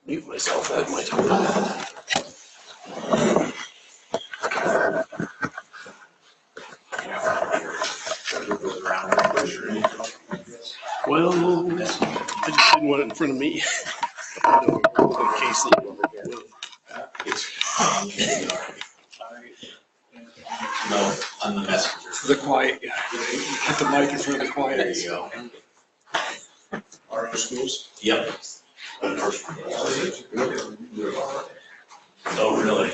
Mute myself at my time. Well, I just didn't want it in front of me. In case No, I'm the messenger. the quiet guy. Put the mic in front of the quiet. There you go. RO schools? Yep. Oh, really?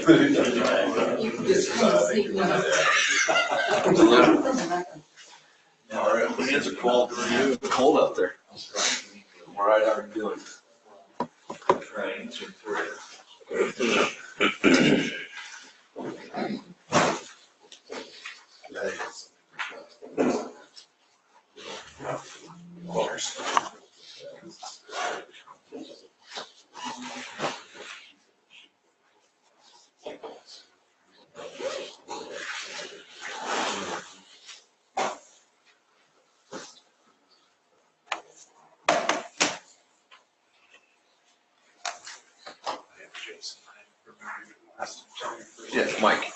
The hands are cold. It's cold out there. All right, how are you doing? Yeah, Mike.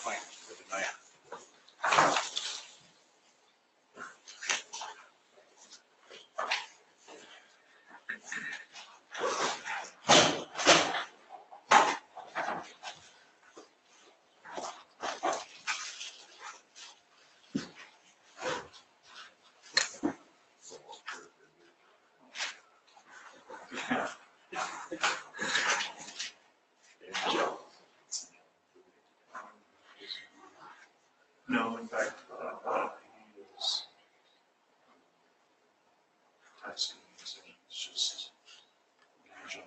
No, in fact, he is testing. It's just jump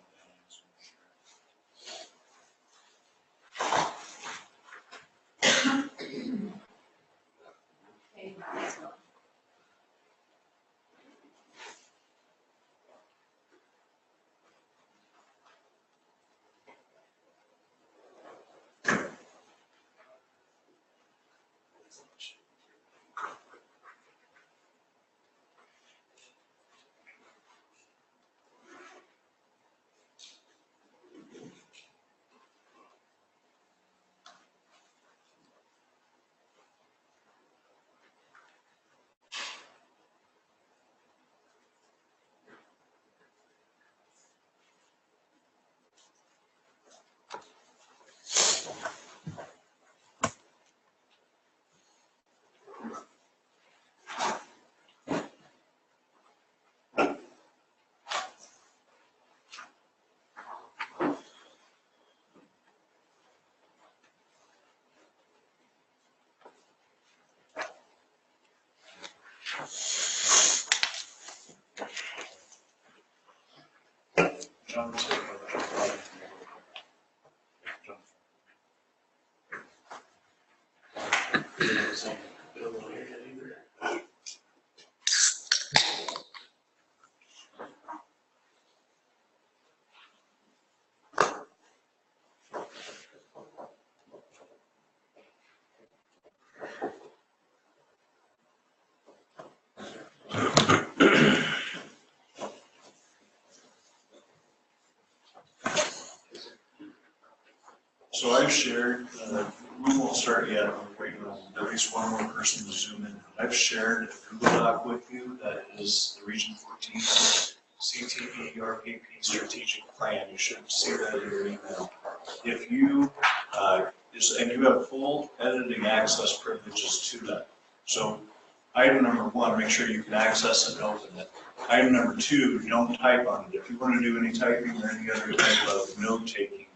John, so I've shared, we won't start yet, we're waiting on at least one more person to zoom in. I've shared a Google Doc with you that is the Region 14 CTE RPP strategic plan. You should see that in your email. If you, and you have full editing access privileges to that. So item number one, make sure you can access it and open it. Item number two, don't type on it. If you want to do any typing or any other type of note taking,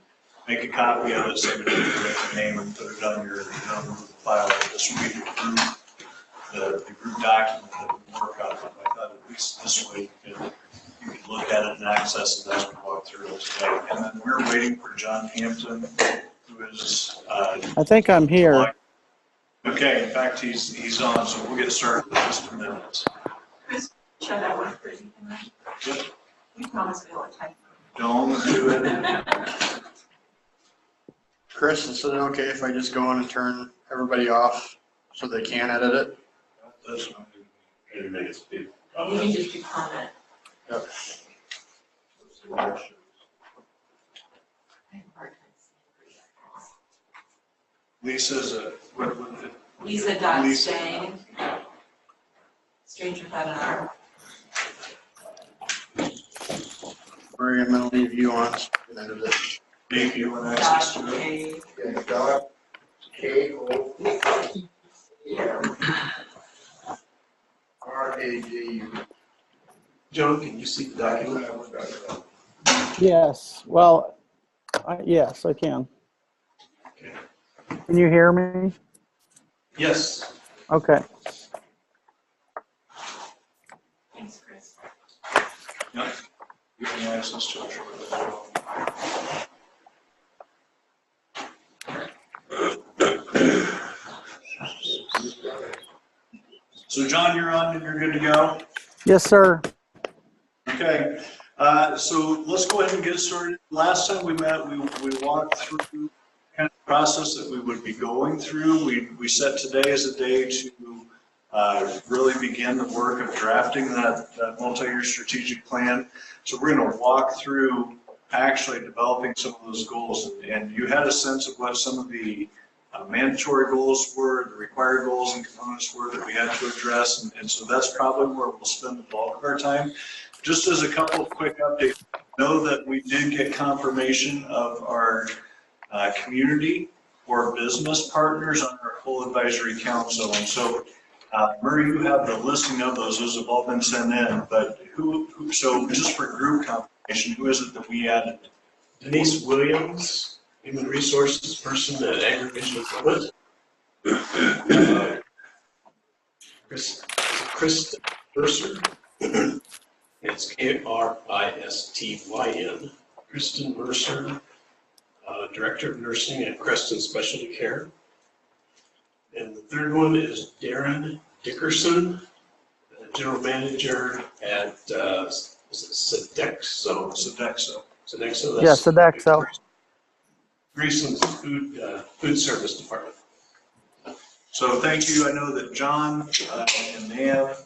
make a copy of it, save it in your name, and put it on your file. This will be the group document that we work on. I thought at least this way you can look at it and access it as we walk through it today. And then we're waiting for John Hampton, who is. I think I'm here. Okay, in fact, he's on, so we'll get started in just a minute. Chris, shut that one for you. Yep. We promised we would type. Don't do it. Chris, is it okay if I just go in and turn everybody off so they can edit it? That's not Maybe make it speak. You can just do comment. Yep. Lisa's what Lisa dot Stang. Stranger without an R. We're gonna leave you on. That is it. Dave, you want access Dot to it? K. Yeah, dot K-O-R-A-G-U. John, can you see the document? Yes, well, yes, I can. Okay. Can you hear me? Yes. Okay. Thanks, Chris. Yep. You have access to it. So John, you're on and you're good to go? Yes, sir. Okay, so let's go ahead and get started. Last time we met, we walked through kind of the process that we would be going through. We set today as a day to really begin the work of drafting that multi-year strategic plan. So we're going to walk through actually developing some of those goals. And you had a sense of what some of the mandatory goals were, the required goals and components were that we had to address. And so that's probably where we'll spend the bulk of our time. Just as a couple of quick updates, know that we did get confirmation of our community or business partners on our full advisory council. And so, Murray, you have the listing of those. Those have all been sent in. But so just for group confirmation, who is it that we added? Denise Williams, Human Resources Person at Agrivision Equipment. Kristen Mercer. It's Kristyn. Kristen Mercer, Director of Nursing at Creston Specialty Care. And the third one is Darren Dickerson, General Manager at Sodexo. Sodexo. Yes, Sodexo. Greason's food service department. So thank you. I know that John and Nav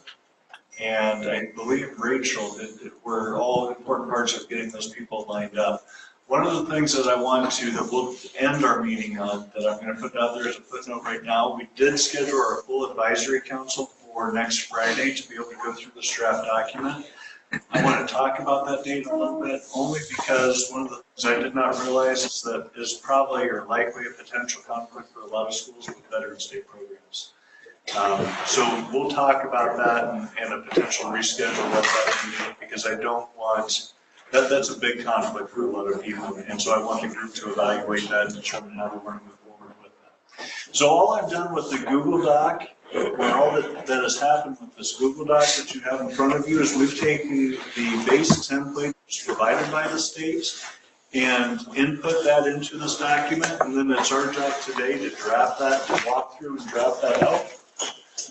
and I believe Rachel were all important parts of getting those people lined up. One of the things that I want to, that we'll end our meeting on, that I'm going to put out there as a footnote right now, we did schedule our full advisory council for next Friday to be able to go through this draft document. I want to talk about that date a little bit, only because one of the things I did not realize is that is probably or likely a potential conflict for a lot of schools with Veterans Day programs. So we'll talk about that and a potential reschedule of that meeting, because I don't want, that's a big conflict for a lot of people. And so I want the group to evaluate that and determine how we want to move forward with that. So all I've done with the Google Doc, or all that has happened with this Google Doc that you have in front of you, is we've taken the base template provided by the state and input that into this document. And then it's our job today to draft that, to walk through and draft that out.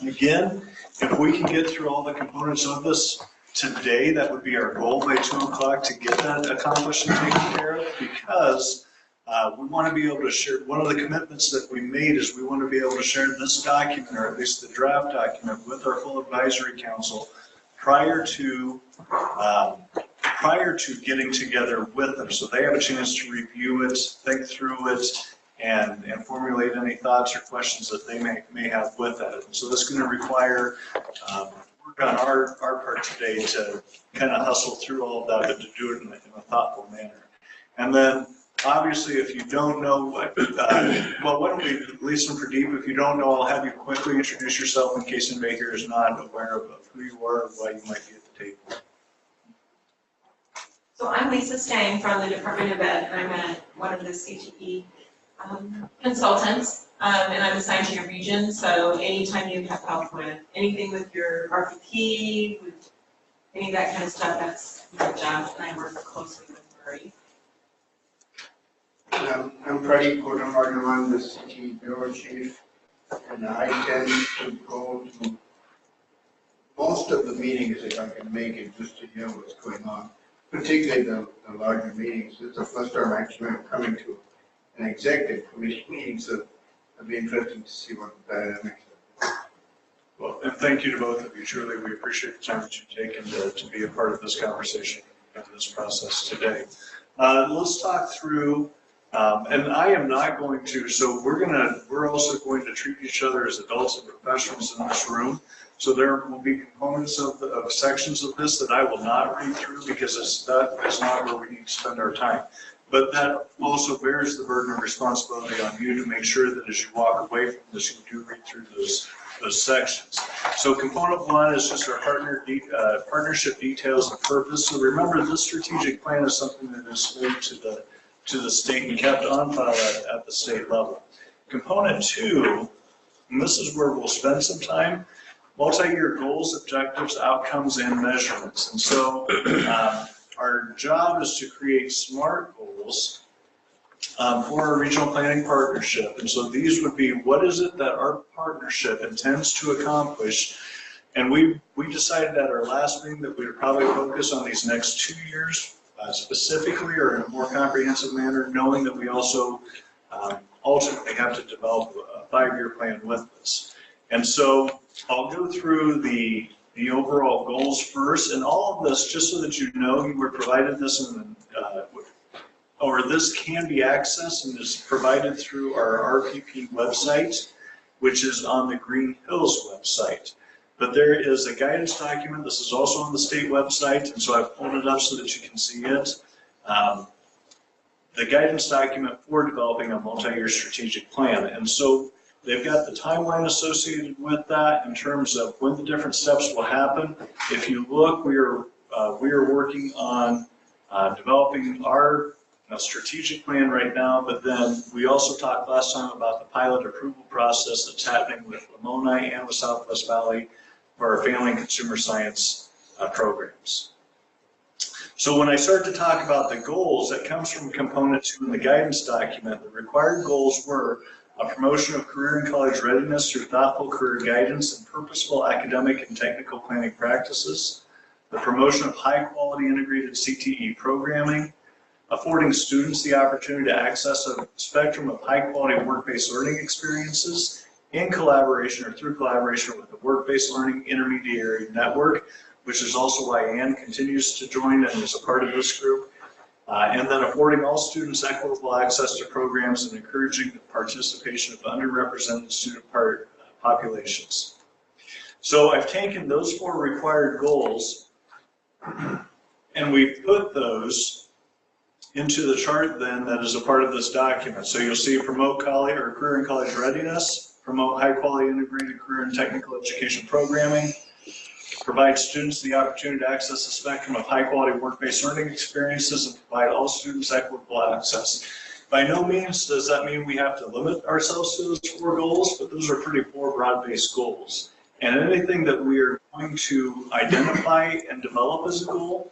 Again, if we can get through all the components of this today, that would be our goal by 2 o'clock to get that accomplished and taken care of, because we want to be able to share, one of the commitments that we made is we want to be able to share this document, or at least the draft document, with our full advisory council prior to getting together with them. So they have a chance to review it, think through it, and formulate any thoughts or questions that they may have with that. And so this is going to require work on our part today to kind of hustle through all of that, but to do it in a thoughtful manner. And then obviously, if you don't know, well, why don't we, Lisa and Pradeep, if you don't know, I'll have you quickly introduce yourself in case anybody here is not aware of who you are or why you might be at the table. So I'm Lisa Stang from the Department of Ed, and I'm one of the CTE consultants, and I'm assigned to your region. So anytime you have help with anything with your RPP, with any of that kind of stuff, that's my job, and I work closely with Murray. I'm Freddie Codenmartin, I'm the city bureau chief, and I tend to go to most of the meetings if I can make it, just to hear what's going on, particularly the larger meetings. It's the first time actually I'm coming to an executive committee meeting, so it'll be interesting to see what the dynamics are. Well, and thank you to both of you. Truly, we appreciate the time that you've taken to be a part of this conversation and this process today. Let's talk through And I am not going to, so we're also going to treat each other as adults and professionals in this room. So there will be components of sections of this that I will not read through because that is not where we need to spend our time. But that also bears the burden of responsibility on you to make sure that as you walk away from this, you do read through those sections. So component one is just our partnership details and purpose. So remember, this strategic plan is something that is made to the state and kept on file at the state level. Component two, and this is where we'll spend some time, multi-year goals, objectives, outcomes, and measurements. And so our job is to create SMART goals for our regional planning partnership. And so these would be, what is it that our partnership intends to accomplish? And we decided at our last meeting that we would probably focus on these next 2 years specifically, or in a more comprehensive manner, knowing that we also ultimately have to develop a 5-year plan with this. And so I'll go through the overall goals first, and all of this, just so that you know, you were provided this in or this can be accessed and is provided through our RPP website, which is on the Green Hills website. But there is a guidance document. This is also on the state website, and so I've pulled it up so that you can see it. The guidance document for developing a multi-year strategic plan. And so they've got the timeline associated with that in terms of when the different steps will happen. If you look, we are working on developing our strategic plan right now, but then we also talked last time about the pilot approval process that's happening with Lamoni and with Southwest Valley for our family and consumer science programs. So when I start to talk about the goals, that comes from component 2 in the guidance document. The required goals were a promotion of career and college readiness through thoughtful career guidance and purposeful academic and technical planning practices, the promotion of high-quality integrated CTE programming, affording students the opportunity to access a spectrum of high-quality work-based learning experiences in collaboration or through collaboration with the work-based learning intermediary network, which is also why Ann continues to join and is a part of this group, and then affording all students equitable access to programs and encouraging the participation of underrepresented student populations. So I've taken those 4 required goals and we've put those into the chart then that is a part of this document. So you'll see promote career and college readiness, promote high quality integrated career and technical education programming, provide students the opportunity to access a spectrum of high quality work-based learning experiences, and provide all students equitable access. By no means does that mean we have to limit ourselves to those 4 goals, but those are pretty 4 broad-based goals. And anything that we are going to identify and develop as a goal,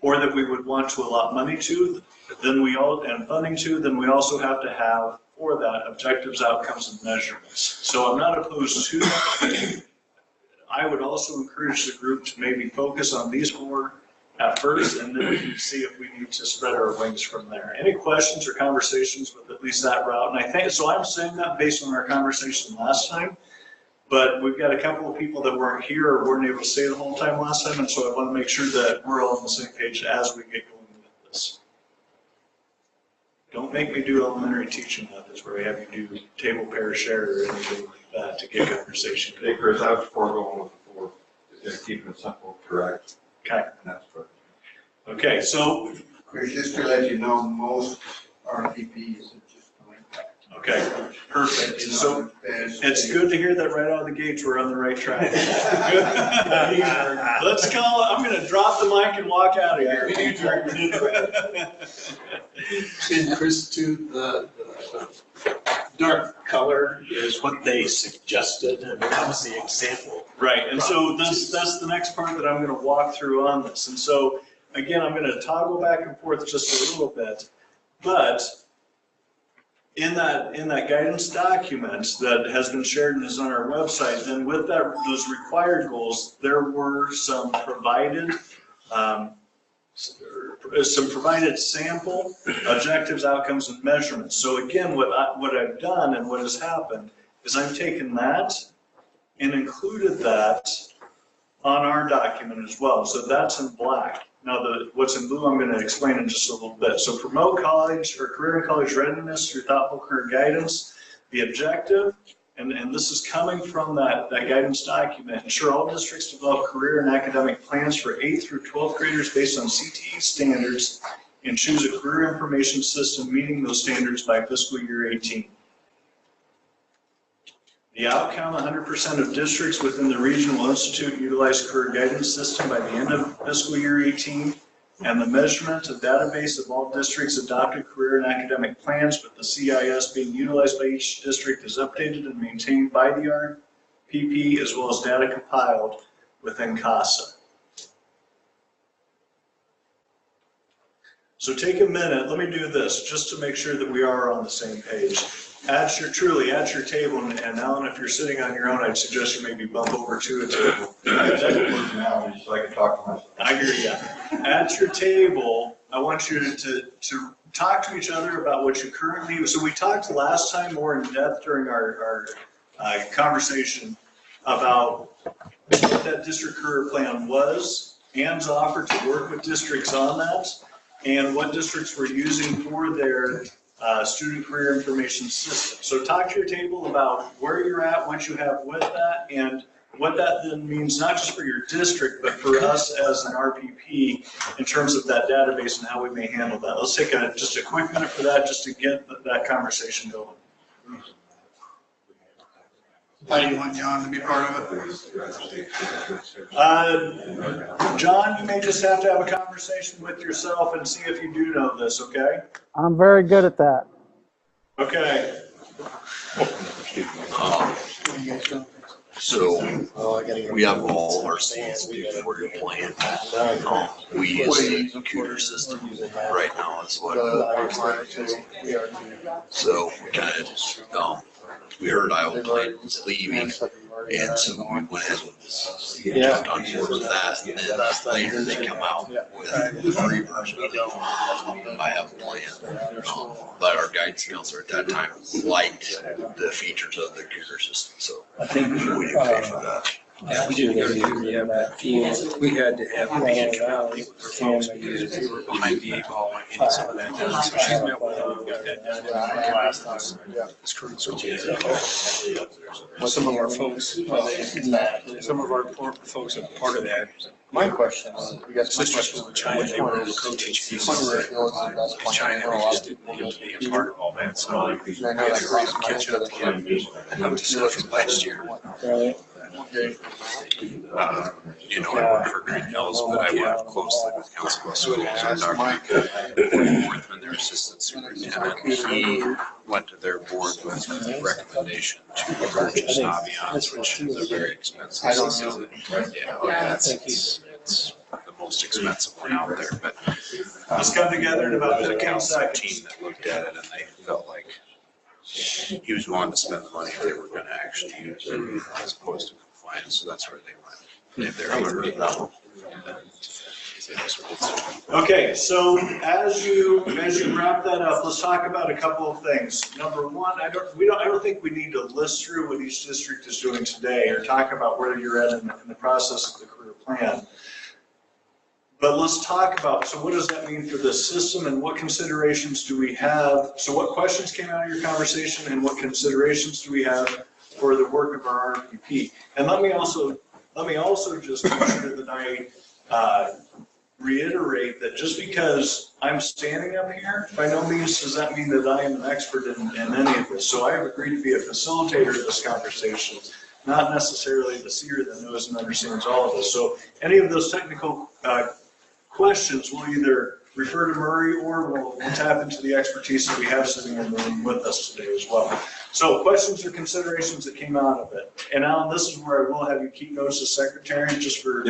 or that we would want to allot money to, and funding to, then we also have to have for that objectives, outcomes, and measurements. So I'm not opposed to that. I would also encourage the group to maybe focus on these 4 at first, and then we can see if we need to spread our wings from there. Any questions or conversations with at least that route? And I think, so I'm saying that based on our conversation last time, but we've got a couple of people that weren't here or weren't able to stay the whole time last time, and so I want to make sure that we're all on the same page as we get going with this. Don't make me do elementary teaching methods where I have you do table pair share or anything like that to get conversation. Hey, Chris, I was going with the 4, just keeping it simple, correct? Okay. And that's perfect. Okay, so. Chris, just to let you know, most RPPs are just like that. Okay, perfect. So it's good to hear that right out of the gates we're on the right track. Let's call it, I'm going to drop the mic and walk out of here. And Chris, too, the dark color is what they suggested, and that was the example. Right, and so that's the next part that I'm going to walk through on this. And so, again, I'm going to toggle back and forth just a little bit, but in that guidance document that has been shared and is on our website, then with those required goals, there were some provided sample objectives, outcomes, and measurements. So again, what I've done and what has happened is I've taken that and included that on our document as well. So that's in black. Now, what's in blue, I'm going to explain in just a little bit. So promote college or career and college readiness through thoughtful career guidance. The objective, and this is coming from that guidance document, ensure all districts develop career and academic plans for 8th through 12th graders based on CTE standards and choose a career information system meeting those standards by fiscal year 18. The outcome, 100% of districts within the region will institute and utilize career guidance system by the end of fiscal year 18. And the measurement of database of all districts adopted career and academic plans, with the CIS being utilized by each district is updated and maintained by the RPP, as well as data compiled within CASA. So take a minute, let me do this just to make sure that we are on the same page. Truly at your table, and Alan, if you're sitting on your own, I'd suggest you maybe bump over to a table. Personality, so I can talk to myself. I hear you. At your table, I want you to talk to each other about what you currently, so we talked last time more in depth during our conversation about what that district career plan was, Ann's offer to work with districts on that, and what districts were using for their student career information system. So talk to your table about where you're at, what you have with that, and what that then means, not just for your district, but for us as an RPP in terms of that database and how we may handle that. Let's take just a quick minute for that, just to get that conversation going. How do you want John to be part of it? John, you may just have to have a conversation with yourself and see if you do know this, okay? I'm very good at that. Okay. So we have all our things to do for your plan. We use the computer system right now is what so we kind of we heard Iowa Plan was leaving, and so we went ahead and jumped on board with that. And then later they come out with the free version. I have a plan, but our guidance counselor at that time liked the features of the computer system, so we didn't pay for that. Yeah, we didn't go to we had to have a meeting with folks because we were behind the 8 ball and getting some of that done. So she's met with them, got that done last time. It's current. So some of our folks, some of our folks are part of that. My question is, we got some Sisters questions. from China, they were co-teaching China, we just didn't want to be a part of all that. So I was catching up to him. I was just last year. You know, I work for Green Hills, but I work closely with Councilman Swindle, Dr. Worthman, their assistant superintendent. He went to their board with a recommendation to purchase Naviance, which is a very expensive system. Yeah, it's the most expensive one out there, but Let's come together in about there's a 15 council seconds. team that looked at it and they felt like he was willing to spend the money if they were going to actually use it as opposed to compliance, so that's where they went. They're under that one. Okay, so as you wrap that up, let's talk about a couple of things. Number one, I don't think we need to list through what each district is doing today or talk about where you're at in the process of the career plan. But let's talk about, so what does that mean for this system and what considerations do we have? So what questions came out of your conversation and what considerations do we have for the work of our RPP? And let me also just make sure that I reiterate that just because I'm standing up here, by no means does that mean that I am an expert in any of this. So I have agreed to be a facilitator of this conversation, not necessarily the seer that knows and understands all of this. So any of those technical questions, we'll either refer to Murray or we'll tap into the expertise that we have sitting in the room with us today as well. So questions or considerations that came out of it. And Alan, this is where I will have you keep notes as secretary just for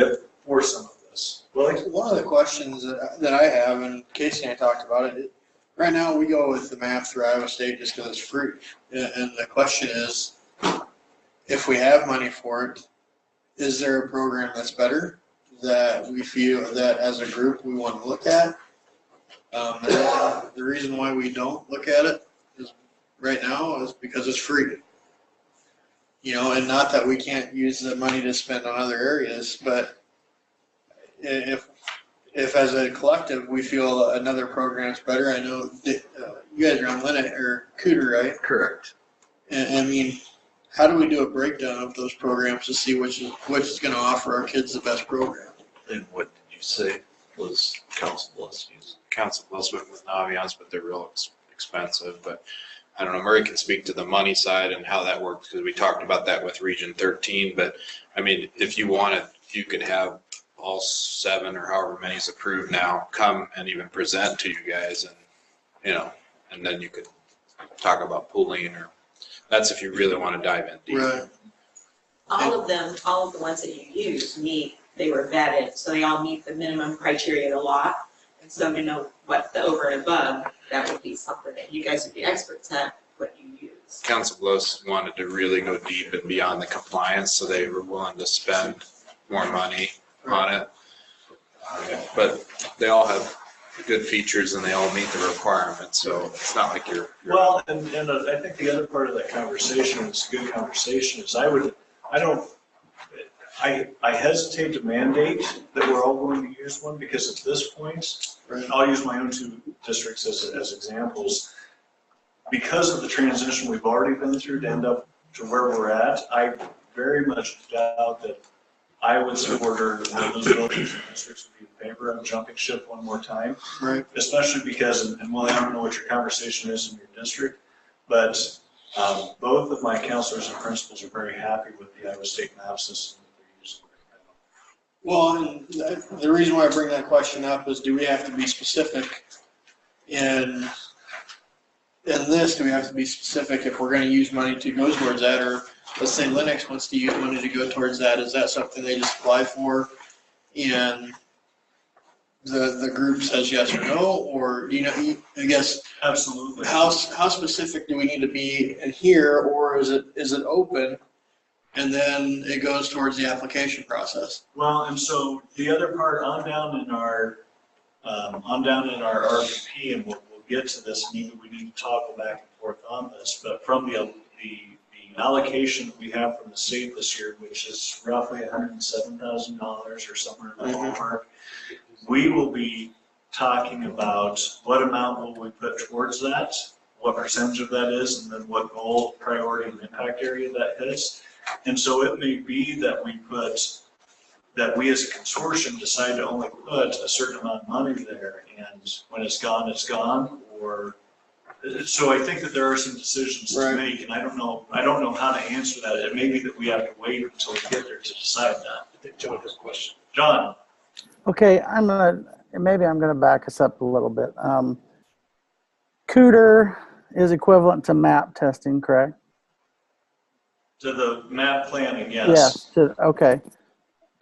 some of this. Willie? One of the questions that I have, and Casey and I talked about it, right now we go with the map through Iowa State just because it's free. And the question is, if we have money for it, is there a program that's better that we feel that as a group we want to look at? The reason why we don't look at it is right now is because it's free. You know, and not that we can't use the money to spend on other areas, but if if as a collective, we feel another program's better. I know that, you guys are on Linnet or Cooter, right? Correct. And I mean, how do we do a breakdown of those programs to see which is going to offer our kids the best program? And what did you say was council blessings? Council Bluffs went with Naviance, but they're real expensive. But I don't know, Murray can speak to the money side and how that works, because we talked about that with Region 13. But I mean, if you wanted, you could have all 7 or however many is approved now come and even present to you guys, and and then you could talk about pooling, or that's if you really want to dive in deep. Right. All of the ones that you use they were vetted, so they all meet the minimum criteria of the law. And so to know what the over and above, that would be something that you guys would be experts at, what you use. Council Bluffs wanted to really go deep and beyond the compliance, so they were willing to spend more money on it. But they all have good features and they all meet the requirements, so it's not like you're. Well, and I think the other part of that conversation, it's a good conversation, is I hesitate to mandate that we're all going to use one, because at this point, and I'll use my own 2 districts as examples, because of the transition we've already been through to end up to where we're at, I very much doubt that I would support those villages and districts would be in favor of jumping ship one more time. Right. Especially because, and Willie, I don't know what your conversation is in your district, but both of my counselors and principals are very happy with the Iowa State map system that they're using right now. Well, and the reason why I bring that question up is, do we have to be specific in this? Do we have to be specific if we're going to use money to go towards that? Or let's say Linux wants to use money to go towards that. Is that something they just apply for and the group says yes or no? Or, I guess. Absolutely. How specific do we need to be in here, or is it open and then it goes towards the application process? Well, and so the other part, on down in our RPP, and we'll get to this, maybe we need to toggle back and forth on this, but from the allocation that we have from the state this year, which is roughly $107,000 or somewhere in that ballpark, we will be talking about what amount will we put towards that, what percentage of that is, and then what goal, priority, and impact area that hits. And so it may be that we as a consortium decide to only put a certain amount of money there, and when it's gone, it's gone. Or so I think that there are some decisions to make, and I don't know how to answer that. It may be that we have to wait until we get there to decide that. I think John has a question. John. Okay, maybe I'm gonna back us up a little bit. Cooter is equivalent to map testing, correct? To the map planning, yes. Yes. Okay.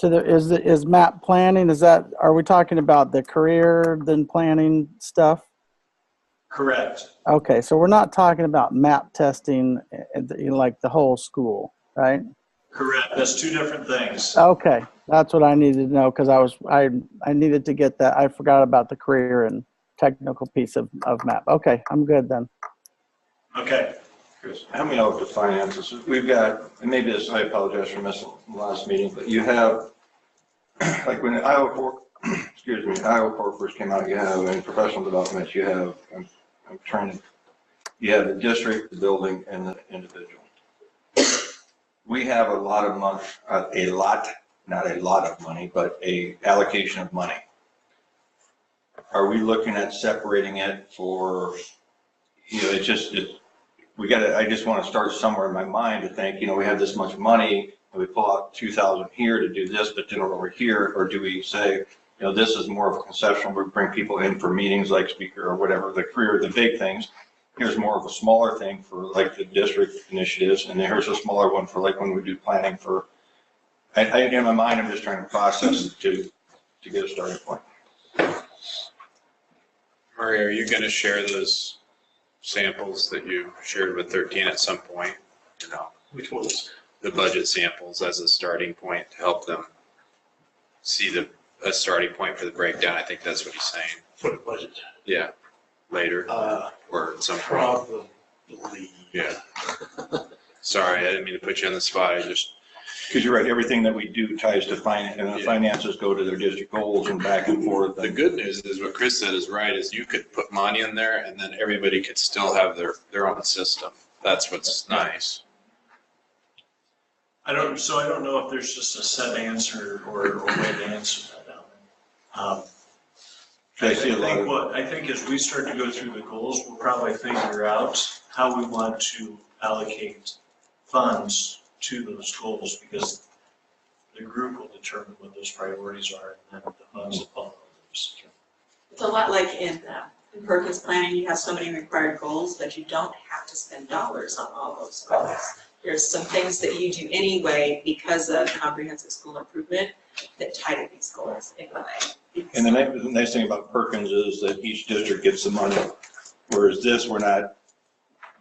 Is map planning, are we talking about the career then planning stuff? Correct. Okay, so we're not talking about map testing like the whole school, right? Correct. That's 2 different things. Okay, that's what I needed to know, because I needed to get that. I forgot about the career and technical piece of map. Okay, I'm good then. Okay. Chris, help me out with the finances. We've got, and maybe this, I apologize for missing the last meeting, but you have, like when Iowa Corp first came out, you have in professional development, you have, you have the district, the building, and the individual. We have a lot of money, not a lot of money, but a allocation of money. Are we looking at separating it for, I just want to start somewhere in my mind to think, we have this much money, and we pull out 2,000 here to do this, but then over here, or do we say, this is more of a conceptual, we bring people in for meetings like speaker or whatever, the career, the big things. Here's more of a smaller thing for like the district initiatives, and here's a smaller one for like when we do planning for, in my mind, I'm just trying to process it to get a starting point. Murray, are you going to share those samples that you shared with 13 at some point? Which ones? The budget samples as a starting point to help them see a starting point for the breakdown. I think that's what he's saying. For the budget? Yeah, later or at some point. Probably. Yeah. Sorry, I didn't mean to put you on the spot. Because you're right, everything that we do ties to finance, and the finances go to their district goals and back and forth. The good news is what Chris said is right, is you could put money in there and then everybody could still have their own system. That's what's nice. I don't know if there's just a set answer or a way to answer that now. I think as we start to go through the goals, we'll probably figure out how we want to allocate funds to those goals, because the group will determine what those priorities are and then the funds that follow those. It's a lot like in Perkins planning, you have so many required goals, but you don't have to spend dollars on all those goals. There's some things that you do anyway because of comprehensive school improvement that tie to these goals anyway. And the nice thing about Perkins is that each district gets the money, whereas this,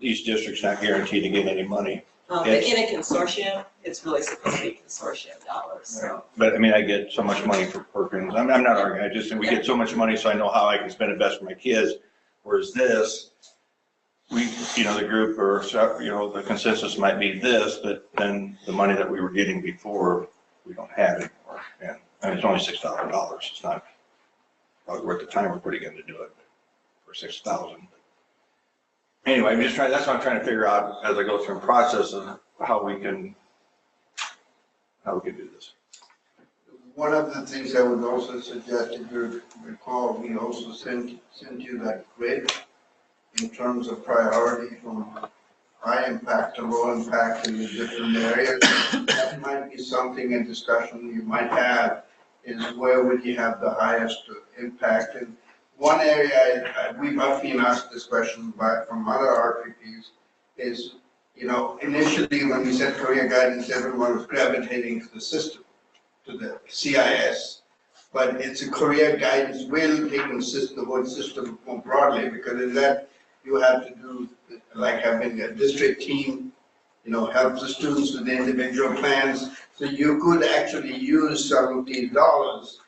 each district's not guaranteed to get any money. But in a consortium, it's really supposed to be consortium dollars, so. But I mean, I get so much money for Perkins. I'm not arguing, I just think we get so much money so I know how I can spend it best for my kids. Whereas this, the group or, the consensus might be this, but then the money that we were getting before, we don't have anymore. And I mean, it's only $6,000. It's not probably worth the time we're putting in to do it for $6,000. Anyway, that's what I'm trying to figure out as I go through the process of how we can do this. One of the things I would also suggest, if you recall, we also sent you that grid in terms of priority from high impact to low impact in the different areas. That might be something in discussion you might have, is where would you have the highest impact? And one area I've been asked this question from other RPPs is, initially when we said career guidance, everyone was gravitating to the system, to the CIS. But it's a career guidance will take the word system more broadly, because in that you have to do, like having a district team, help the students with the individual plans. So you could actually use some of these dollars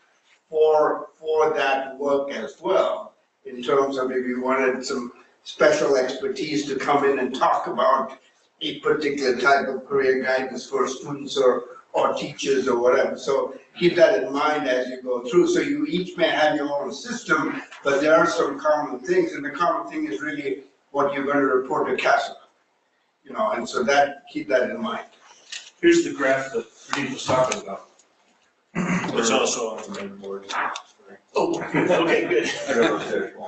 for that work as well, in terms of if you wanted some special expertise to come in and talk about a particular type of career guidance for students or teachers or whatever. So keep that in mind as you go through. So you each may have your own system, but there are some common things, and the common thing is really what you're going to report to CASA. And so keep that in mind. Here's the graph that Reed was talking about. It's also on the main board. Oh, okay, good.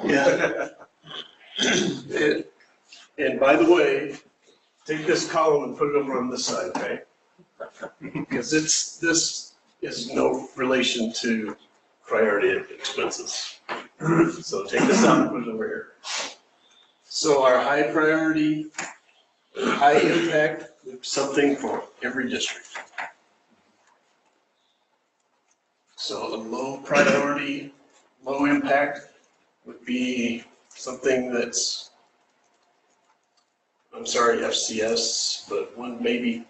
Yeah. And by the way, take this column and put it over on this side, okay? Because this is no relation to priority expenses. So take this out and put it over here. So our high priority, high impact, something for every district. So a low priority, low impact would be something that's, FCS, but one maybe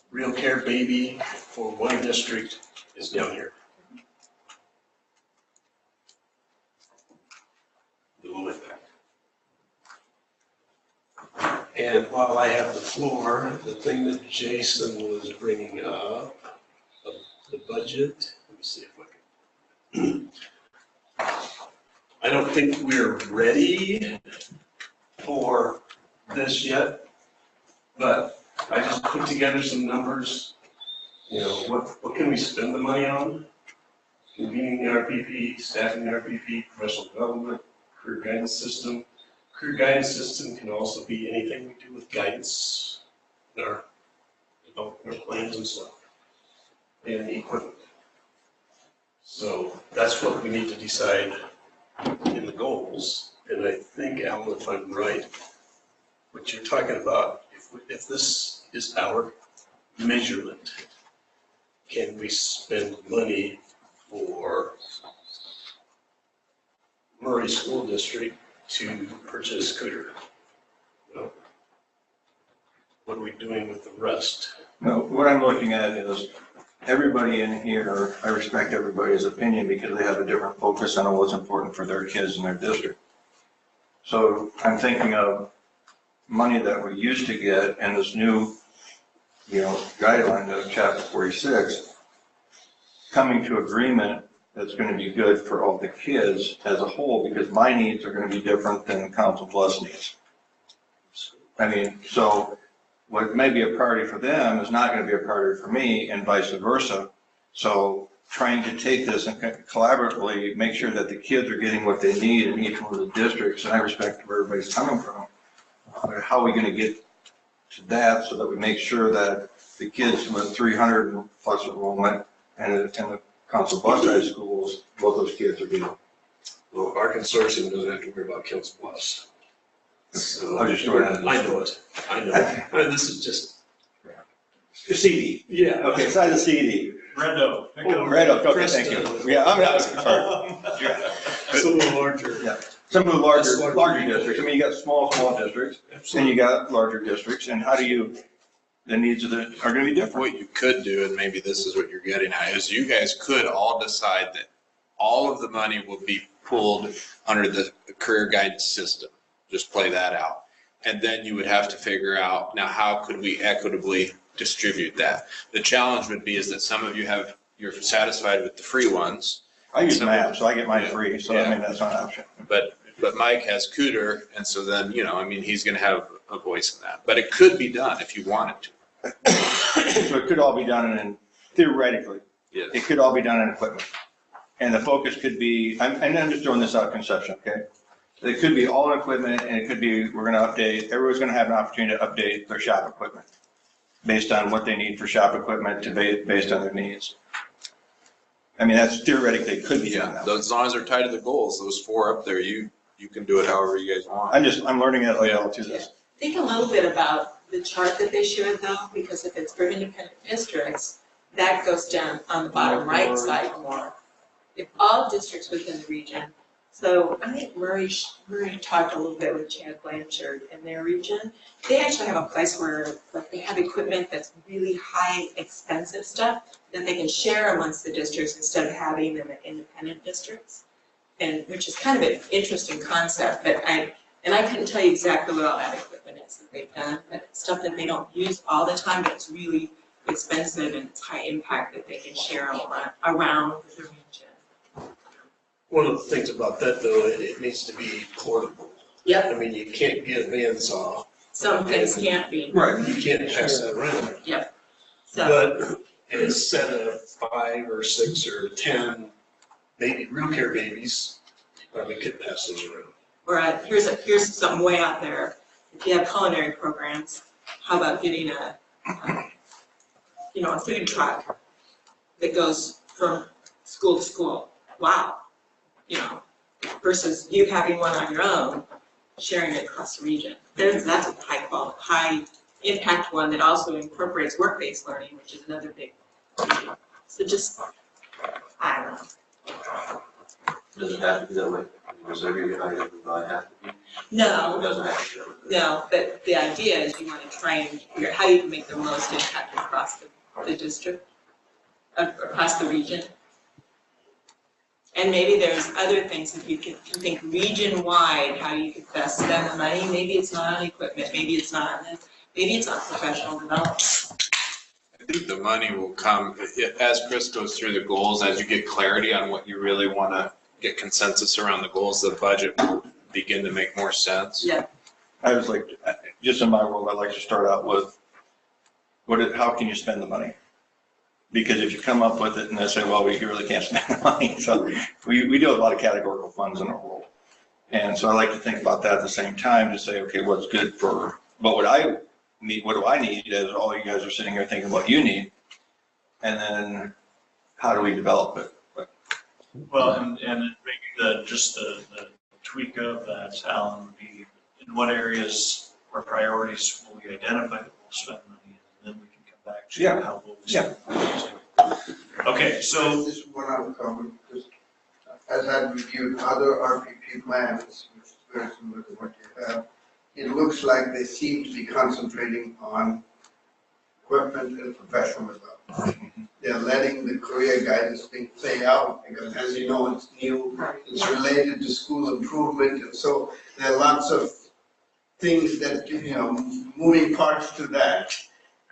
real care baby for one district is down here. The low impact. And while I have the floor, the thing that Jason was bringing up, the budget, let me see if I can. I don't think we're ready for this yet, but I just put together some numbers. What can we spend the money on? Convening the RPP, staffing the RPP, professional development, career guidance system. Career guidance system can also be anything we do with guidance in our development plans and stuff, and equipment. So that's what we need to decide in the goals. And I think, Alan, if I'm right, what you're talking about, if this is our measurement, can we spend money for Murray School District to purchase a scooter? What are we doing with the rest? No, what I'm looking at is everybody in here, I respect everybody's opinion because they have a different focus on what's important for their kids in their district. So I'm thinking of money that we used to get and this new guideline of chapter 46, coming to agreement that's going to be good for all the kids as a whole, because my needs are going to be different than Council Bluffs needs. I mean, so what may be a priority for them is not going to be a priority for me, and vice versa. So trying to take this and collaboratively make sure that the kids are getting what they need in each one of the districts, and I respect where everybody's coming from. How are we going to get to that so that we make sure that the kids with 300 plus enrollment and the Council Bluffs High schools, both those kids are getting? Well, our consortium doesn't have to worry about Council Bluffs. So, I'll just throw it out. I know it. I know. This is just. CD. Yeah. Okay, size of CD. Red Oak. Red Oak, okay, thank you. Yeah, I'm not, sorry. Yeah. Some of the larger. Yeah. Some of the larger districts. I mean, you got small districts, and you got larger districts, and how do you, the needs of the, are gonna be different. What you could do, and maybe this is what you're getting at, is you guys could all decide that all of the money will be pulled under the career guidance system. Just play that out. And then you would have to figure out, now how could we equitably distribute that? The challenge would be is that some of you you're satisfied with the free ones. I use MAP, so I get mine free, so I mean, that's not an option. But Mike has Cooter, and so then, I mean, he's gonna have a voice in that. But it could be done if you wanted to. So it could all be done in, theoretically, Yes. it could all be done in equipment. And the focus could be, and I'm just throwing this out conception, okay? It could be all in equipment, and it could be, we're gonna update, everyone's gonna have an opportunity to update their shop equipment based on what they need for shop equipment based on their needs. I mean, that's theoretically could be done that way. As long as they're tied to the goals, those 4 up there, you can do it however you guys want. I'm learning as I go to this. Think a little bit about the chart that they showed though, because if it's for independent districts, that goes down on the bottom right side more. If all districts within the region, so I think Murray talked a little bit with Chad Blanchard in their region. They actually have a place where like they have equipment that's really high expensive stuff that they can share amongst the districts instead of having them at independent districts. And which is kind of an interesting concept, but I couldn't tell you exactly what all that equipment is that they've done, but it's stuff that they don't use all the time, but it's really expensive and it's high impact that they can share around the region. One of the things about that though, it needs to be portable. Yep. I mean, you can't get a bandsaw. Some things can't be. Right. You can't pass that around. Yep. So, But a set of 5 or 6 or 10 real care babies, you probably could pass those around. or here's something way out there. If you have culinary programs, how about getting a food truck that goes from school to school? Wow. Versus you having one on your own, sharing it across the region. That's a high impact one that also incorporates work-based learning, which is another big issue. So just, I don't know. Does it have to be that way? Does every item have to be? No. It doesn't have to be that way. No, but the idea is you want to try and figure out how you can make the most impact across the district, across the region. And maybe there's other things, if you can think region-wide, how you could best spend the money. Maybe it's not on equipment, maybe it's not on this, maybe it's on professional development. I think the money will come, as Chris goes through the goals, as you get clarity on what you really want to get consensus around the goals, the budget will begin to make more sense. Yeah. I was like, just in my world, I like to start out with, how can you spend the money? Because if you come up with it and they say, well, we really can't spend the money. So we do have a lot of categorical funds in our world. And so I like to think about that at the same time to say, okay, what's good for, what do I need as all you guys are sitting here thinking what you need? And then how do we develop it? Well, and maybe the tweak of that, Alan, would be in what areas or priorities will we identify that we'll spend money, and then we can come back to how we'll spend money. Okay, so this is what I'm coming, because as I reviewed other RPP plans, which is very similar to what you have, it looks like they seem to be concentrating on equipment and professional development. They're letting the career guidance thing play out, because as you know, it's new, it's related to school improvement, and so there are lots of things that, moving parts to that.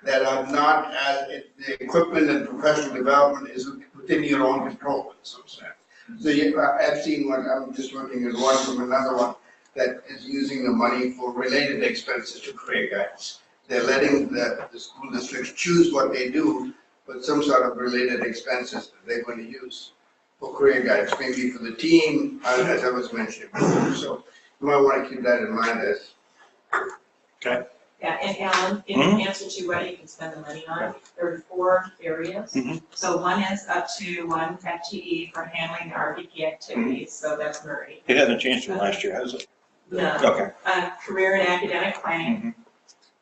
that are not as, the equipment and professional development is within your own control in some sense. So I've seen one, I'm just looking at one from another one that is using the money for related expenses to career guides. They're letting the school districts choose what they do, but some sort of related expenses that they're going to use for career guides, maybe for the team, as I was mentioning before. So you might want to keep that in mind as. Okay. Yeah, and Alan, in answer to what you can spend the money on, there are 4 areas. So one is up to 1 FTE for handling the RPP activities, so that's Murray. It hasn't changed from last year, has it? No. Okay. Career and academic planning,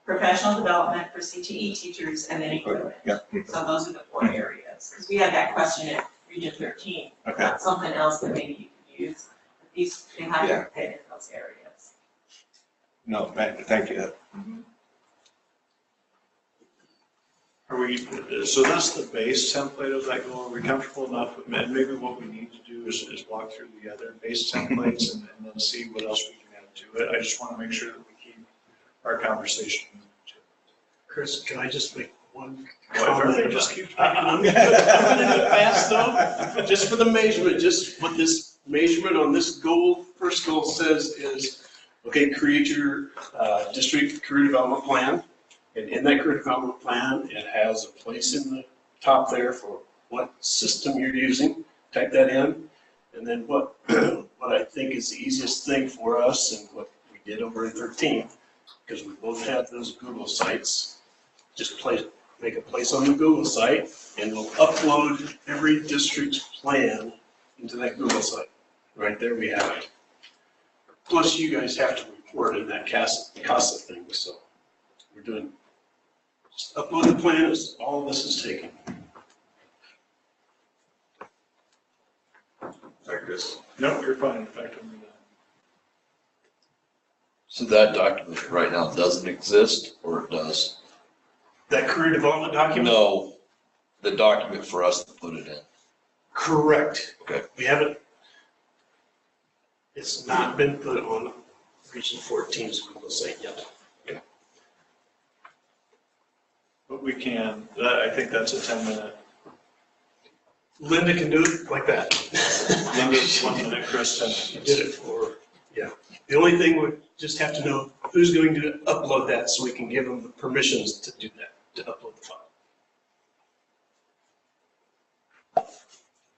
professional development for CTE teachers, and then equipment. Yeah. So those are the 4 areas, because we had that question at Region 13. Okay. Not something else that maybe you could use. These, they have to fit in those areas. No, thank you. Are we, so that's the base template of that goal. Are we comfortable enough with, and maybe what we need to do is walk through the other base templates and then see what else we can add to it. I just want to make sure that we keep our conversation moving. Chris, can I just make one Whatever, comment? just keep I'm gonna do it fast though, just for the measurement, just what this measurement on this goal, first goal says is, okay, create your district career development plan. And in that career development plan, it has a place in the top there for what system you're using. Type that in. And then what I think is the easiest thing for us and what we did over in 13, because we both have those Google sites, just make a place on the Google site and we'll upload every district's plan into that Google site. Right there we have it. Plus you guys have to report in that CASA thing, so we're doing, just upload the plan as all this is taken. Sorry, Chris. No, you're fine. In fact, I'm gonna. So that document right now doesn't exist, or it does? That career development document? No, the document for us to put it in. Correct. Okay. We haven't, it's not been put on Region 14's Google site yet. But we can, I think that's a 10-minute. Linda can do it like that. Linda's 1 minute, Chris 10 She minutes. did it for, yeah. The only thing we just have to know who's going to upload that so we can give them the permissions to do that, to upload the file.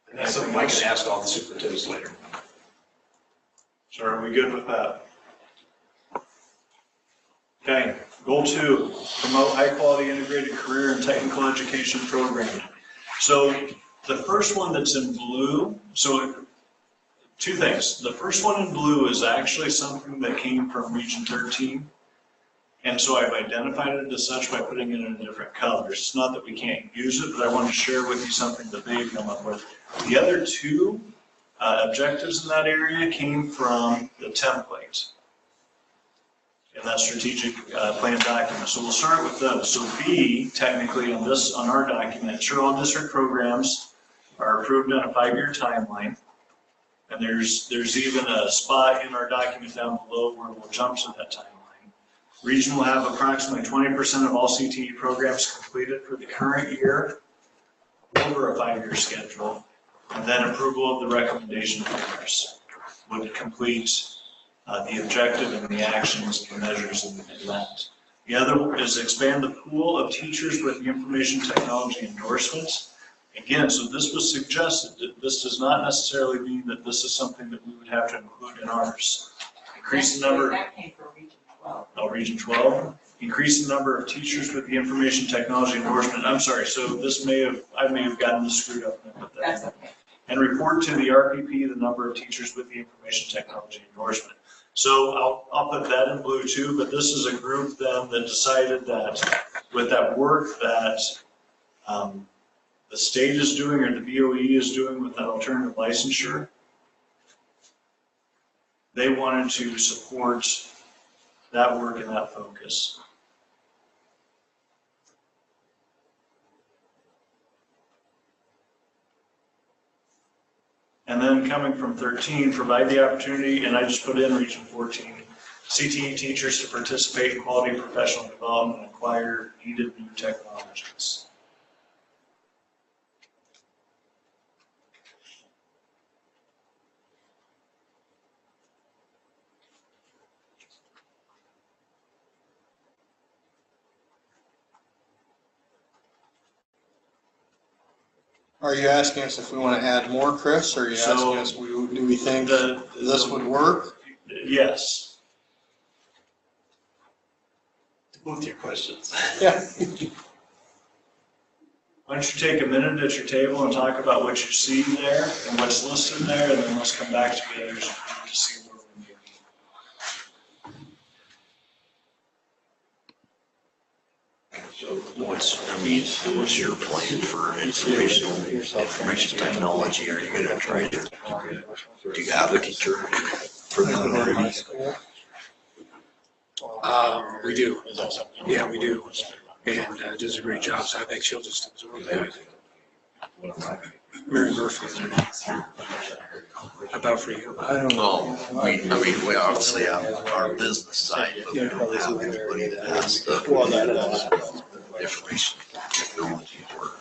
And that's something I can ask all the superintendents later. So are we good with that? Okay, goal 2, promote high-quality integrated career and technical education program. So the first one that's in blue, so 2 things. The first one in blue is actually something that came from Region 13. And so I've identified it as such by putting it in different colors. It's not that we can't use it, but I want to share with you something that they've come up with. The other 2 objectives in that area came from the template in that strategic plan document. So we'll start with those. So B, technically on our document, ensure all district programs are approved on a 5-year timeline. And there's even a spot in our document down below where we'll jump to that timeline. Region will have approximately 20% of all CTE programs completed for the current year over a 5-year schedule. And then approval of the recommendation papers would complete the objective and the actions and the measures in that. The other is expand the pool of teachers with the information technology endorsements. Again, so this was suggested. This does not necessarily mean that this is something that we would have to include in ours. Increase the number. That came from Region 12. Oh, Region 12. Increase the number of teachers with the information technology endorsement. I'm sorry, so I may have gotten this screwed up. That's okay. And report to the RPP the number of teachers with the information technology endorsement. So I'll put that in blue too, but this is a group then that decided that with that work that the state is doing or the BOE is doing with that alternative licensure, they wanted to support that work and that focus. And then coming from 13, provide the opportunity, and I just put in Region 14, CTE teachers to participate in quality professional development and acquire needed new technologies. Are you asking us if we want to add more, Chris, or are you asking us, do we think this would work? Yes. Both your questions. Yeah. Why don't you take a minute at your table and talk about what you see there and what's listed there, and then let's come back together to see where we may be. So what's your plan for information technology? Are you gonna try to, do you advocate for that already? We do. Yeah, we do. And does a great job, so I think she'll just absorb that. Mary Murphy. How about for you? I don't know. We obviously have our business side, but we don't have anybody that has the information technology work.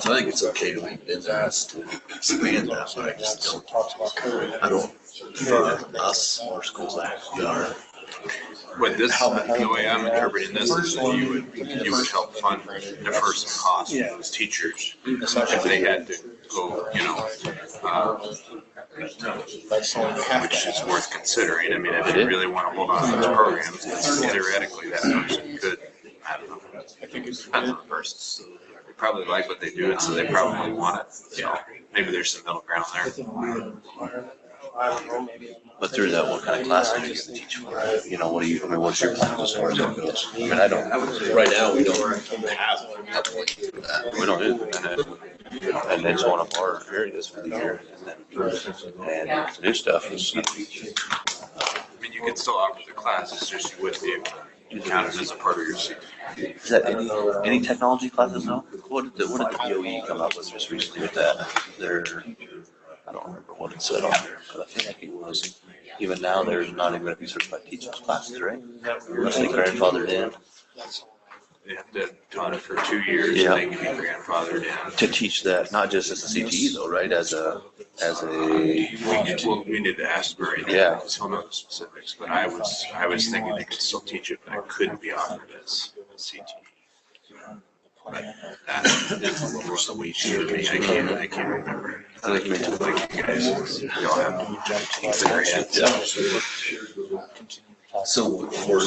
So I think it's okay to leave it there as to expand that, but I just don't, for us, or schools that are. What this, the way I'm interpreting this is that you would help fund, defer some costs for those teachers if they had to go, which is worth considering. I mean, if you really want to hold on to those programs, theoretically that person could, I don't know, depends on the person. They probably like what they do, and so they probably want it. So maybe there's some middle ground there. But through that, what kind of classes are you gonna teach for? What's your plan as far as that goes? I mean, I don't. Right now, we don't have that. We don't do that. And that's one of our areas for the year. And the new stuff is. I mean, you could still offer the classes, just you wouldn't be counted as a part of your CTE. Is that any technology classes now? What did the DOE come up with just recently with that? I don't remember what it said on there, but I feel like it was, even now, there's not even going to be certified teaching classes, right? Unless they grandfathered in. They have to taught it for 2 years, Yeah. and they can be grandfathered in. To teach that, not just as a CTE though, right? We need to ask Murray. Yeah. Because he'll know the specifics, but I was thinking they could still teach it, but it couldn't be offered as CTE. But that is more the weeds to me. I can't remember. I think you guys, we all have considerations. So for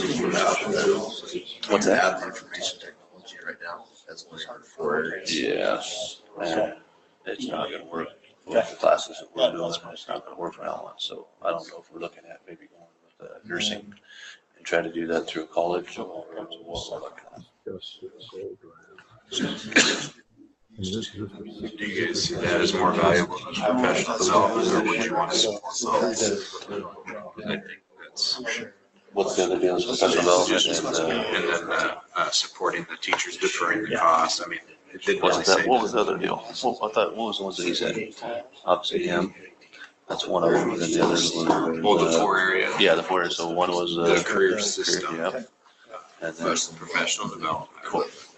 What's that? have information technology right now, that's one for. Yes, and it's not gonna work with the classes that we're doing, it's not gonna work for now on, so I don't know if we're looking at maybe going with nursing and try to do that through a college or what kind of. Do you guys see that as more valuable than professional development, or would you want to support both? I think that's. What's the other deal, professional development And then supporting the teachers, deferring the cost. I mean, it did really say. What was the other deal? What was the ones that he said? Obviously him, that's one of them, and then the others were. Well, the 4 area. Yeah, the 4 areas, so one was. The career system. Yeah. And then. Professional development.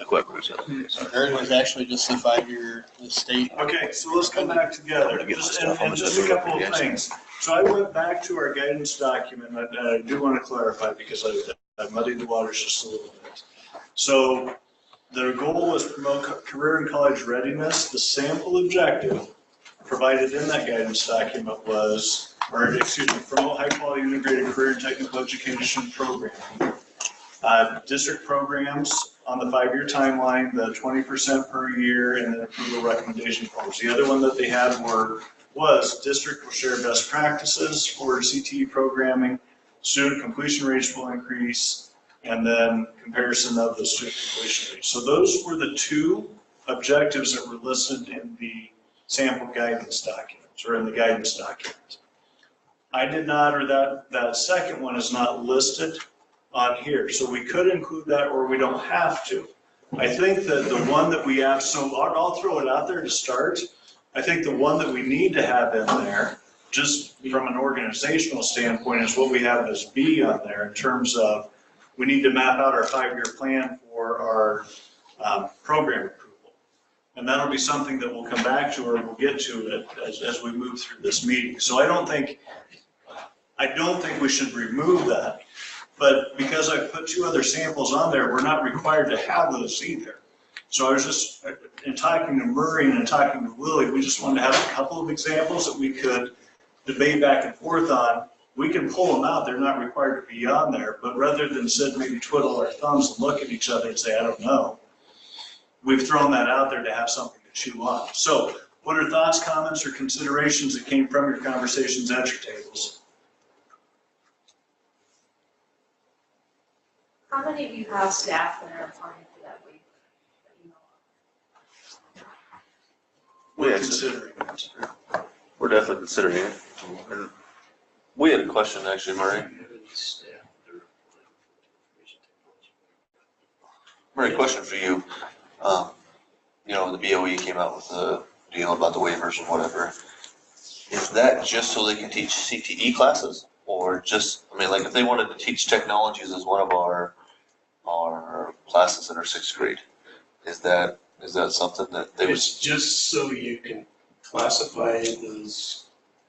Equipment. Ours was actually just the 5-year, the state. Okay, so let's come back together. And just a couple of things. So I went back to our guidance document, and I do want to clarify because I muddied the waters just a little bit. So the goal was promote career and college readiness. The sample objective provided in that guidance document was, promote high-quality integrated career and technical education program. District programs on the 5-year timeline, the 20% per year, and then approval recommendation forms. The other one that they had was district will share best practices for CTE programming, student completion rates will increase, and then comparison of the student completion rates. So those were the 2 objectives that were listed in the sample guidance documents, or in the guidance document. I did not, or that second one is not listed on here. So we could include that, or we don't have to. I think that the one that we have, so I'll throw it out there to start. I think the one that we need to have in there just from an organizational standpoint, is what we have as B on there in terms of, we need to map out our 5-year plan for our program approval. And that'll be something that we'll come back to, or we'll get to it as we move through this meeting. So I don't think we should remove that. But because I put 2 other samples on there, we're not required to have those either. So I was just, in talking to Murray and talking to Willie, we just wanted to have a couple of examples that we could debate back and forth on. We can pull them out, they're not required to be on there, but rather than sit maybe twiddle our thumbs and look at each other and say, I don't know, we've thrown that out there to have something to chew on. So what are thoughts, comments, or considerations that came from your conversations at your tables? How many of you have staff that are applying for that waiver? We're considering it. We're definitely considering it. And we had a question actually, Murray. Murray, question for you. You know, the BOE came out with a deal about the waivers and whatever. Is that just so they can teach CTE classes? Or just, I mean, like if they wanted to teach technologies as one of our classes in our 6th grade, is that something that they would? It's just so you can classify those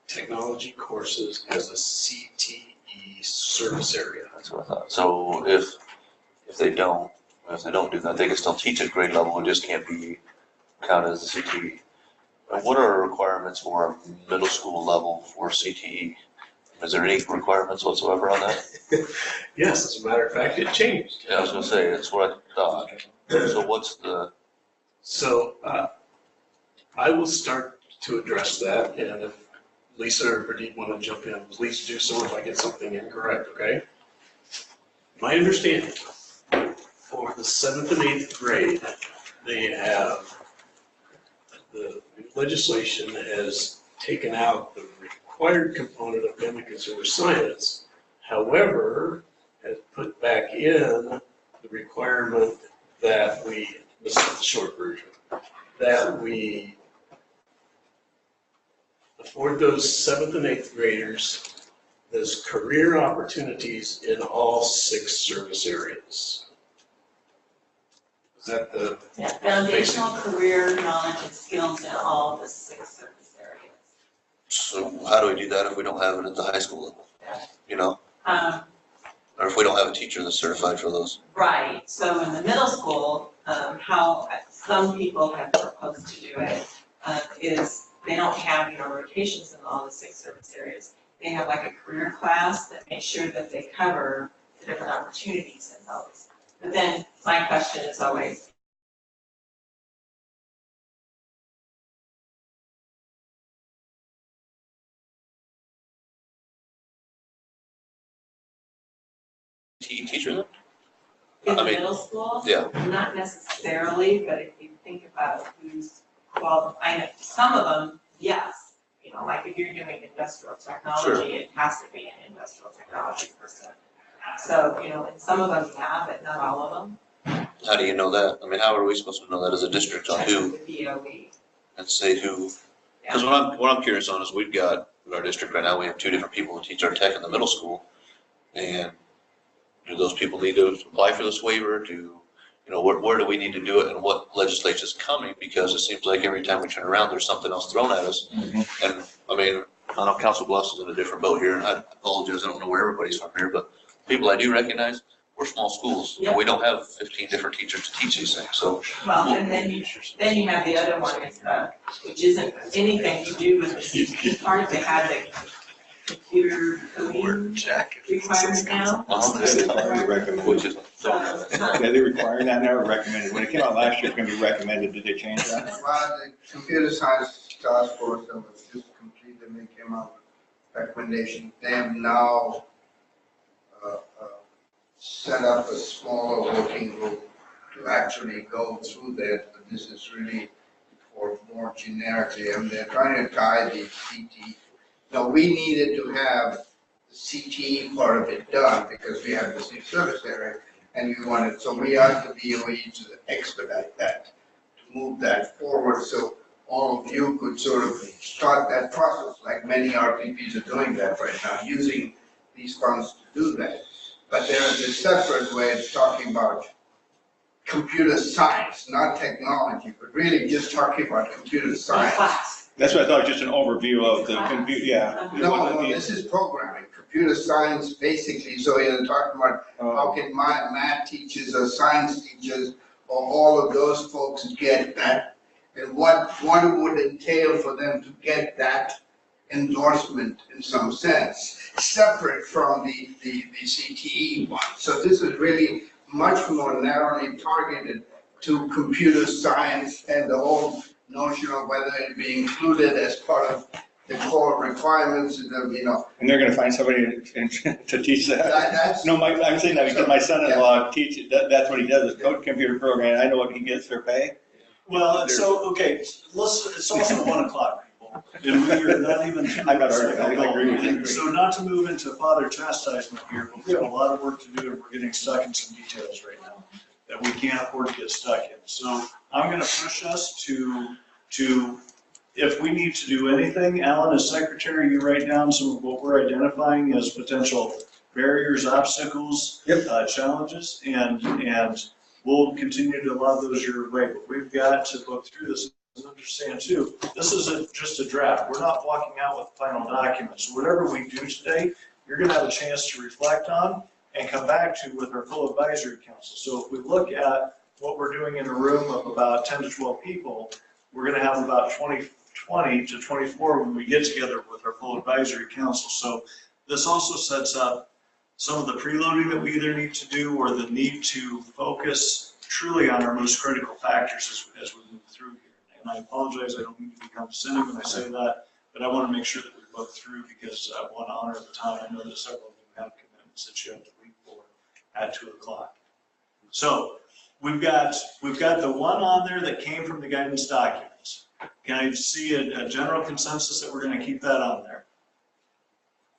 technology courses as a CTE service area. That's what I thought. So if they don't do that, they can still teach at grade level, it just can't be counted as a CTE. And what are our requirements for a middle school level for CTE? Is there any requirements whatsoever on that? Yes, as a matter of fact, it changed. Yeah, I was gonna say, that's what I thought. So what's the? So I will start to address that, and if Lisa or Pradeep want to jump in, please do so if I get something incorrect, okay? My understanding, for the 7th and 8th grade, they have, the legislation has taken out the required component of family consumer science. However, has put back in the requirement that this is the short version, that we afford those 7th and 8th graders those career opportunities in all 6 service areas. Is that the? Yeah, foundational career knowledge and skills in all of the 6 service areas. So how do we do that if we don't have it at the high school level? You know? Or if we don't have a teacher that's certified for those? Right, so in the middle school, how some people have proposed to do it is they don't have, rotations in all the 6 service areas. They have like a career class that makes sure that they cover the different opportunities in those. But then my question is always, Teacher? in the I mean, middle school? Yeah. Not necessarily, but if you think about who's qualified, some of them, yes. Like if you're doing industrial technology, it has to be an industrial technology person. So, and some of them have, but not all of them. How do you know that? I mean, how are we supposed to know that as a district on who? The BOE. And say who? Because what I'm curious on is we've got, in our district right now, we have 2 different people who teach our tech in the middle school. And do those people need to apply for this waiver? Where do we need to do it, and what legislation is coming? Because it seems like every time we turn around, there's something else thrown at us. Mm-hmm. And I mean, I know Council Bluffs is in a different boat here, and I apologize, I don't know where everybody's from here, but people I do recognize, we're small schools. Yep. We don't have 15 different teachers to teach these things, so. Well, and then you have the other one, which isn't anything to do with the CTE part. They have the computer coding requirement now. Which is. Yeah, they require that now, or recommended. When it came out last year, it's gonna be recommended. Did they change that? Well, the computer science task force that was just completed, and they came out with recommendations. They have now set up a smaller working group to actually go through that, but this is really for more generically. I mean, they're trying to tie the CTE. Now, we needed to have the CTE part of it done because we have this new service area, and we wanted, so we asked the BOE to expedite that, to move that forward. So all of you could sort of start that process, like many RPPs are doing that right now, using these funds to do that. But there is a separate way of talking about computer science, not technology, but really just talking about computer science. That's what I thought, just an overview of the computer, yeah. No, this is programming, computer science basically, so you're talking about how can my math teachers or science teachers or all of those folks get that, and what it would entail for them to get that endorsement in some sense, separate from the CTE one. So this is really much more narrowly targeted to computer science and the whole notion of whether it be included as part of the core requirements, you know. And they're gonna find somebody to teach that? That's. No, I'm saying that because my son-in-law teaches, that's what he does, is code computer programming. I know what he gets for pay. Well, so, okay, it's also 1 o'clock, people, and we are not even. I'm not arguing, I agree with you. So not to move into father chastisement here, but we have a lot of work to do, and we're getting stuck in some details right now that we can't afford to get stuck in. So I'm gonna push us to, if we need to do anything, Alan, as secretary, you write down some of what we're identifying as potential barriers, obstacles, challenges, and we'll continue to allow those your way. But we've got to look through this and understand too, this isn't just a draft. We're not walking out with final documents. So whatever we do today, you're gonna have a chance to reflect on and come back to with our full advisory council. So if we look at what we're doing in a room of about 10 to 12 people, we're gonna have about 20 to 24 when we get together with our full advisory council. So this also sets up some of the preloading that we either need to do or the need to focus truly on our most critical factors as we move through here. And I apologize, I don't mean to be condescending when I say that, but I want to make sure that we look through because I want to honor the time. I know that several of you have commitments that you have to leave for at 2 o'clock. So we've got the one on there that came from the guidance documents. Can I see a general consensus that we're going to keep that on there?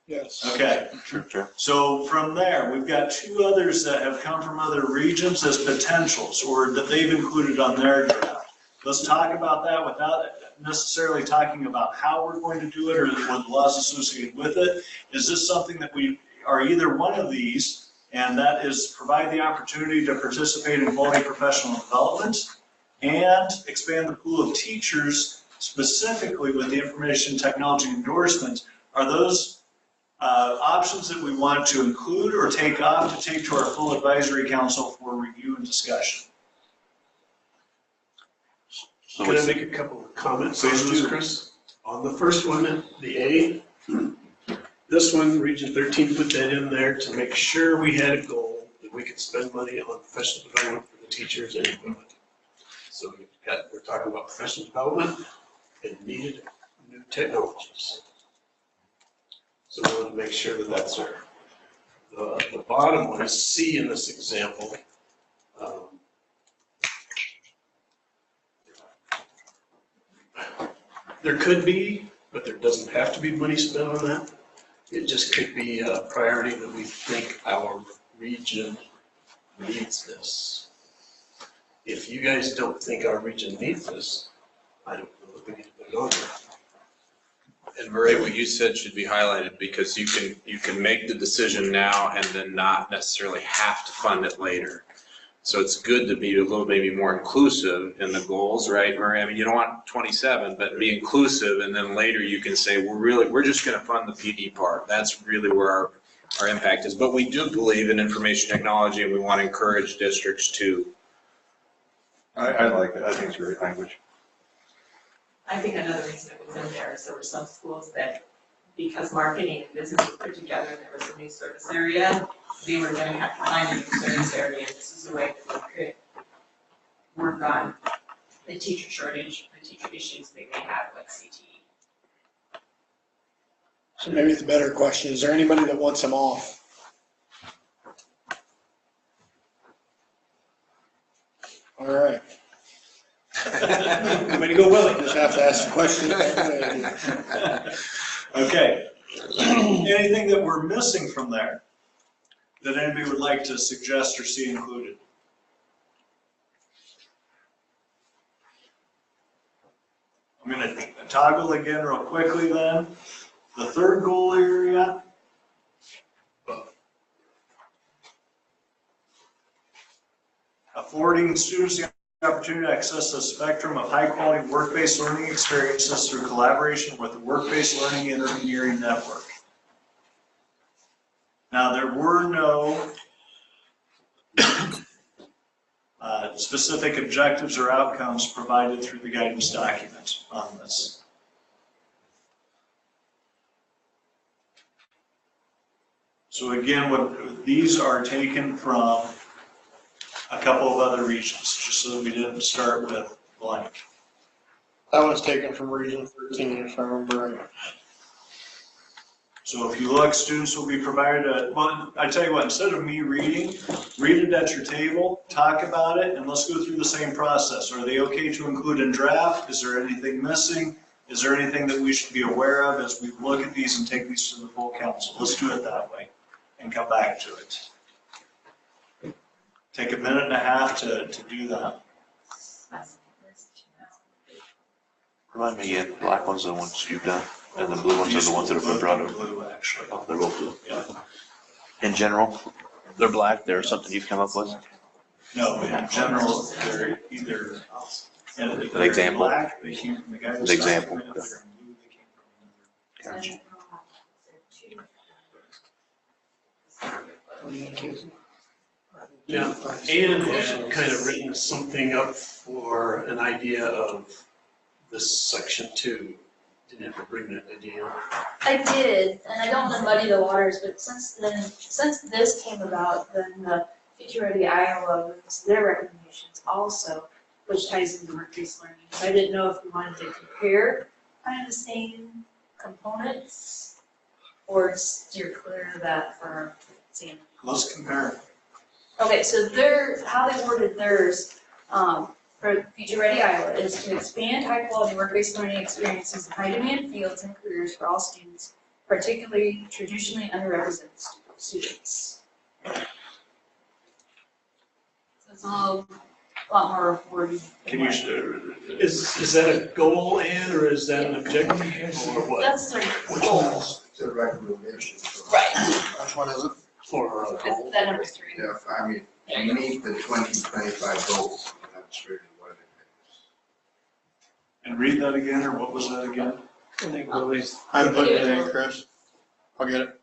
Yes. Okay. Sure. So from there, we've got 2 others that have come from other regions as potentials or that they've included on their draft. Let's talk about that without necessarily talking about how we're going to do it or what laws associated with it. Is this something that we are either one of these, and that is provide the opportunity to participate in quality professional development and expand the pool of teachers specifically with the information technology endorsements? Are those options that we want to include or take off to take to our full advisory council for review and discussion? So Can I make a couple of comments on this, Chris? On the first one, the A, this one, Region 13 put that in there to make sure we had a goal that we could spend money on professional development for the teachers and equipment. So we're talking about professional development and needed new technologies. So we want to make sure that that's there. The bottom one is C in this example. There could be, but there doesn't have to be money spent on that. It just could be a priority that we think our region needs this. If you guys don't think our region needs this, I don't know if we need to put it on there. And Murray, what you said should be highlighted because you can make the decision now and then not necessarily have to fund it later. So it's good to be a little maybe more inclusive in the goals, right, Murray? I mean, you don't want 27, but be inclusive, and then later you can say, we're just going to fund the PD part. That's really where our impact is. But we do believe in information technology, and we want to encourage districts to. I like it. I think it's great language. I think another reason it was in there is there were some schools that, because marketing and business were put together and there was a new service area, they were gonna have to find a new service area, and this is a way that we could work on the teacher shortage, the teacher issues they may have with CTE. So maybe the better question, is there anybody that wants them off? All right. Way to go, Willie. Just have to ask the question. Okay. Anything that we're missing from there that anybody would like to suggest or see included? I'm gonna toggle again real quickly then. The third goal area. Affording students the opportunity to access a spectrum of high-quality work-based learning experiences through collaboration with the work-based learning intermediary network. Now, there were no specific objectives or outcomes provided through the guidance document on this. So again, these are taken from a couple of other regions, just so that we didn't start with blank. That was taken from Region 13, if I remember right. So if you look, students will be provided well, I tell you what, instead of me reading, read it at your table, talk about it, and let's go through the same process. Are they okay to include in draft? Is there anything missing? Is there anything that we should be aware of as we look at these and take these to the full council? Let's do it that way and come back to it. Take a minute and a half to do that. Remind me again, black ones are the ones you've done, and the blue ones are the ones that have been brought up. Blue, actually. Oh, they're both blue. Yeah. In general, they're black, they're something you've come up with? No, in general, they're either. An example? Black, they came from the guidance An example. document. If they're in blue, they came from another. Gotcha. Yeah, Ann had kind of written something up for an idea of this section 2. Didn't have to bring that idea. I did, and I don't want to muddy the waters, but since this came about, then the Future Ready Iowa moves their recommendations also, which ties into work-based learning. So I didn't know if we wanted to compare kind of the same components, or steer clear of that for our exam. Let's compare. Okay, so how they worded theirs, for Future Ready Iowa is to expand high-quality work-based learning experiences in high-demand fields and careers for all students, particularly traditionally underrepresented students. So it's a lot more wordy. Can you, is that a goal, Ann, or is that an objective, or what? That's their goal. It's a recommendation. Right. Which one is it? For a goal? It's that number 3. Yeah, I mean, to meet the 2025 goals, that's really what it is. And read that again, or what was that again? I think Willie's. I'm putting it in, Chris. I'll get it.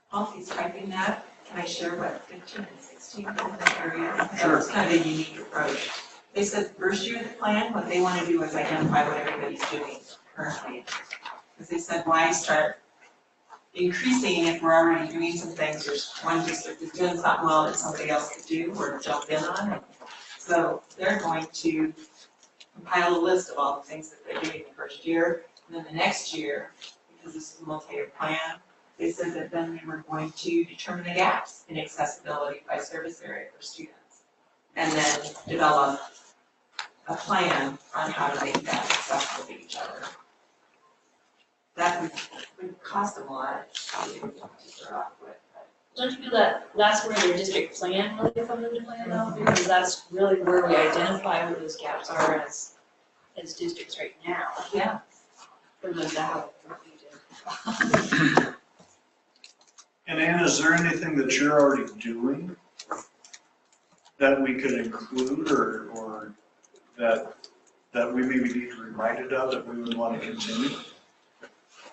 While he's typing that, can I share what 15 and 16 in that area? Sure. That was kind of a unique approach. They said first year of the plan, what they want to do is identify what everybody's doing currently. Because they said, why start increasing if we're already doing some things? There's one district that's doing something well that somebody else could do or jump in on it. So they're going to compile a list of all the things that they're doing the first year. And then the next year, because this is a multi-year plan, they said that then they were going to determine the gaps in accessibility by service area for students. And then develop a plan on how to make that accessible to each other. That would cost them a lot to start off with. Don't you feel that that's where their district plan really comes into play though? Because that's really where we identify where those gaps are as districts right now. Yeah. For those that have what we do. And Anna, is there anything that you're already doing that we could include or that we maybe need to be reminded of that we would want to continue?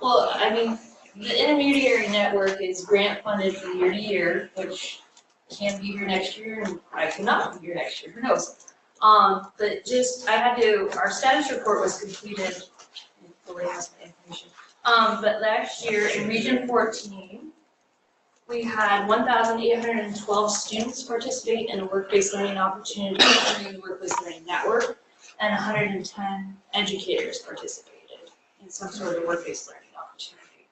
Well, I mean, the intermediary network is grant funded from year to year, which can be here next year and I could not be here next year, who knows? But just, our status report was completed in Lori has my information. But last year in Region 14, we had 1,812 students participate in a work-based learning opportunity through the Work-Based Learning Network, and 110 educators participated in some sort of work-based learning opportunity.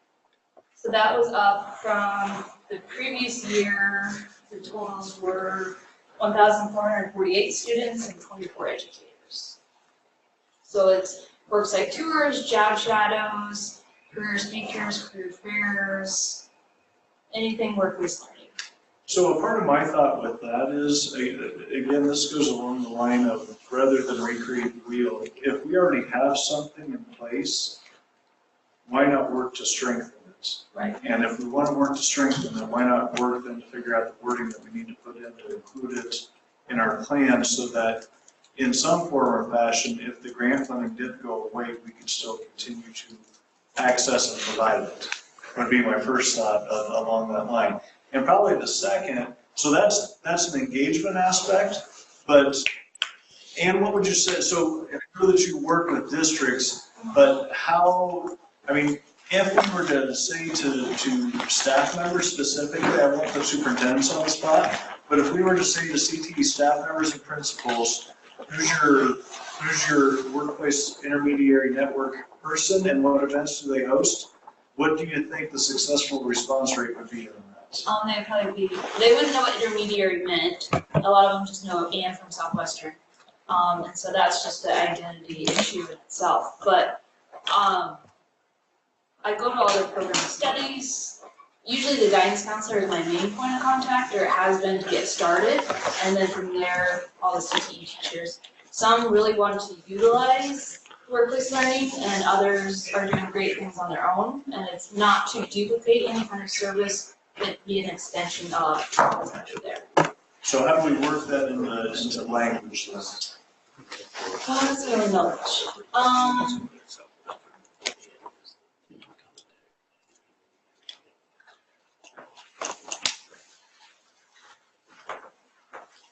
So that was up from the previous year. The totals were 1,448 students and 24 educators. So it's worksite tours, job shadows, career speakers, career fairs, anything work-based learning. So a part of my thought with that is, again, this goes along the line of rather than recreate the wheel, if we already have something in place, why not work to strengthen it? Right. And if we want to work to strengthen it, why not work then to figure out the wording that we need to put in to include it in our plan so that in some form or fashion, if the grant funding did go away, we could still continue to access and provide it. Would be my first thought along that line. And probably the second, so that's an engagement aspect, but, and what would you say, so I know that you work with districts, but how, I mean, if we were to say to staff members specifically, I won't put superintendents on the spot, but if we were to say to CTE staff members and principals, who's your workplace intermediary network person and what events do they host? What do you think the successful response rate would be on that? They'd probably be, they wouldn't know what intermediary meant. A lot of them just know Ann from Southwestern. And so that's just the identity issue in itself. But I go to all the program studies. Usually the guidance counselor is my main point of contact, or it has been to get started. And then from there, all the CTE teachers. Some really want to utilize workplace learning, and others are doing great things on their own. And it's not to duplicate any kind of service, but be an extension of what's already there. So how do we work that into language then? Oh, that's really knowledge.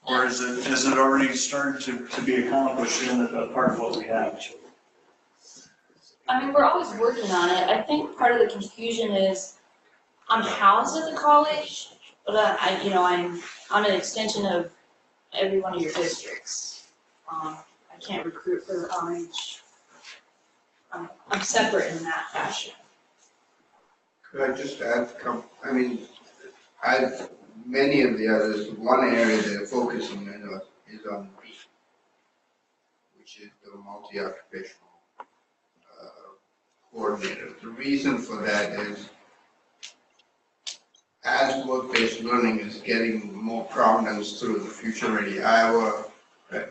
Or is it already starting to be accomplished in a part of what we have? I mean, we're always working on it. I think part of the confusion is I'm housed at the college, but I'm an extension of every one of your districts. I can't recruit for the college. I'm separate in that fashion. Could I just add, many of the others, one area they're focusing on is on B, which is the multi-occupational coordinator. The reason for that is as work-based learning is getting more prominence through the Future Ready Iowa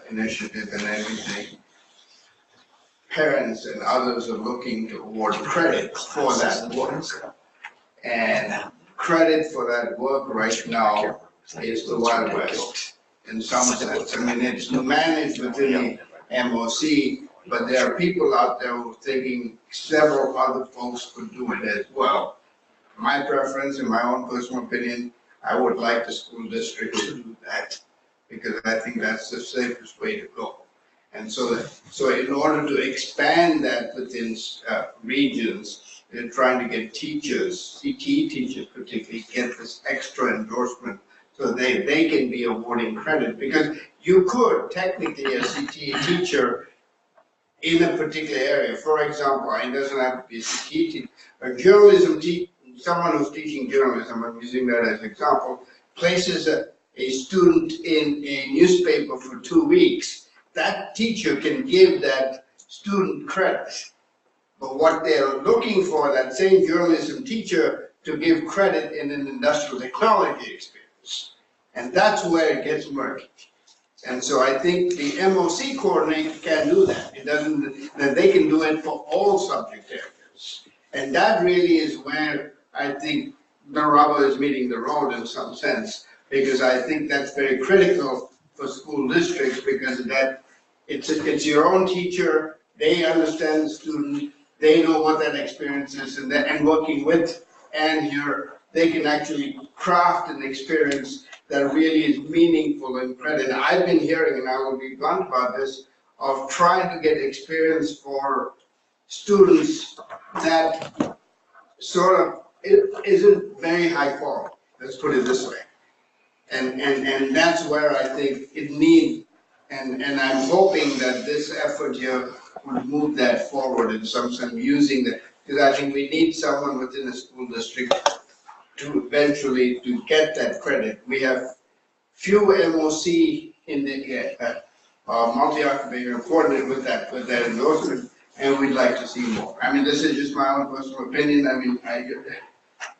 initiative and everything, parents and others are looking to award credit for that work. And credit for that work right now is the Wild West in some sense. I mean, it's managed within the MOC, but there are people out there who are thinking several other folks could do it as well. My preference, in my own personal opinion, I would like the school district to do that because I think that's the safest way to go. And so in order to expand that within regions, they're trying to get teachers, CTE teachers particularly, get this extra endorsement so they can be awarding credit. Because you could technically, a CTE teacher in a particular area, for example, it doesn't have to be a CTE teacher, a journalism teacher, someone who's teaching journalism, I'm using that as an example, places a student in a newspaper for 2 weeks, that teacher can give that student credit. But what they're looking for, that same journalism teacher to give credit in an industrial technology experience. And that's where it gets murky. And so I think the MOC coordinator can do that. It doesn't, that they can do it for all subject areas. And that really is where I think the rubber is meeting the road in some sense, because I think that's very critical for school districts, because that it's your own teacher, they understand the student, they know what that experience is, and working with, and they can actually craft an experience that really is meaningful and credit. I've been hearing, and I will be blunt about this, of trying to get experience for students that sort of, it isn't very high quality, let's put it this way. And that's where I think it needs, and I'm hoping that this effort here would move that forward in some sense, using the, because I think we need someone within the school district to eventually to get that credit. We have few MOC in the multi-occupational coordinator with that endorsement, and we'd like to see more. I mean, this is just my own personal opinion. I mean,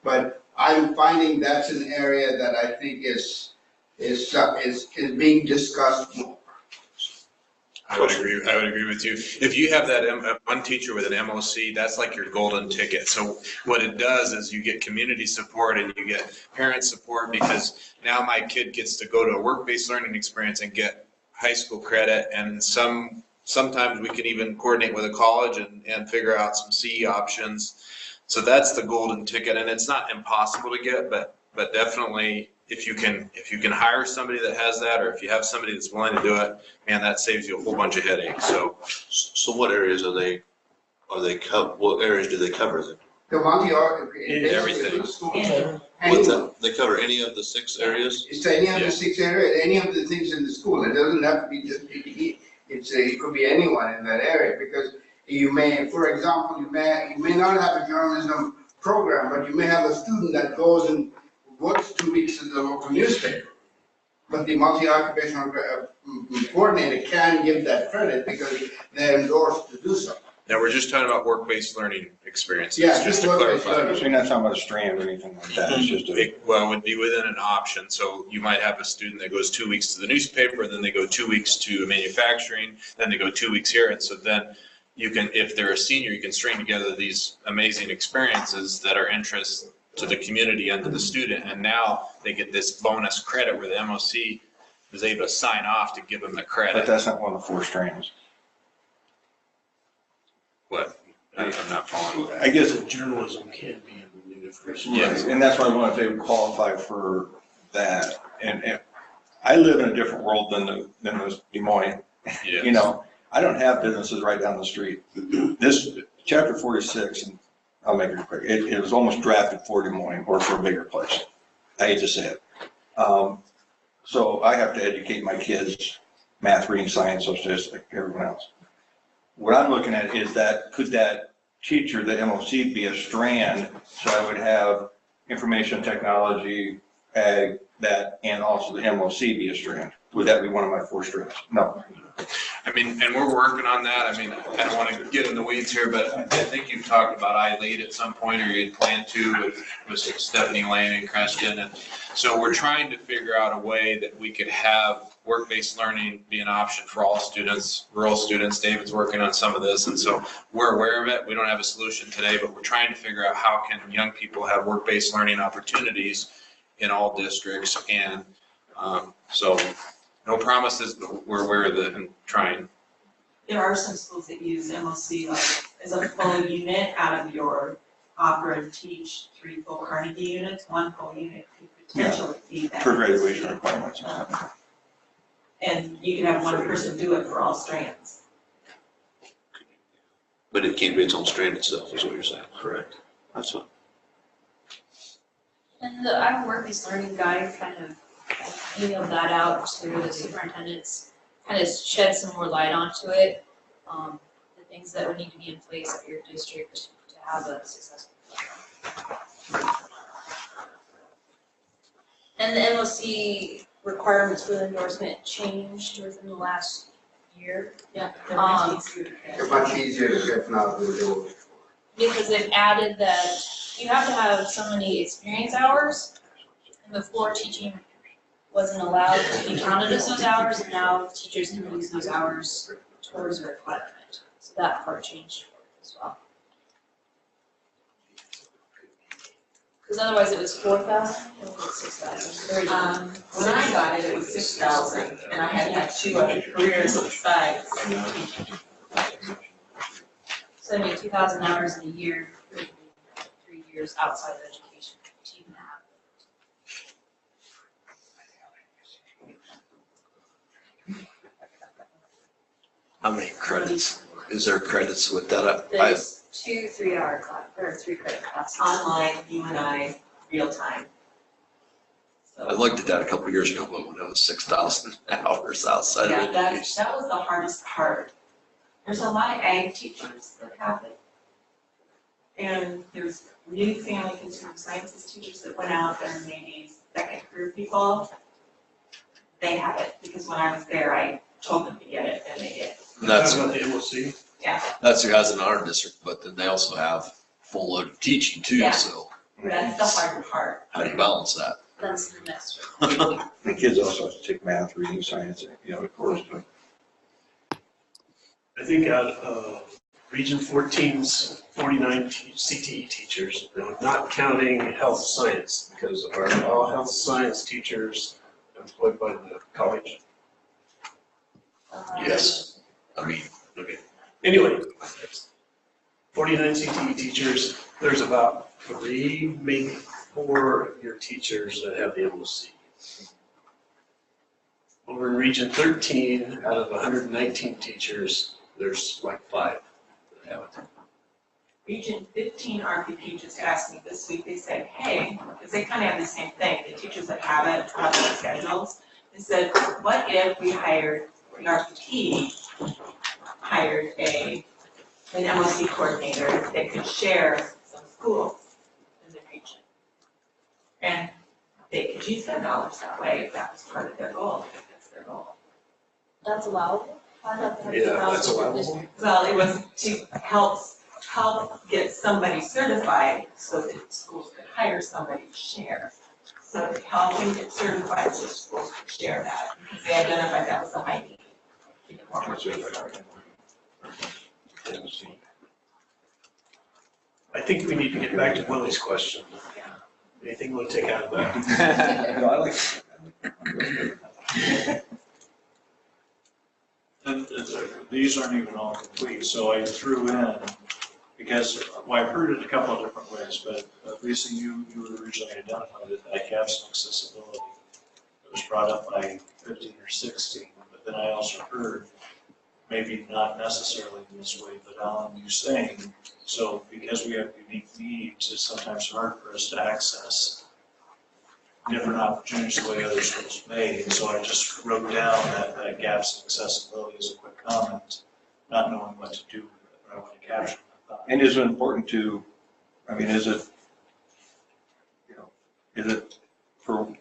but I'm finding that's an area that I think is being discussed more. I would agree with you. If you have that one teacher with an MOC, that's like your golden ticket. So what it does is you get community support and you get parent support, because now my kid gets to go to a work-based learning experience and get high school credit, and sometimes we can even coordinate with a college and figure out some CE options. So that's the golden ticket, and it's not impossible to get, but definitely if you can hire somebody that has that, or if you have somebody that's willing to do it, man, that saves you a whole bunch of headaches. So what areas what areas do they cover then? The multi-occupational. Everything. What's that? They cover any of the 6 areas? It's any of the 6 areas, any of the things in the school. It doesn't have to be just PPE. It could be anyone in that area, because you may, for example, you may not have a journalism program, but you may have a student that goes and works 2 weeks in the local newspaper. But the multi-occupational coordinator can give that credit because they're endorsed to do so. Now, we're just talking about work-based learning experiences, Yeah, just to work-based clarify. learning. So you're not talking about a strand or anything like that, it's just a. Well, it would be within an option. So you might have a student that goes 2 weeks to the newspaper, then they go 2 weeks to manufacturing, then they go 2 weeks here. And so then you can, if they're a senior, you can string together these amazing experiences that are interest to the community and to the student. And now they get this bonus credit where the MOC is able to sign off to give them the But credit. that's not one of the 4 strands. What? I'm not following. I guess, Journalism can be in the university. Yes. and that's why I want to qualify for that. And I live in a different world than the Des Moines. Yes. You know, I don't have businesses right down the street. This chapter 46, and I'll make it quick, it was almost drafted for Des Moines or for a bigger place. I hate to say it. So I have to educate my kids, math, reading, science, social studies, like everyone else. What I'm looking at is that, could that teacher, the MOC, be a strand? So I would have information technology, ag, that, and also the MOC be a strand. Would that be one of my 4 strands? No. I mean, and we're working on that. I mean, I don't want to get in the weeds here, but I think you've talked about I-Lead at some point, or you planned to with Stephanie Lane and Creston. And so we're trying to figure out a way that we could have work-based learning be an option for all students, rural students. David's working on some of this, and so we're aware of it. We don't have a solution today, but we're trying to figure out how can young people have work-based learning opportunities in all districts. And so no promises, but we're aware of it and trying. There are some schools that use MOC like as a full unit out of your offer and teach 3 full Carnegie units, 1 full unit could potentially feed that. For graduation requirements. And you can have 1 person do it for all strands. But it can't be its own strand itself, is what you're saying. Correct. That's what. And the Iowa Work-Based Learning Guide kind of emailed that out to the superintendents, kind of shed some more light onto it, the things that would need to be in place at your district to have a successful program. And the MOC requirements for the endorsement changed within the last year. Yeah, they're much easier. They're much easier to get now than they were before. Because they've added that you have to have so many experience hours, and before teaching wasn't allowed to be counted as those hours, and now teachers can use those hours towards a requirement. So that part changed as well. Because otherwise it was 4,000, or was it 6,000? When I got it, it was 6,000, and I had 2 other careers besides. So I mean, 2,000 hours in a year, 3 years outside of education to even have. How many credits? Is there credits with that? There's 2 3-hour class, or 3 credit classes. Online, you and I, real time. I looked at that a couple of years ago, but when it was 6,000 hours outside Yeah, of that education. was the hardest part. There's a lot of ag teachers that have it. And there's new family consumer sciences teachers that went out and maybe second career people. They have it, because when I was there, I told them to get it, and they did. And that's, Talking about the MOC. Yeah, that's who has in our district, but then they also have full load of teaching too, Yeah. so that's the hard part. how do you balance that? That's the next The kids also have to take math, reading, science, of course, but I think out of Region 14's 49 CTE teachers, not counting health science, because are all health science teachers employed by the college? Yes. I mean, Okay. Anyway, 49 CTE teachers, there's about 3, maybe 4 of your teachers that have the MOC. Over in Region 13, out of 119 teachers, there's like 5 that have it. Region 15 RPP just asked me this week, they said, hey, because they kind of have the same thing, the teachers that have it, have their schedules. They said, what if we hired, the RPP hired an MOC coordinator that could share some schools in the region? And they could use their dollars that way if that was part of their goal, if that's their goal. That's allowable? I thought that was Yeah, that's allowable. allowable. Well, it was to help get somebody certified so that schools could hire somebody to share. So to help them get certified so schools could share that, because they identified that was a high need. I think we need to get back to Willie's question. Anything we'll take out of that? I like. And these aren't even all complete, so I threw in, because, well, I've heard it a couple of different ways, but Lisa, you originally identified it, that gaps in accessibility. It was brought up by 15 or 16, but then I also heard, maybe not necessarily in this way, but Alan, you saying, so because we have unique needs, it's sometimes hard for us to access different opportunities the way other schools may. And so I just wrote down that gaps in accessibility as a quick comment, not knowing what to do with it, but I want to capture that thought. And is it important to, is it, is it for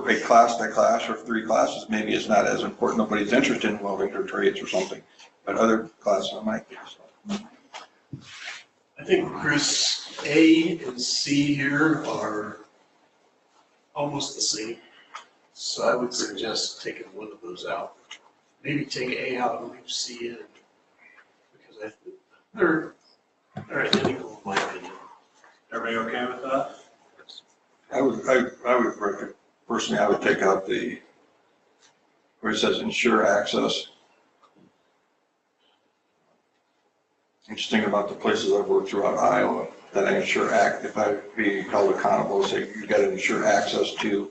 a class by class or 3 classes, maybe it's not as important, nobody's interested in welding or trades or something, but other classes might be. I think, Chris, A and C here are almost the same. So I would suggest taking one of those out. Maybe take A out and leave C in. Because they're identical in my opinion. Everybody okay with that? I would recommend, personally, I would take out where it says ensure access. I'm just thinking about the places I've worked throughout Iowa, that I ensure if I be held accountable, say you got to ensure access to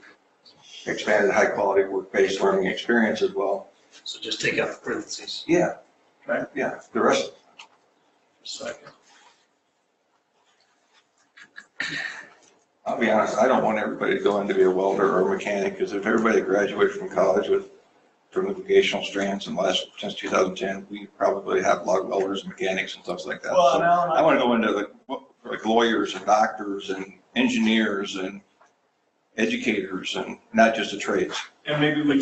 expanded high-quality work-based learning experience as well. So just take out the parentheses. Yeah. Okay. Yeah, the rest. Second. I'll be honest, I don't want everybody to go in to be a welder or a mechanic, because if everybody graduated from college from the vocational strands since 2010, we probably have a lot of welders and mechanics and stuff like that. Well, So now, I want to go into like lawyers and doctors and engineers and educators and not just the trades. and maybe we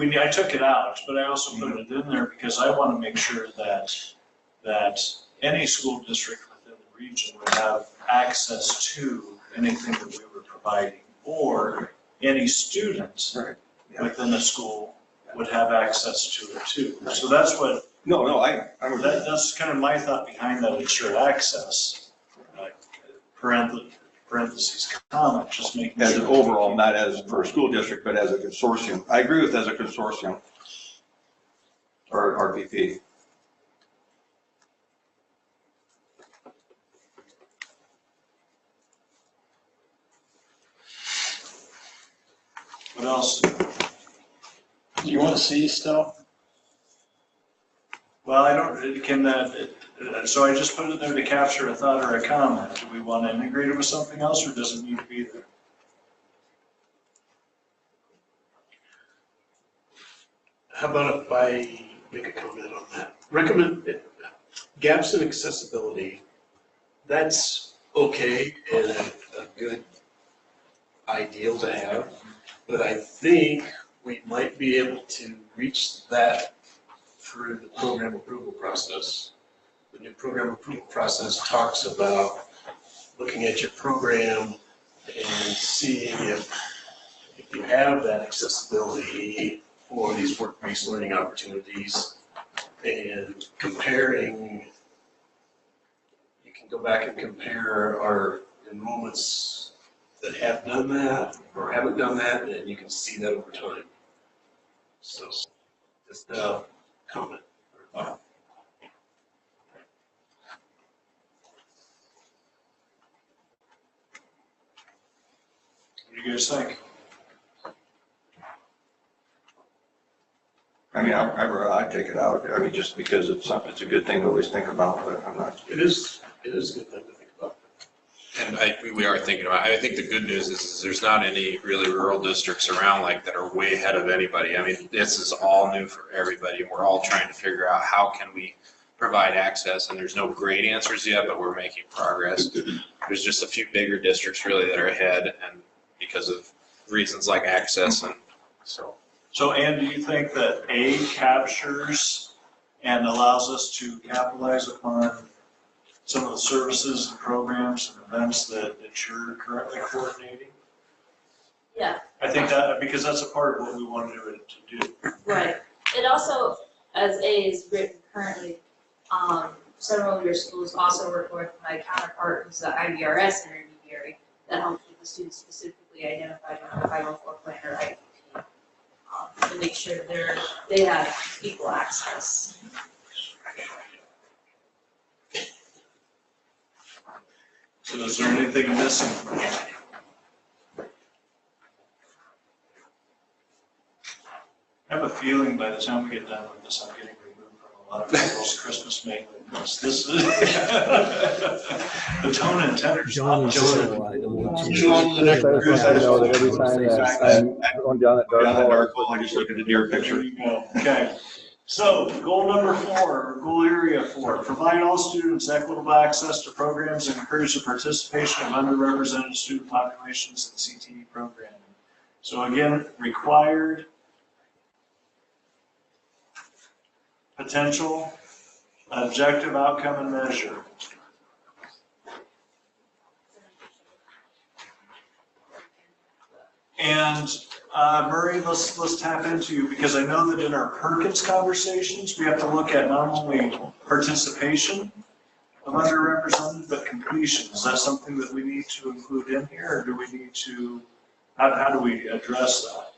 need, I took it out, but I also put it in there because I want to make sure that any school district within the region would have access to anything that we were providing, or any student within the school would have access to it too. So that's what, that's kind of my thought behind that ensure access, parentheses comment, just making sure. As an overall, not as for a school district, but as a consortium. I agree with as a consortium or RPP. What else? Do you want to see still? Well, I don't, can that, so I just put it there to capture a thought or a comment. Do we want to integrate it with something else, or does it need to be there? How about if I make a comment on that? Recommend, gaps in accessibility, that's okay and a good ideal to have, but I think we might be able to reach that through the program approval process. The new program approval process talks about looking at your program and seeing if you have that accessibility for these work-based learning opportunities and comparing, you can go back and compare our enrollments that have done that or haven't done that, and you can see that over time. So just a comment. What do you guys think? I mean, I'd take it out. I mean, just because it's something, it's a good thing to always think about, but I'm not. It is a good thing to think about. And we are thinking about, I think the good news is there's not any really rural districts around like that are way ahead of anybody. I mean, this is all new for everybody. We're all trying to figure out how can we provide access, and there's no great answers yet, but we're making progress. There's just a few bigger districts really that are ahead, and because of reasons like access and so. So Ann, do you think that A captures and allows us to capitalize upon some of the services and programs and events that you're currently coordinating? Yeah, I think that, because that's a part of what we wanted to do. right. It also, as A is written currently, several of your schools also work with my counterpart, who's the IVRS intermediary, that helps with the students specifically identified in the 504 plan or IEP, to make sure they have equal access. So is there anything missing? I have a feeling by the time we get done with this, I'm getting removed from a lot of people's Christmas mailing lists. This is the tone and tenor. John is John. I don't want to. John, the next person. I know that every time that I'm going down that dark hole, I just look at the deer There picture. you go. Okay. So goal number 4, goal area 4, provide all students equitable access to programs and encourage the participation of underrepresented student populations in CTE programming. So again, required, potential, objective, outcome, and measure. And Murray, let's tap into you, because I know that in our Perkins conversations, we have to look at not only participation of underrepresented, but completion. Is that something that we need to include in here, or do we need to, how do we address that?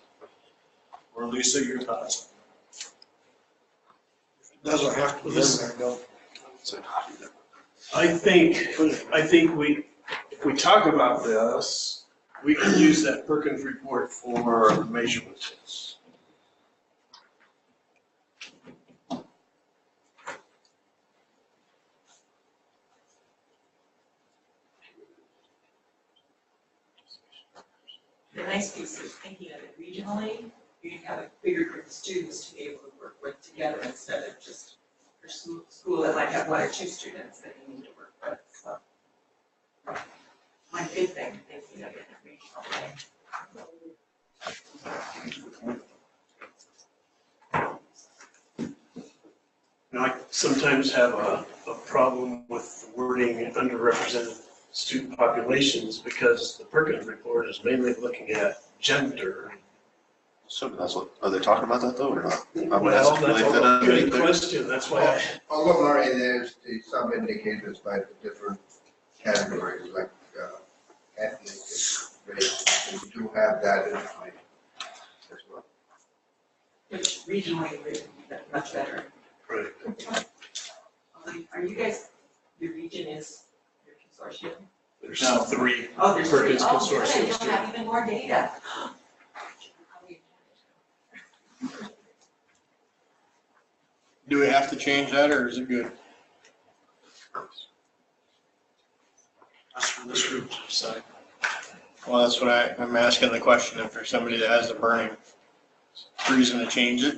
Or Lisa, your thoughts? Doesn't have to be in there, don't. I think if we talk about this, we can use that Perkins report for measurements. The nice piece is thinking of it regionally, you have a bigger group of students to be able to work with together instead of just your school that might have 1 or 2 students that you need to work with, so. One good thing, thinking of it in a regional way. Now, I sometimes have a problem with the wording underrepresented student populations because the Perkins report is mainly looking at gender. So that's what, are they talking about that though or not? Well, that's a good question, that's why Although Murray, there's some indicators by the different categories, like ethnic and race, and we do have that in mind as well. Which regionally would be much better. Right. Are you guys, your region is your consortium? There's No. 3 Oh, there's 3. Perkins Oh, good, consortiums. you'll have even more data. Do we have to change that or is it good? That's for this group to decide. Well, that's what I'm asking the question, if there's somebody that has a burning reason to change it.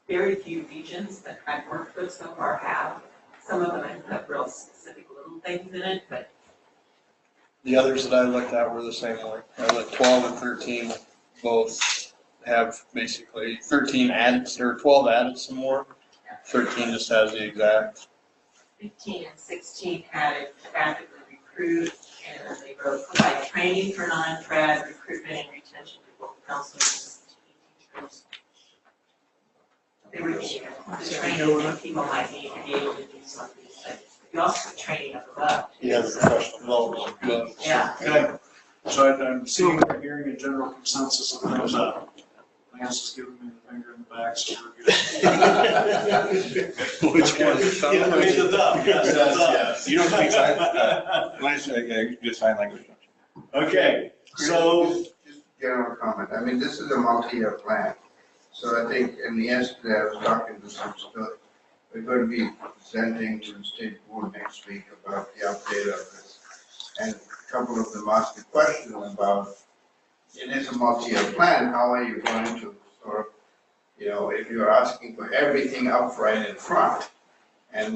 Very few regions that I've worked with so far have. Some of them have real specific little things in it, but The others that I looked at were the same way. I looked 12 and 13, both have basically 13 added, or 12 added some more. 13 just has the exact. 15 and 16 added to actively recruit, and then they wrote provide training for non-trad recruitment and retention to both counselors and teachers. They were the training that people might need to be able to do something. You also have training up above. Yeah, the professional development. Good. Yeah. Okay, so I'm seeing or hearing a general consensus of thumbs up. Lance is giving me the finger in the back, so we're good. Which one? Yeah, I mean, the thumb, yes, the thumb. Yes. You don't speak sign, just sign language. Okay, so, Just general comment. I mean, this is a multi-year plan. So I think in the yesterday, I was talking to some stuff. We're going to be presenting to the state board next week about the update of this. And a couple of them asked a question about, it is a multi-year plan, how are you going to sort of, if you're asking for everything up right in front. And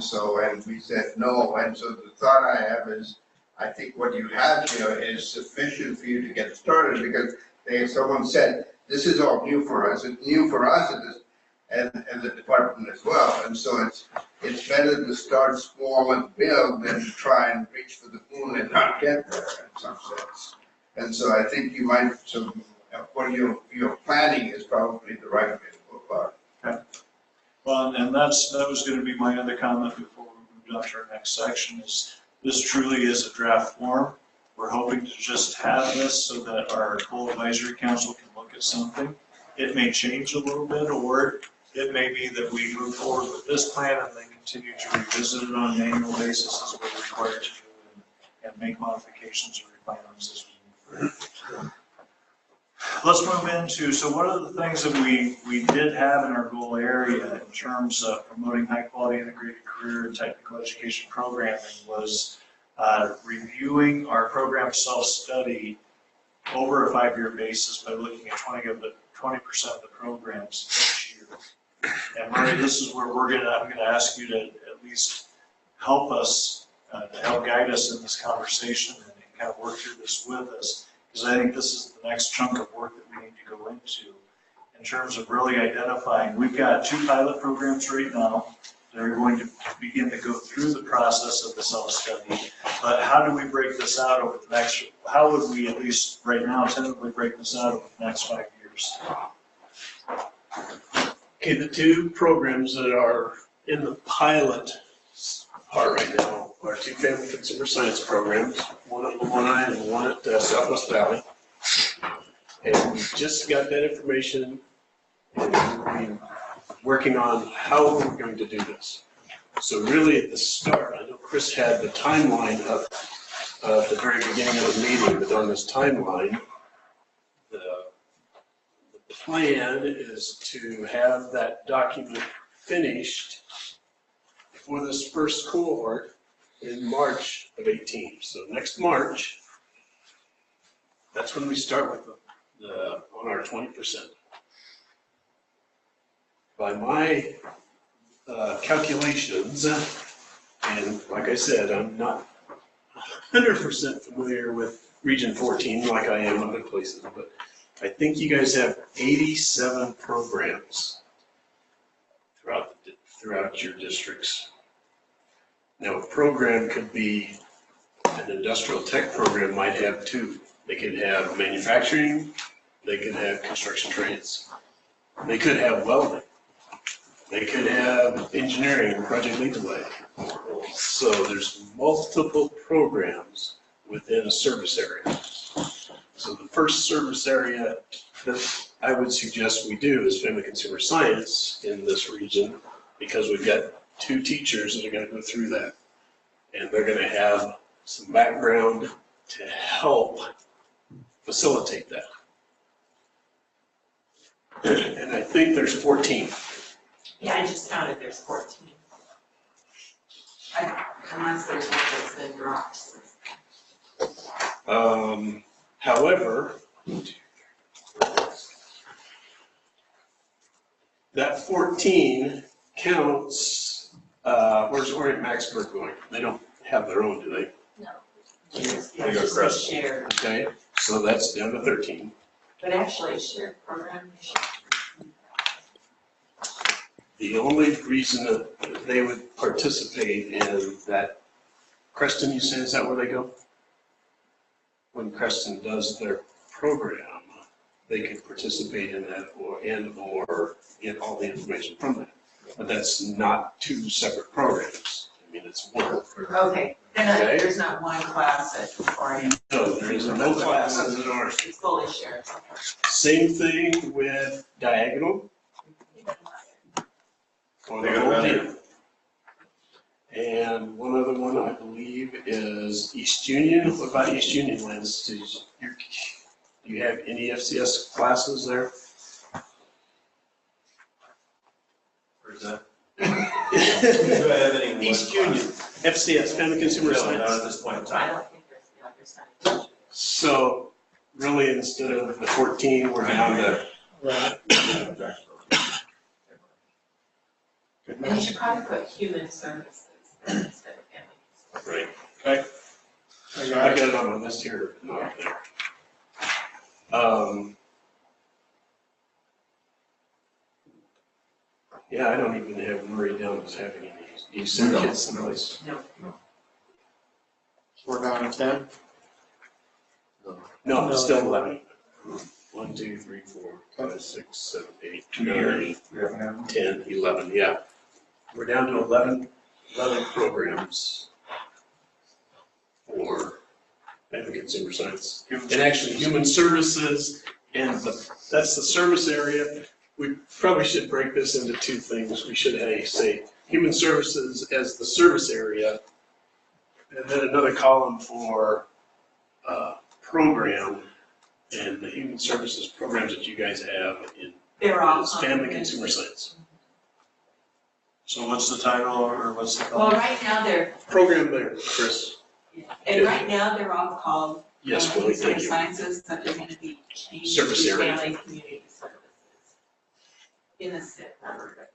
we said no, and so the thought I have is, I think what you have here is sufficient for you to get started, because someone said, this is all new for us, it's new for us, it is, and the department as well, and so it's better to start small and build than to try and reach for the moon and not get there in some sense. And so I think you might, what you're planning is probably the right way to go about it. okay. Well, and that was gonna be my other comment before we moved on to our next section, is this truly is a draft form. We're hoping to just have this so that our whole advisory council can look at something. It may change a little bit, or it may be that we move forward with this plan and then continue to revisit it on an annual basis as we're required to do and make modifications or refinements as we move forward. Let's move into, so one of the things that we did have in our goal area in terms of promoting high quality integrated career and technical education programming was reviewing our program self-study over a 5-year basis by looking at 20% of the programs each year. And Murray, this is where I'm gonna ask you to at least help us, to help guide us in this conversation and kind of work through this with us. Because I think this is the next chunk of work that we need to go into in terms of really identifying. We've got 2 pilot programs right now that are going to begin to go through the process of the self-study. But how do we break this out over the next, how would we at least right now tentatively break this out over the next 5 years? Okay, the 2 programs that are in the pilot part right now are 2 family consumer science programs, one at Lamoni and one at Southwest Valley. And we just got that information and we're working on how we're going to do this. So really at the start, I know Chris had the timeline up at the very beginning of the meeting, but on this timeline, the plan is to have that document finished for this first cohort in March of 18. So next March, that's when we start with on our 20%. By my calculations, and like I said, I'm not 100% familiar with Region 14 like I am other places, but I think you guys have 87 programs throughout your districts. Now, a program could be, an industrial tech program might have 2. They could have manufacturing, they could have construction trades, they could have welding, they could have engineering and project lead delay. So there's multiple programs within a service area. So the first service area that I would suggest we do is family consumer science in this region, because we've got 2 teachers that are going to go through that. And they're going to have some background to help facilitate that. And I think there's 14. Yeah, I just counted, there's 14. Unless there's one that's been dropped. However, that 14 counts, where's Orient Maxburg going? They don't have their own, do they? No. It's They go just a across. shared, Okay, so that's down to 13. but actually a shared program. The only reason that they would participate in that, Creston, you said, is that where they go? When Creston does their program, they could participate in that or get all the information from that. But that's not two separate programs. I mean, it's one. Okay, then Okay. there's not one class at Orient. No, there is no classes at ours. It's fully shared. Same thing with Diagonal. Or the They got whole another. deal. And one other one, I believe, is East Union. What about East Union, Lance? Do you have any FCS classes there? Where's that? Do I have any? East Union, FCS, Family Consumer Really, not at Science. this point in I time. don't think there's not. So really, instead of the 14, we're down to, And you should probably put human services instead of family. right. Okay. I got it on my list here, but not there. Yeah, I don't even have Murray down as having any. Do you send kids someplace? No. We're down to 10. No, it's still 11. 1, 2, 3, 4, 5, 6, 7, 8, 9, 10, 11, yeah. We're down to 11 programs for family consumer science. And actually, human services, and that's the service area. We probably should break this into two things. We should say human services as the service area, and then another column for program, and the human services programs that you guys have in They're all is family consumer science. So what's the title or what's the Well, color? right now they're, Program there, Chris. and right now they're all called Yes, Willie, consumer thank you. sciences, but they're gonna be changed Service to area. family community services. In the SIP number.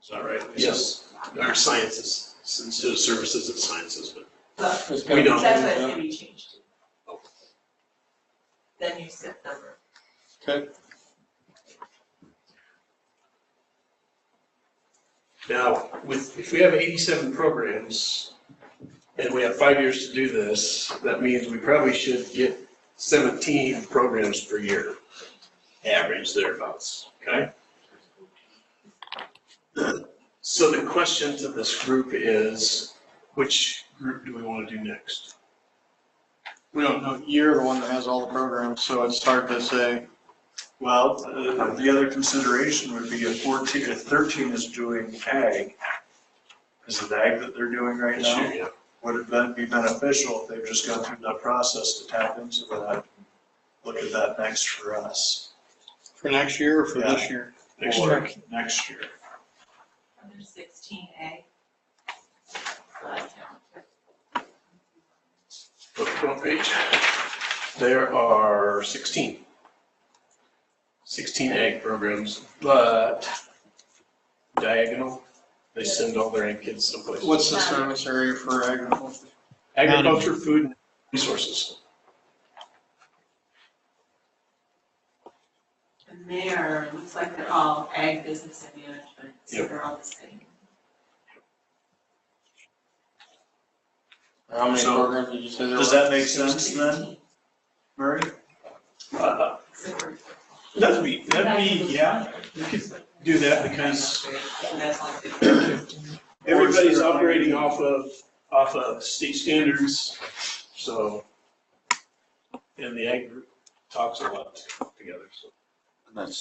Is that right? Yes, our sciences, instead of services, it's sciences, but So we don't. that's what it can be changed to. The new SIP number. Okay. Now, if we have 87 programs, and we have 5 years to do this, that means we probably should get 17 programs per year, average thereabouts, okay? So the question to this group is, which group do we want to do next? We don't know, you're the one that has all the programs, so it's hard to say. Well, the other consideration would be if 13 is doing ag, is it ag that they're doing right This now? year, yeah. Would it then be beneficial if they've just gone through that process to tap into that? Look at that next for us. For next year or for Yeah. this year? Next Or year. next year. Under 16A. What page? There are 16. 16 ag programs, but Diagonal, they send all their ag kids someplace. What's the service area for agriculture? Agriculture, food, and resources. And there, looks like they're all ag business and management, so Yep. they're all the same. How many So, programs did you say there were? Does that make sense then, Murray? That'd be, yeah, we could do that because And that's like everybody's operating off of state standards, so, and the ag group talks a lot together, so. And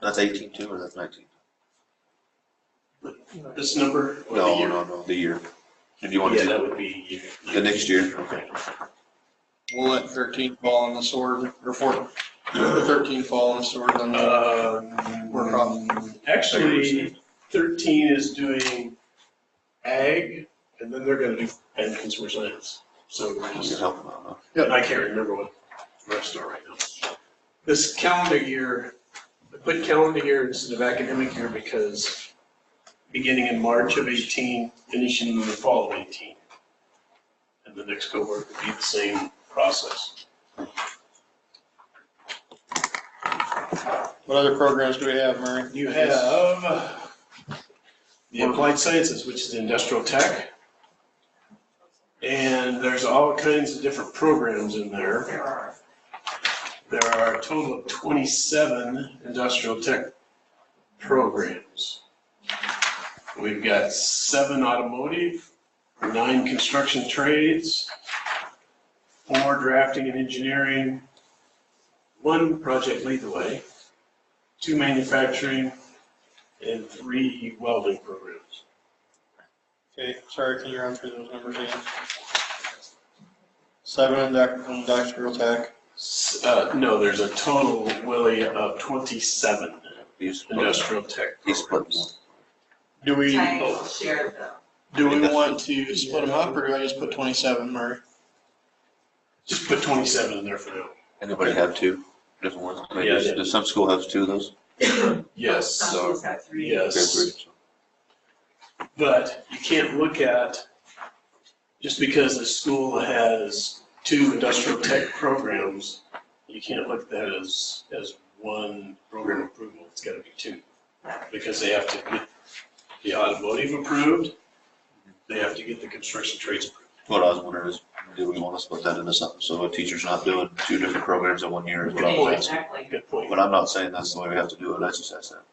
that's 18 too, or that's 19? This number or the year? No, the year. If you want Yeah, to that do would be the next year, okay. we'll let 13 fall on the sword, or 13 fall on the sword on the work off. Actually, 13 is doing ag, and then they're gonna do and consumer science. So we're You can just, help them out, huh? yeah, I can't remember what the rest are right now. This calendar year, I put calendar year instead of academic year because beginning in March of 18, finishing in the fall of 18. And the next cohort would be the same process. What other programs do we have, Murray? You have the applied sciences, which is industrial tech. And there's all kinds of different programs in there. There are a total of 27 industrial tech programs. We've got 7 automotive, 9 construction trades, 4 drafting and engineering, 1 project lead the way, 2 manufacturing, and 3 welding programs. Okay, sorry, can you run through those numbers again? 7 industrial tech. No, there's a total, Willie, of 27 industrial tech He split them. Do we, I shared them. do we want to split them up, or do I just put 27, Murray? Just put 27 in there for now. Anybody have 2 different ones? Maybe Yeah, does some school have 2 of those? Yes, Some schools have 3. yes. But you can't look at, just because a school has 2 industrial tech programs, you can't look at that as one program approval. It's gotta be 2. Because they have to get the automotive approved, they have to get the construction trades approved. What I was wondering is, do we want to split that into something so a teacher's not doing 2 different programs in 1 year? Is what I'm asking. Exactly. Good point. But I'm not saying that's the way we have to do it. I just asked that.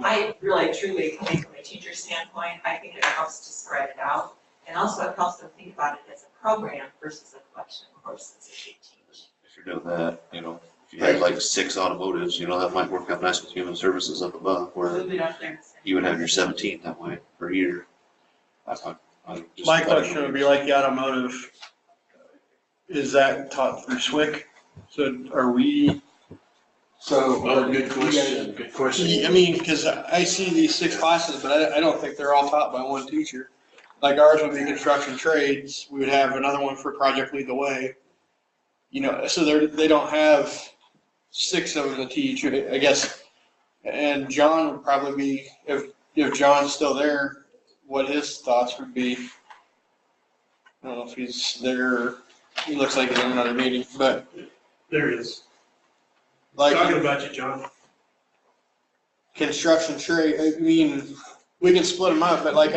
I really truly, coming from a teacher standpoint, I think it helps to spread it out. And also it helps them think about it as a program versus a collection of courses that they teach. If you're doing that, you know, if you had like 6 automotives, you know, that might work out nice with human services up above, where Move it up there. you would have your 17 that way per year. My question would be like the automotive, is that taught through SWIC? So are we? Oh, good question, good question. I mean, because I see these 6 classes, but I don't think they're all taught by one teacher. Like ours would be construction trades, we would have another one for project lead the way. You know, so they don't have 6 of them to teach, I guess. And John would probably be, if John's still there, what his thoughts would be. I don't know if he's there, he looks like he's in another meeting, but There it is. like. Talking about you, John. Construction trade, I mean, we can split them up, but like,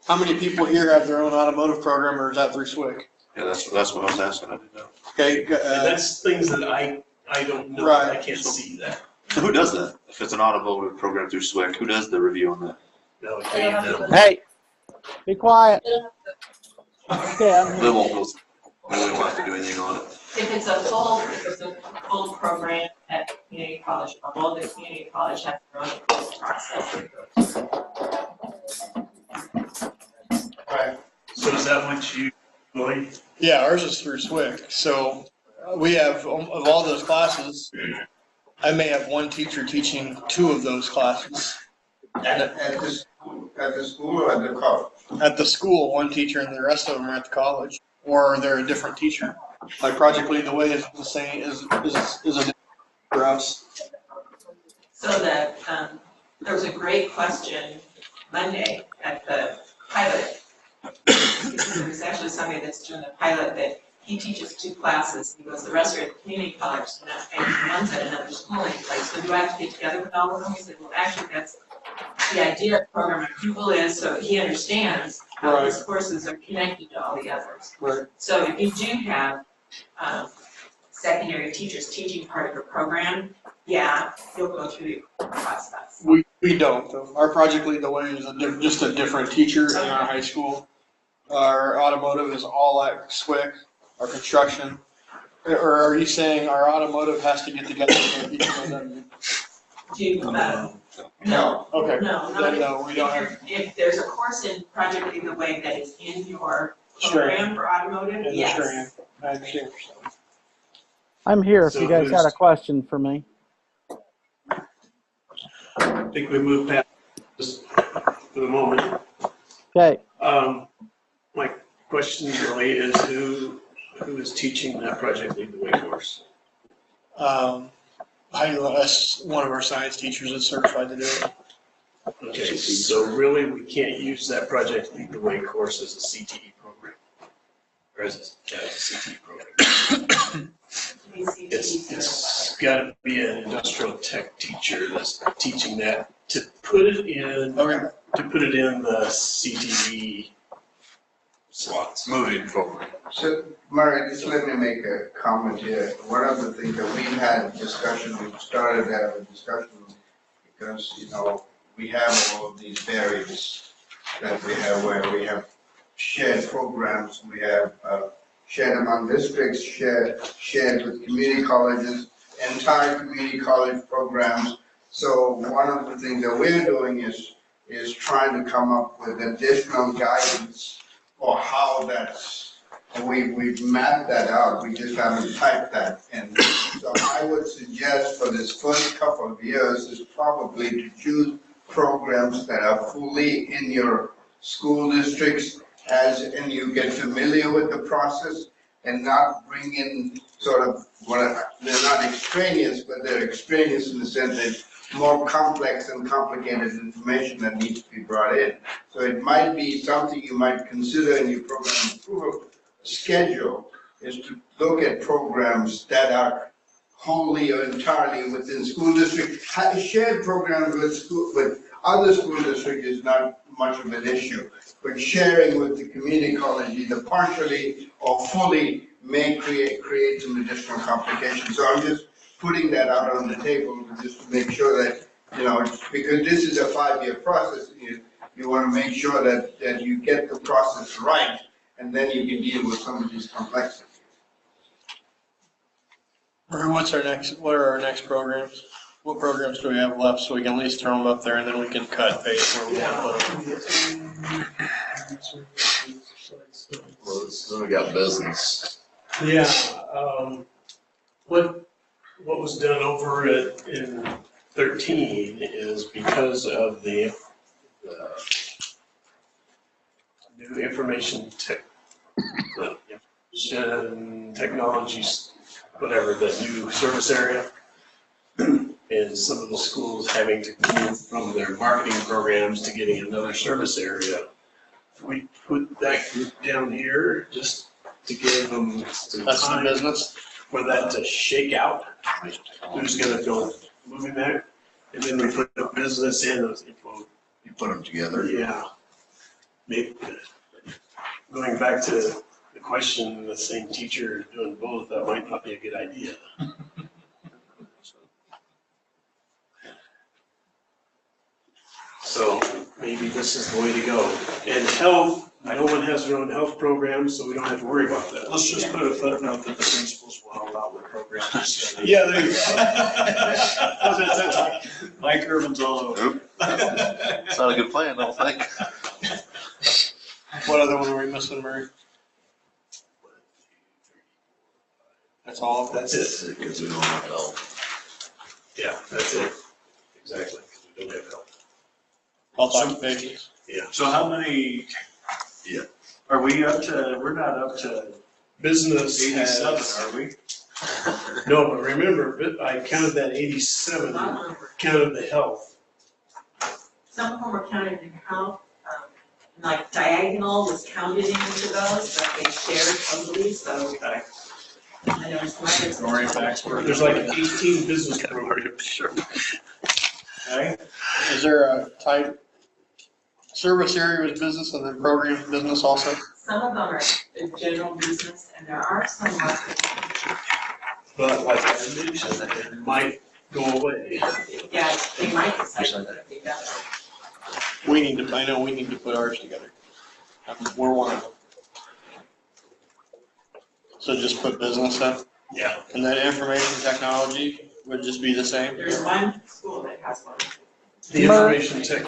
how many people here have their own automotive program, or is that through SWIC? Yeah, that's what I was asking. I didn't know. Okay, And that's things that I don't know, Right. I can't see that. So who does that? If it's an automotive program through SWIC, who does the review on that? No, They don't have to- Hey, be quiet. Okay, I'm They here. won't go, we won't have to do anything on it. If it's a full program at community college level, the community college has their own approval process. So is that what you, Lloyd? yeah, ours is through SWIC, so we have, of all those classes, I may have one teacher teaching 2 of those classes. At the school or at the college? At the school, one teacher, and the rest of them are at the college, or they're a different teacher. Like Project Lead the Way is the same, is a for us. So that, there was a great question Monday at the pilot. There was actually somebody that's doing the pilot that he teaches 2 classes. He goes, the rest are at community college, and one's at another schooling place. So do I have to get together with all of them? He said, well, actually, that's the idea of program approval is, so he understands how his courses are connected to all the others. Right. So if you do have, secondary teachers teaching part of a program, yeah, you'll go through the process. We don't, though. Our Project Lead the Way is just a different teacher in our high school. Our automotive is all at SWIC, our construction. Or are you saying our automotive has to get together with each of them? No. Okay. No, Then no, we don't have. If there's a course in Project Lead the Way that is in your Strand. program for automotive, In the yes. strand. I understand. I'm here if So you guys had a question for me. I think we moved past this for the moment. Okay, My question really is who is teaching that Project Lead the Way course? That's one of our science teachers that's certified to do it. Okay, so really we can't use that Project Lead the Way course as a CTE program. Or as a CTE program. It's gotta be an industrial tech teacher that's teaching that to put it in the CTE slots. Moving forward. So, Murray, just let me make a comment here. One of the things that we've had discussion, we've started to have a discussion because, you know, we have all of these barriers that we have where we have shared programs, we have shared among districts, shared with community colleges, entire community college programs. So one of the things that we're doing is trying to come up with additional guidance for how that's, we've mapped that out, we just haven't typed that in. So I would suggest for this first couple of years is probably to choose programs that are fully in your school districts and you get familiar with the process and not bring in sort of they're not extraneous, but they're extraneous in the sense that more complex and complicated information that needs to be brought in. So it might be something you might consider in your program approval schedule is to look at programs that are wholly or entirely within school district. Shared programs with other school districts is not much of an issue, but sharing with the community college either partially or fully may create some additional complications. So I'm just putting that out on the table just to make sure that, you know, because this is a 5-year process, you want to make sure that you get the process right, and then you can deal with some of these complexities. What are our next programs? What programs do we have left so we can at least throw them up there and then we can cut base where we want to put them? Well, then we got business. Yeah, what was done over in 13 is because of the new information technologies, whatever, the new service area, and some of the schools having to move from their marketing programs to getting another service area. We put that group down here just to give them some time for that to shake out. Who's gonna go moving there? And then we put the business in those info. You put them together. Yeah. Maybe, going back to the question, the same teacher doing both, that might not be a good idea. So maybe this is the way to go. And health, no one has their own health program, so we don't have to worry about that. Let's just put a footnote that the principals will allow the programs. Yeah, there you go. Mike Irvin's all over. It's not a good plan, I don't think. What other one are we missing, Murray? That's all? That's it. Because we don't have help. Yeah, that's it. Exactly, because we don't have help. Health occupations? Yeah. So how many? Yeah. Are we up to, we're not up to Business 87, has, are we? no, but remember, I counted that 87, counted the health. Some of them were counted in health, like diagonal was counted into those, but they shared totally, so. I know some others. There's like 18 business programs. Sure. Okay. Is there a type, service area was business and then program business also? Some of them are general business and there are some marketing. But like I mentioned, it might go away. Yeah, they might decide to be better. I know we need to put ours together. We're one of them. So just put business in? Yeah. And then information technology would just be the same? There's one school that has one. The information tech.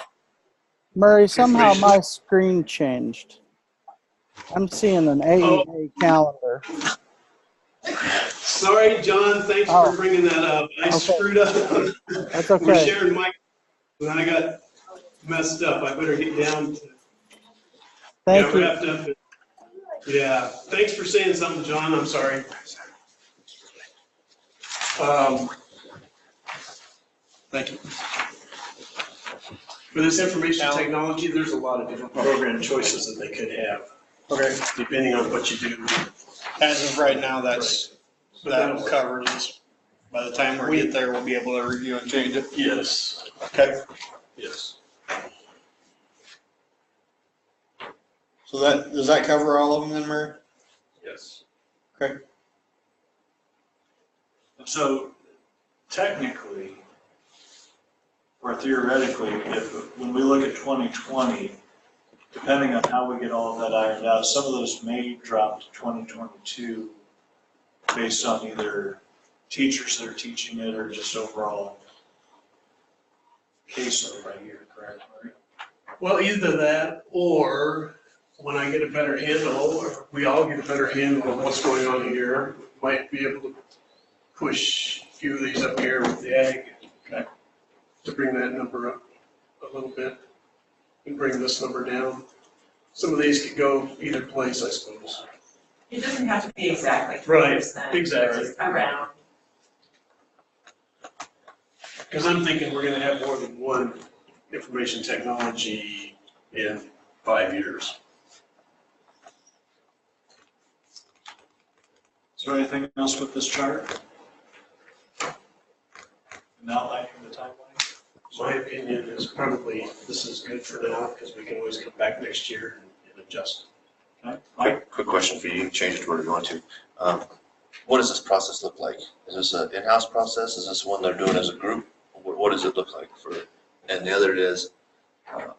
Murray, somehow my screen changed. I'm seeing an AEA calendar. Sorry, John, thanks for bringing that up. I screwed up. That's We're okay. sharing mic, and I got messed up. I better get down to, Thank you. wrapped up. Yeah, thanks for saying something, John. I'm sorry. Thank you. For this information technology, there's a lot of different program choices that they could have. Okay. Depending on what you do. As of right now, that covers us. By the time we get there, we'll be able to review and change it. Yes. Okay. Yes. So does that cover all of them then, Murray? Yes. Okay. So technically, or theoretically, when we look at 2020, depending on how we get all of that ironed out, some of those may drop to 2022 based on either teachers that are teaching it or just overall caseload by year, correct, Murray? Well, either that or when I get a better handle, or we all get a better handle of what's going on here, might be able to push a few of these up here with the ag. Okay. To bring that number up a little bit and bring this number down. Some of these could go either place, I suppose. It doesn't have to be exactly Right, 3%. exactly. Just around. Because I'm thinking we're gonna have more than one information technology in 5 years. Is there anything else with this chart? Not liking the timeline? My opinion is probably this is good for now because we can always come back next year and adjust. Quick question for you, you can change it to whatever you want to. What does this process look like? Is this an in-house process? Is this one they're doing as a group? What does it look like for, and the other is, well,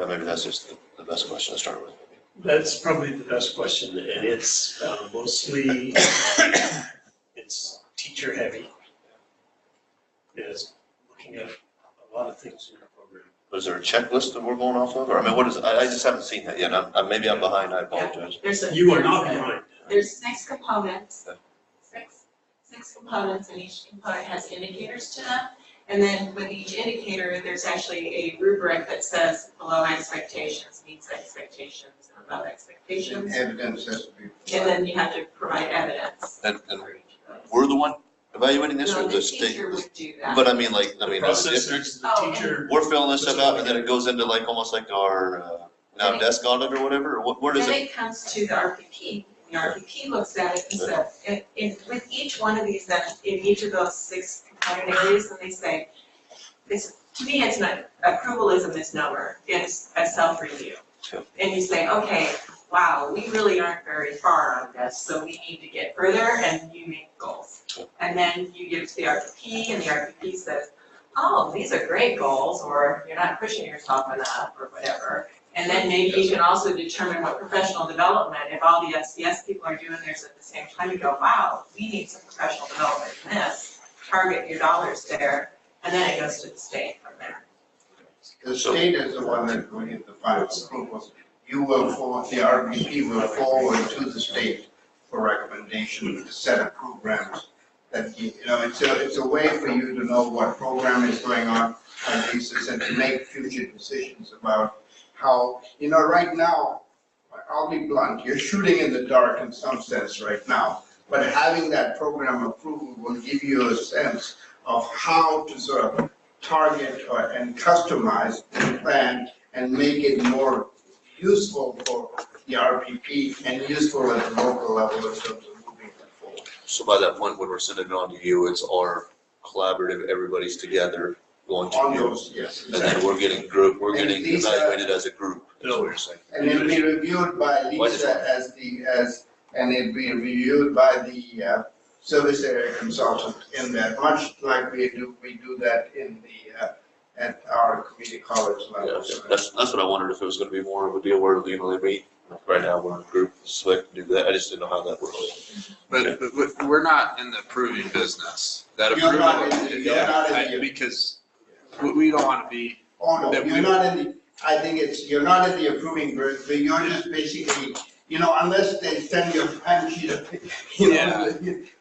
maybe that's just the best question to start with. That's probably the best question, and it's mostly, it's teacher heavy. It's looking at a lot of things in our program. Is there a checklist that we're going off of? Or I mean, what is it? I just haven't seen that yet. Maybe I'm behind, I apologize. You are not behind. There's 6 components, six components, and each component has indicators to them. And then with each indicator, there's actually a rubric that says below expectations, meets expectations, and above expectations. Evidence has to be. And then you have to provide evidence. And we're the one evaluating this or No, the the state? teacher would do that. But I mean, Process starts the teacher. we're filling this stuff out and then it goes into like, almost like our, now desk audit or whatever, or where does Then it? it comes to the RPP. The RPP looks at it and says, with each one of these, in each of those 6 component areas, and they say, to me, it's not, approval is a misnomer, it's a self-review. Sure. And you say, okay, wow, we really aren't very far on this, so we need to get further, and you make goals. And then you give it to the RPP, and the RPP says, oh, these are great goals, or you're not pushing yourself enough, or whatever. And then maybe you can also determine what professional development, if all the FCS people are doing theirs at the same time, you go, wow, we need some professional development in this, target your dollars there, and then it goes to the state from there. The state is the one that will get the final approval. You will forward, the RPP will forward to the state for recommendation to set of programs that, it's a way for you to know what program is going on basis and to make future decisions about how, right now, I'll be blunt, you're shooting in the dark in some sense right now, but having that program approval will give you a sense of how to sort of target and customize the plan and make it more useful for the RPP and useful at the local level in terms of moving that forward. So by that point, when we're sending it on to you, it's our collaborative, everybody's together going to On you. those, yes. And then we're getting evaluated as a group, is what you're saying. And it'll be reviewed by Lisa and it'll be reviewed by the service area consultant in that, much like we do that in the, at our community college level. Yeah, that's what I wondered, if it was gonna be more of a deal where, they meet. Right now, we're in a group, so I can do that. I just didn't know how that works. But we're not in the approving business. That You're approval, not in the- because we don't want to be. Oh, no, you're not in the, I think you're not in the approving group, but you're just basically you know, unless they send you a timesheet,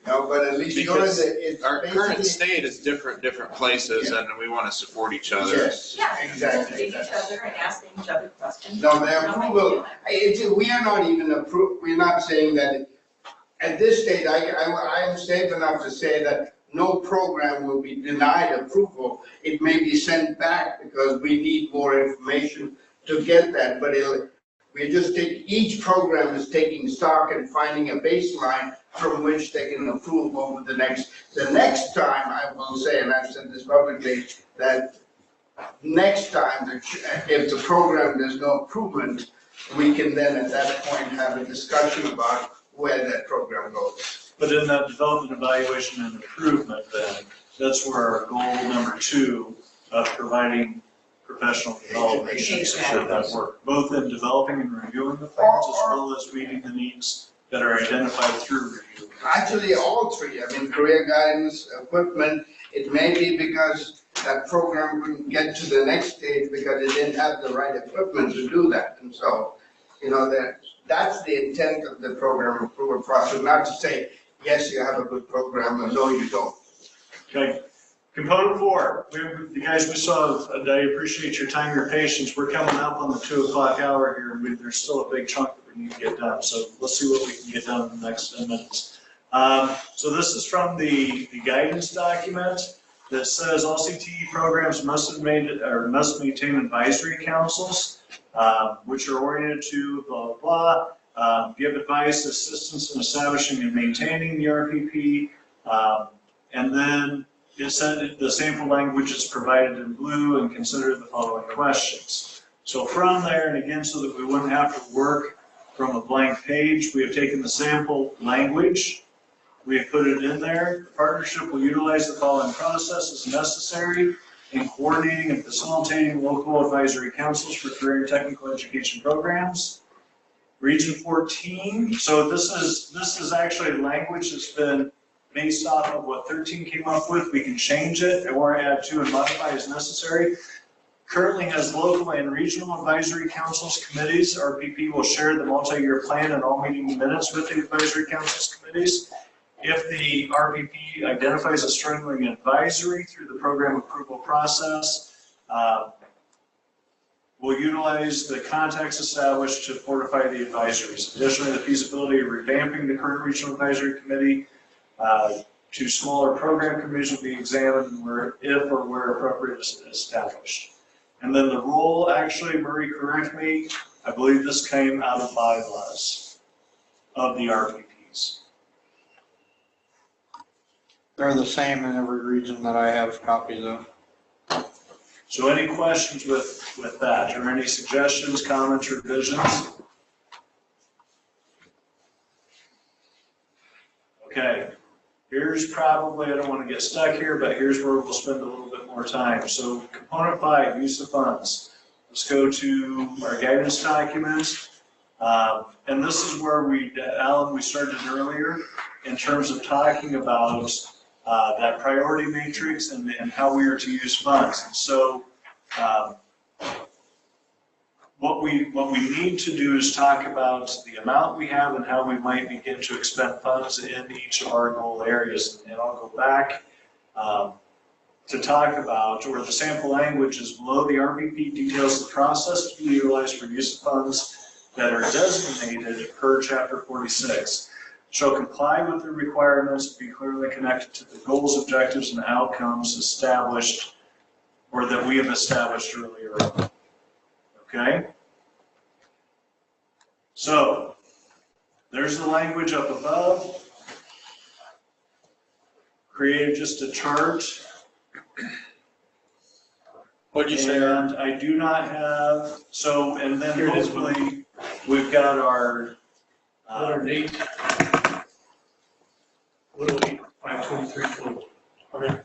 but at least yours is Our current basically- state is different places, and we want to support each other. Yes, Yeah, exactly. each other and asking each other questions. No, the approval, we are not even we're not saying that, at this stage, I am safe enough to say that no program will be denied approval. It may be sent back because we need more information to get that, but we just take, each program is taking stock and finding a baseline from which they can approve over the next time, I will say, and I've said this publicly, that next time, if the program there's no improvement, we can then at that point have a discussion about where that program goes. But in that development, evaluation, and improvement, then, that's where our goal number 2 of providing professional development should that work, both in developing and reviewing the plans, as well as meeting the needs that are identified through review. Actually, all three, I mean, career guidance, equipment, it may be because that program couldn't get to the next stage because it didn't have the right equipment to do that. And so, you know, that's the intent of the program approval process, not to say, yes, you have a good program, or no, you don't. Okay. Component 4, the guys we saw, I appreciate your time, your patience. We're coming up on the 2 o'clock hour here, and there's still a big chunk that we need to get done. So let's see what we can get done in the next 10 minutes. So this is from the guidance document that says all CTE programs must maintain advisory councils, which are oriented to blah, blah, blah, give advice, assistance in establishing and maintaining the RPP, and then it said the sample language is provided in blue and consider the following questions. So from there, and again, so that we wouldn't have to work from a blank page, we have taken the sample language, we have put it in there. The partnership will utilize the following process as necessary in coordinating and facilitating local advisory councils for career and technical education programs. Region 14, so this is actually language that's been based off of what 13 came up with. We can change it or add to and modify as necessary. Currently has local and regional advisory councils committees. RPP will share the multi-year plan and all meeting minutes with the advisory councils committees. If the RPP identifies a struggling advisory through the program approval process, we'll utilize the contacts established to fortify the advisories. Additionally, the feasibility of revamping the current regional advisory committee to smaller program committees will be examined if or where appropriate is established. And then the role, actually, Murray, correct me, I believe this came out of bylaws of the RPPs. They're the same in every region that I have copies of. So any questions with that, or any suggestions, comments, or revisions? Okay, here's probably, I don't want to get stuck here, but here's where we'll spend a little bit more time. So component 5, use of funds. Let's go to our guidance document. And this is where Alan, we started earlier in terms of talking about that priority matrix and how we are to use funds. And so what we need to do is talk about the amount we have and how we might begin to expend funds in each of our goal areas. And I'll go back to talk about, or the sample language is below. The RPP details the process to be utilized for use of funds that are designated per Chapter 46. Shall comply with the requirements, be clearly connected to the goals, objectives, and outcomes established or that we have established earlier on. Okay? So, there's the language up above. Created just a chart. What'd you say? And I do not have, so, and then hopefully we've got our date. What do we, 523. Okay.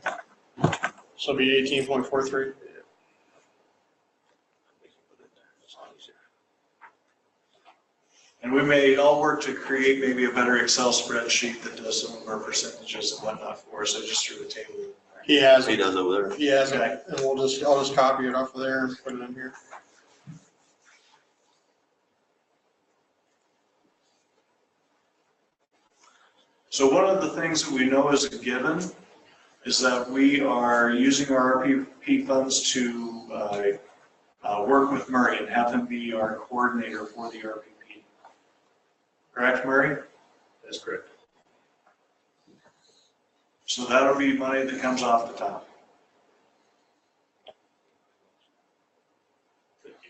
So it'll be 18.43. And we may all work to create maybe a better Excel spreadsheet that does some of our percentages and whatnot for us. I just threw the table in there. He has He it. does over there. He has it, Okay. and I'll just copy it off of there and put it in here. So one of the things that we know is a given is that we are using our RPP funds to work with Murray and have him be our coordinator for the RPP. Correct, Murray? That's correct. So that'll be money that comes off the top. Thank you.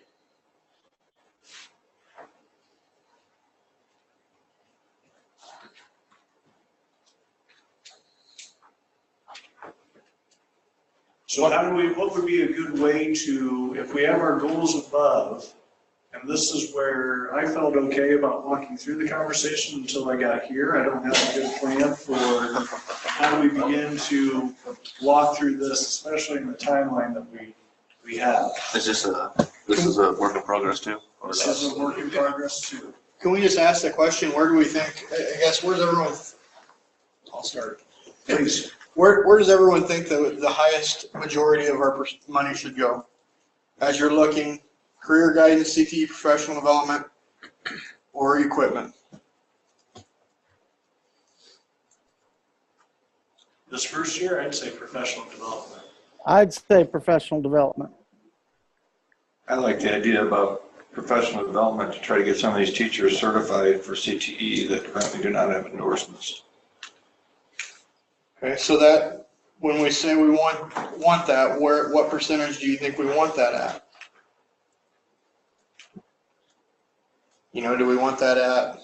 So what would be a good way to, if we have our goals above, and this is where I felt okay about walking through the conversation until I got here. I don't have a good plan for how we begin to walk through this, especially in the timeline that we have. Is this a work in progress too? Or This is a work in progress too. Can we just ask the question, where do we think, I guess, where's everyone, I'll start. Please. Where does everyone think the highest majority of our money should go? As you're looking, career guidance, CTE, professional development, or equipment? This first year, I'd say professional development. I'd say professional development. I like the idea about professional development to try to get some of these teachers certified for CTE that currently do not have endorsements. Okay, so that, when we say we want that, what percentage do you think we want that at? You know, do we want that at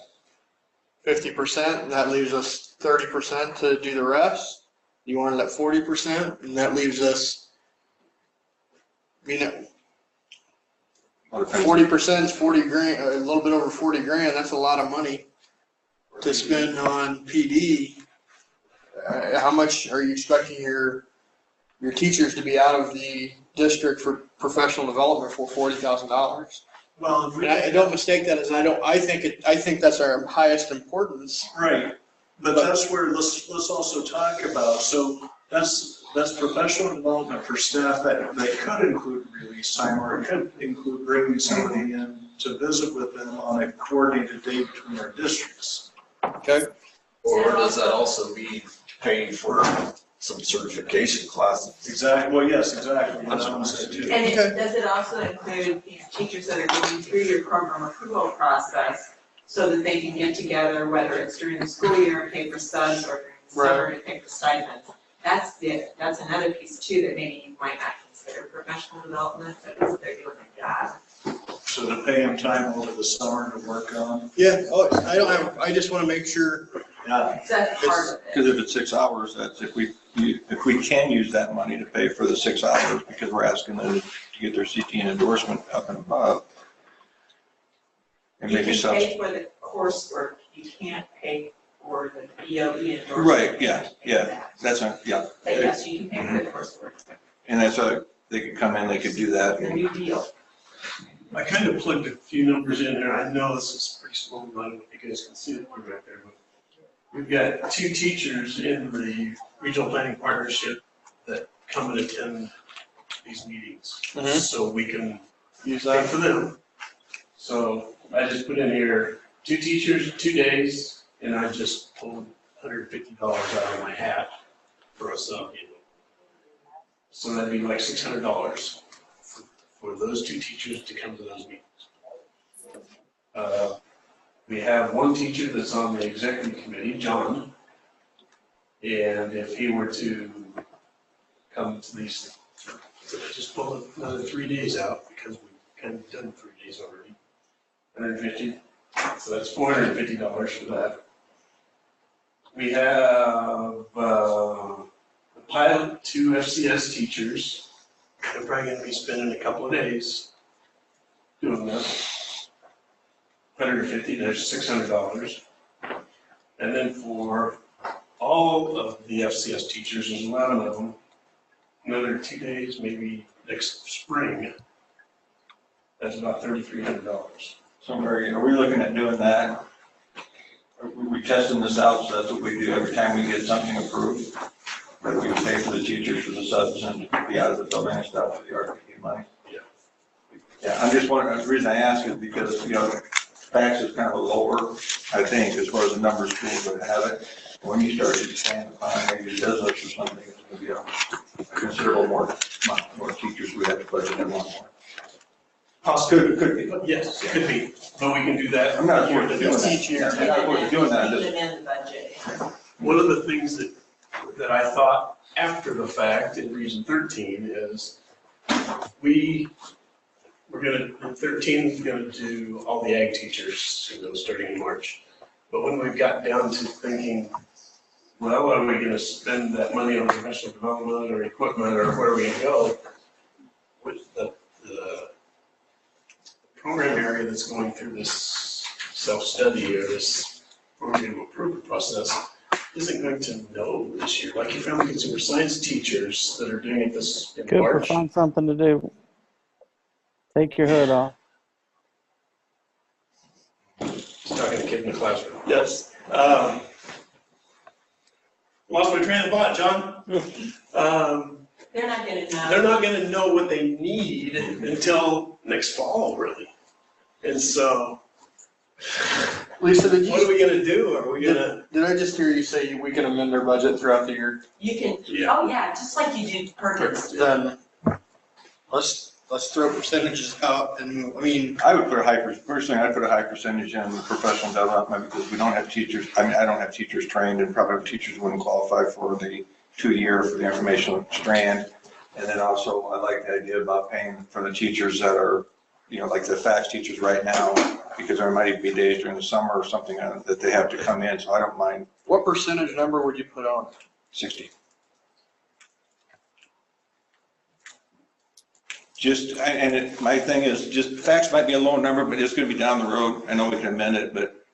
50%, and that leaves us 30% to do the rest? Do you want it at 40%, and that leaves us, 40% is 40 grand, a little bit over 40 grand, that's a lot of money to spend on PD. How much are you expecting your teachers to be out of the district for professional development for $40,000? Well, And I don't mistake that as I think that's our highest importance. right, but that's where let's also talk about. So that's professional development for staff that could include release time, or it could include bringing somebody in to visit with them on a coordinated day between our districts. Okay. Or does that also mean paying for some certification classes? Exactly. Well, yes, exactly. That's what I'm saying too. And does it also include these teachers that are going through your program approval process so that they can get together, whether it's during the school year and pay for subs or during the summer to pay for stipends? That's another piece too that maybe you might not consider professional development, but they're doing their job. So to pay them time over the summer to work on. Yeah, I just want to make sure. Yeah. That's part of it. Because if it's 6 hours, that's if we can use that money to pay for the 6 hours, because we're asking them to get their CTE endorsement up and above. And You maybe can pay for the coursework, you can't pay for the BOE endorsement. Right, yeah, that's a, yeah. But yes, you can pay for the coursework. And that's they could come in, they could do that. It's a new deal. I kind of plugged a few numbers in there. I know this is pretty small, I don't know if you guys can see it right there, but we've got 2 teachers in the regional planning partnership that come and attend these meetings. So we can Use pay that. for them. So I just put in here 2 teachers, 2 days, and I just pulled $150 out of my hat for a sub, you know. So that'd be like $600 for those 2 teachers to come to those meetings. We have 1 teacher that's on the executive committee, John, and if he were to come to these, I just pulled another 3 days out because we've kind of done 3 days already. 150, so that's $450 for that. We have the pilot 2 FCS teachers. They're probably gonna be spending a couple of days doing this. 150, there's $600. And then for all of the FCS teachers, there's 11 of them, another 2 days, maybe next spring. That's about $3,300. So Mary, are we looking at doing that? Are we testing this out, so that's what we do every time we get something approved? That we pay for the teachers for the subs and be out of the building and stuff for the RPP money? Yeah, I'm just wondering, the reason I ask is because, Fax is kind of a lower, I think, as far as the number of schools that have it. when you start to expand upon maybe business or something, it's gonna be a considerable more teachers we have to budget in one more. Could be, yes, could be, but we can do that. I'm not sure to do that. Each year. I'm not opposed to doing that, Keep just- them in the budget. One of the things that I thought after the fact in Region 13 is we're gonna, 13 is gonna do all the ag teachers, starting in March. But when we got down to thinking, well, are we gonna spend that money on professional development or equipment, or where are we gonna go? With the program area that's going through this self-study or this program approval process isn't going to know this year. Like you found the consumer science teachers that are doing it this in Cooper, March. find something to do. Take your hood off. Talking to a kid in the classroom. Yes. Lost my train of thought, John. They're not gonna know. They're not gonna know what they need until next fall, really. And so, Lisa, did what are you, we gonna do? Are we gonna? did I just hear you say we can amend our budget throughout the year? You can, Yeah. oh yeah, just like you do Perkins. Then let's throw percentages out and move. I mean, I would put personally, I'd put a high percentage in professional development because we don't have teachers, I don't have teachers trained and probably teachers wouldn't qualify for the 2-year for the informational strand. And then also, I like the idea about paying for the teachers that are, like the fax teachers right now, because there might even be days during the summer or something that they have to come in, so I don't mind what percentage number would you put on? 60. My thing is, just fax might be a low number, but it's gonna be down the road. I know we can amend it, but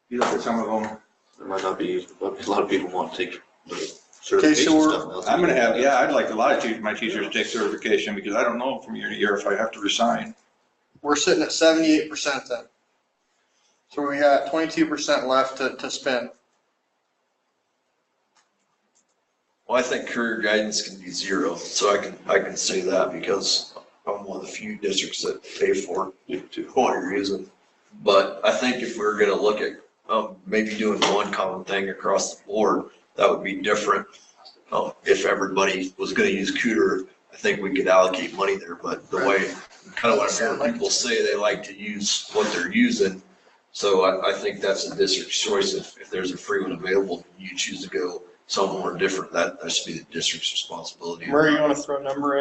you look at some of them. There might not be, a lot of people want to take the Okay, certification so stuff. I'm gonna have, I'd like a lot of my teachers to take certification because I don't know from year to year if I have to resign. we're sitting at 78% then. So we got 22% left to spend. Well, I think career guidance can be zero, so I can say that because I'm one of the few districts that pay for it to what you're using. But I think if we were gonna look at maybe doing one common thing across the board, that would be different. If everybody was gonna use Cooter, I think we could allocate money there, but the way, kind of what I hear people say, they like to use what they're using. So I think that's a district's choice. If there's a free one available, you choose to go somewhere different, that should be the district's responsibility. Where you want to throw numbers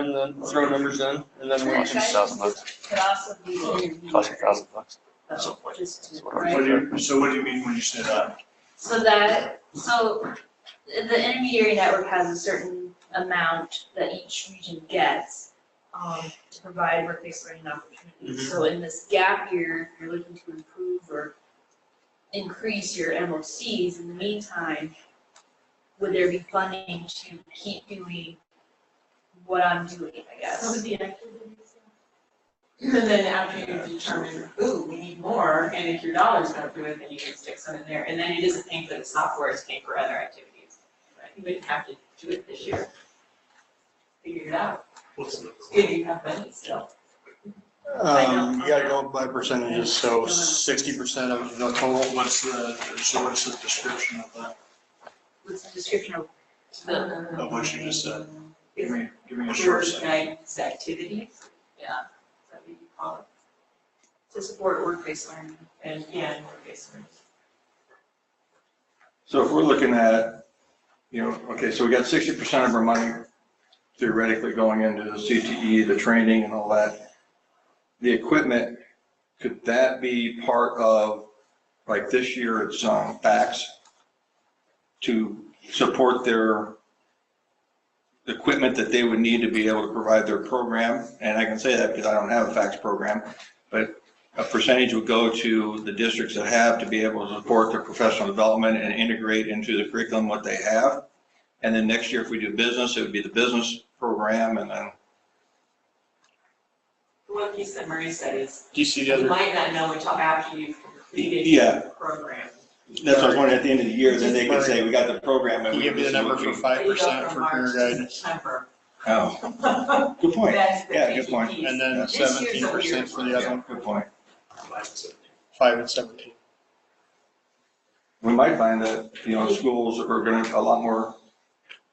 in, and then we Career can. guidance $1,000. could also be interviewed. Cost you $1,000. So, just to, What right? do you mean when you say that? So the intermediary network has a certain amount that each region gets to provide work-based learning opportunities. So in this gap year, if you're looking to improve or increase your MOCs, in the meantime, would there be funding to keep doing what I'm doing, I guess? Some of the activities. And then after you determine, ooh, we need more, and if your dollars don't do it, then you can stick some in there. And then it isn't paying for the software, it's paying for other activities. Right? You wouldn't have to do it this year. Figure it out. What's the? If you have money still. You gotta go by percentages, so 60% of the total. What's the description of that, What's the description of the, of what you just said? Give me a Career short set. guidance activities, yeah, is that what you call it? to support work-based learning? And, yeah, and work-based learning. So if we're looking at, okay, so we got 60% of our money theoretically going into the CTE, the training and all that. The equipment, could that be part of, like this year it's fax to support their equipment that they would need to be able to provide their program? And I can say that because I don't have a fax program, but a percentage would go to the districts that have to be able to support their professional development and integrate into the curriculum what they have. And then next year, if we do business, it would be the business program, and then. The one piece that Marie said is, Do you see the you other? might not know until after you've completed Yeah. the program. That's what I was wondering, at the end of the year, then they can say, we got the program. Can and you we give me the number for 5% for career guidance? September. Oh, good point. That's the Yeah, good point. piece. And then This year's a 17% weird for the other one? Good point. 5 and 17. we might find that, schools are gonna, a lot more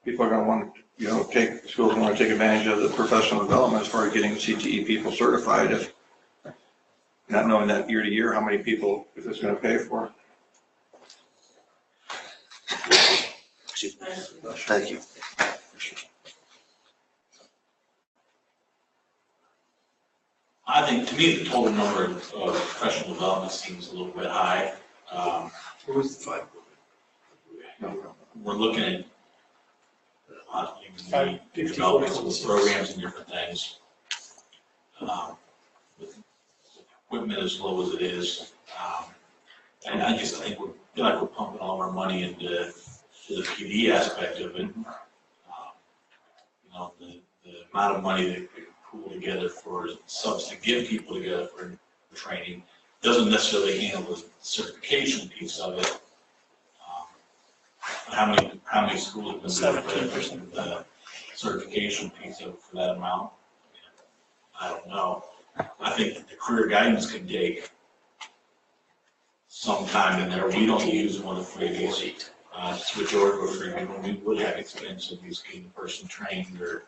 people are gonna want to, schools want to take advantage of the professional development as far as getting CTE people certified, if not knowing that year to year how many people if it's gonna pay for. Thank you. I think, to me, the total number of professional development seems a little bit high. What was the 5? We're looking at possibly 550, developing some programs and different things. With equipment as low as it is, and I think we feel like we're pumping all of our money into the PD aspect of it. The amount of money that we pool together for subs to give people together for training doesn't necessarily handle the certification piece of it. How many schools have been doing the certification piece of it for that amount? I don't know. I think that the career guidance can take some time in there. We don't use one of the freebies. It's majority of our freebie when we would have expense of these getting the person trained or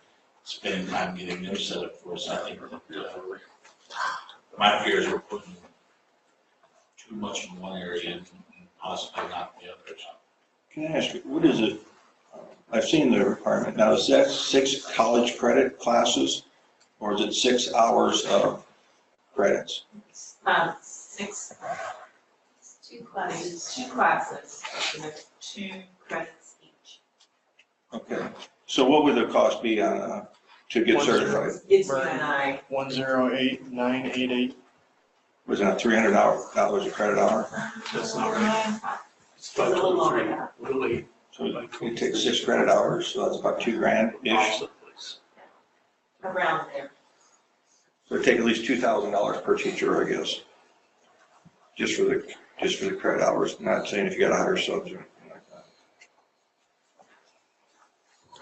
spending time getting them set up for us. I think my fear is we're putting too much in one area and possibly not the others. Can I ask you, what is it? I've seen the requirement. Now, is that 6 college credit classes or is it 6 hours of credits? 6, 2 classes, with 2 credits each. Okay. So what would the cost be on to get certified? It's UNI. 108988. Was it $300 a credit hour? That's not right. It's about 23, So it takes 6 credit hours, so that's about $2,000-ish. Around there. So it'd take at least $2,000 per teacher, I guess. Just for the credit hours, not saying if you got to hire subs or anything like that.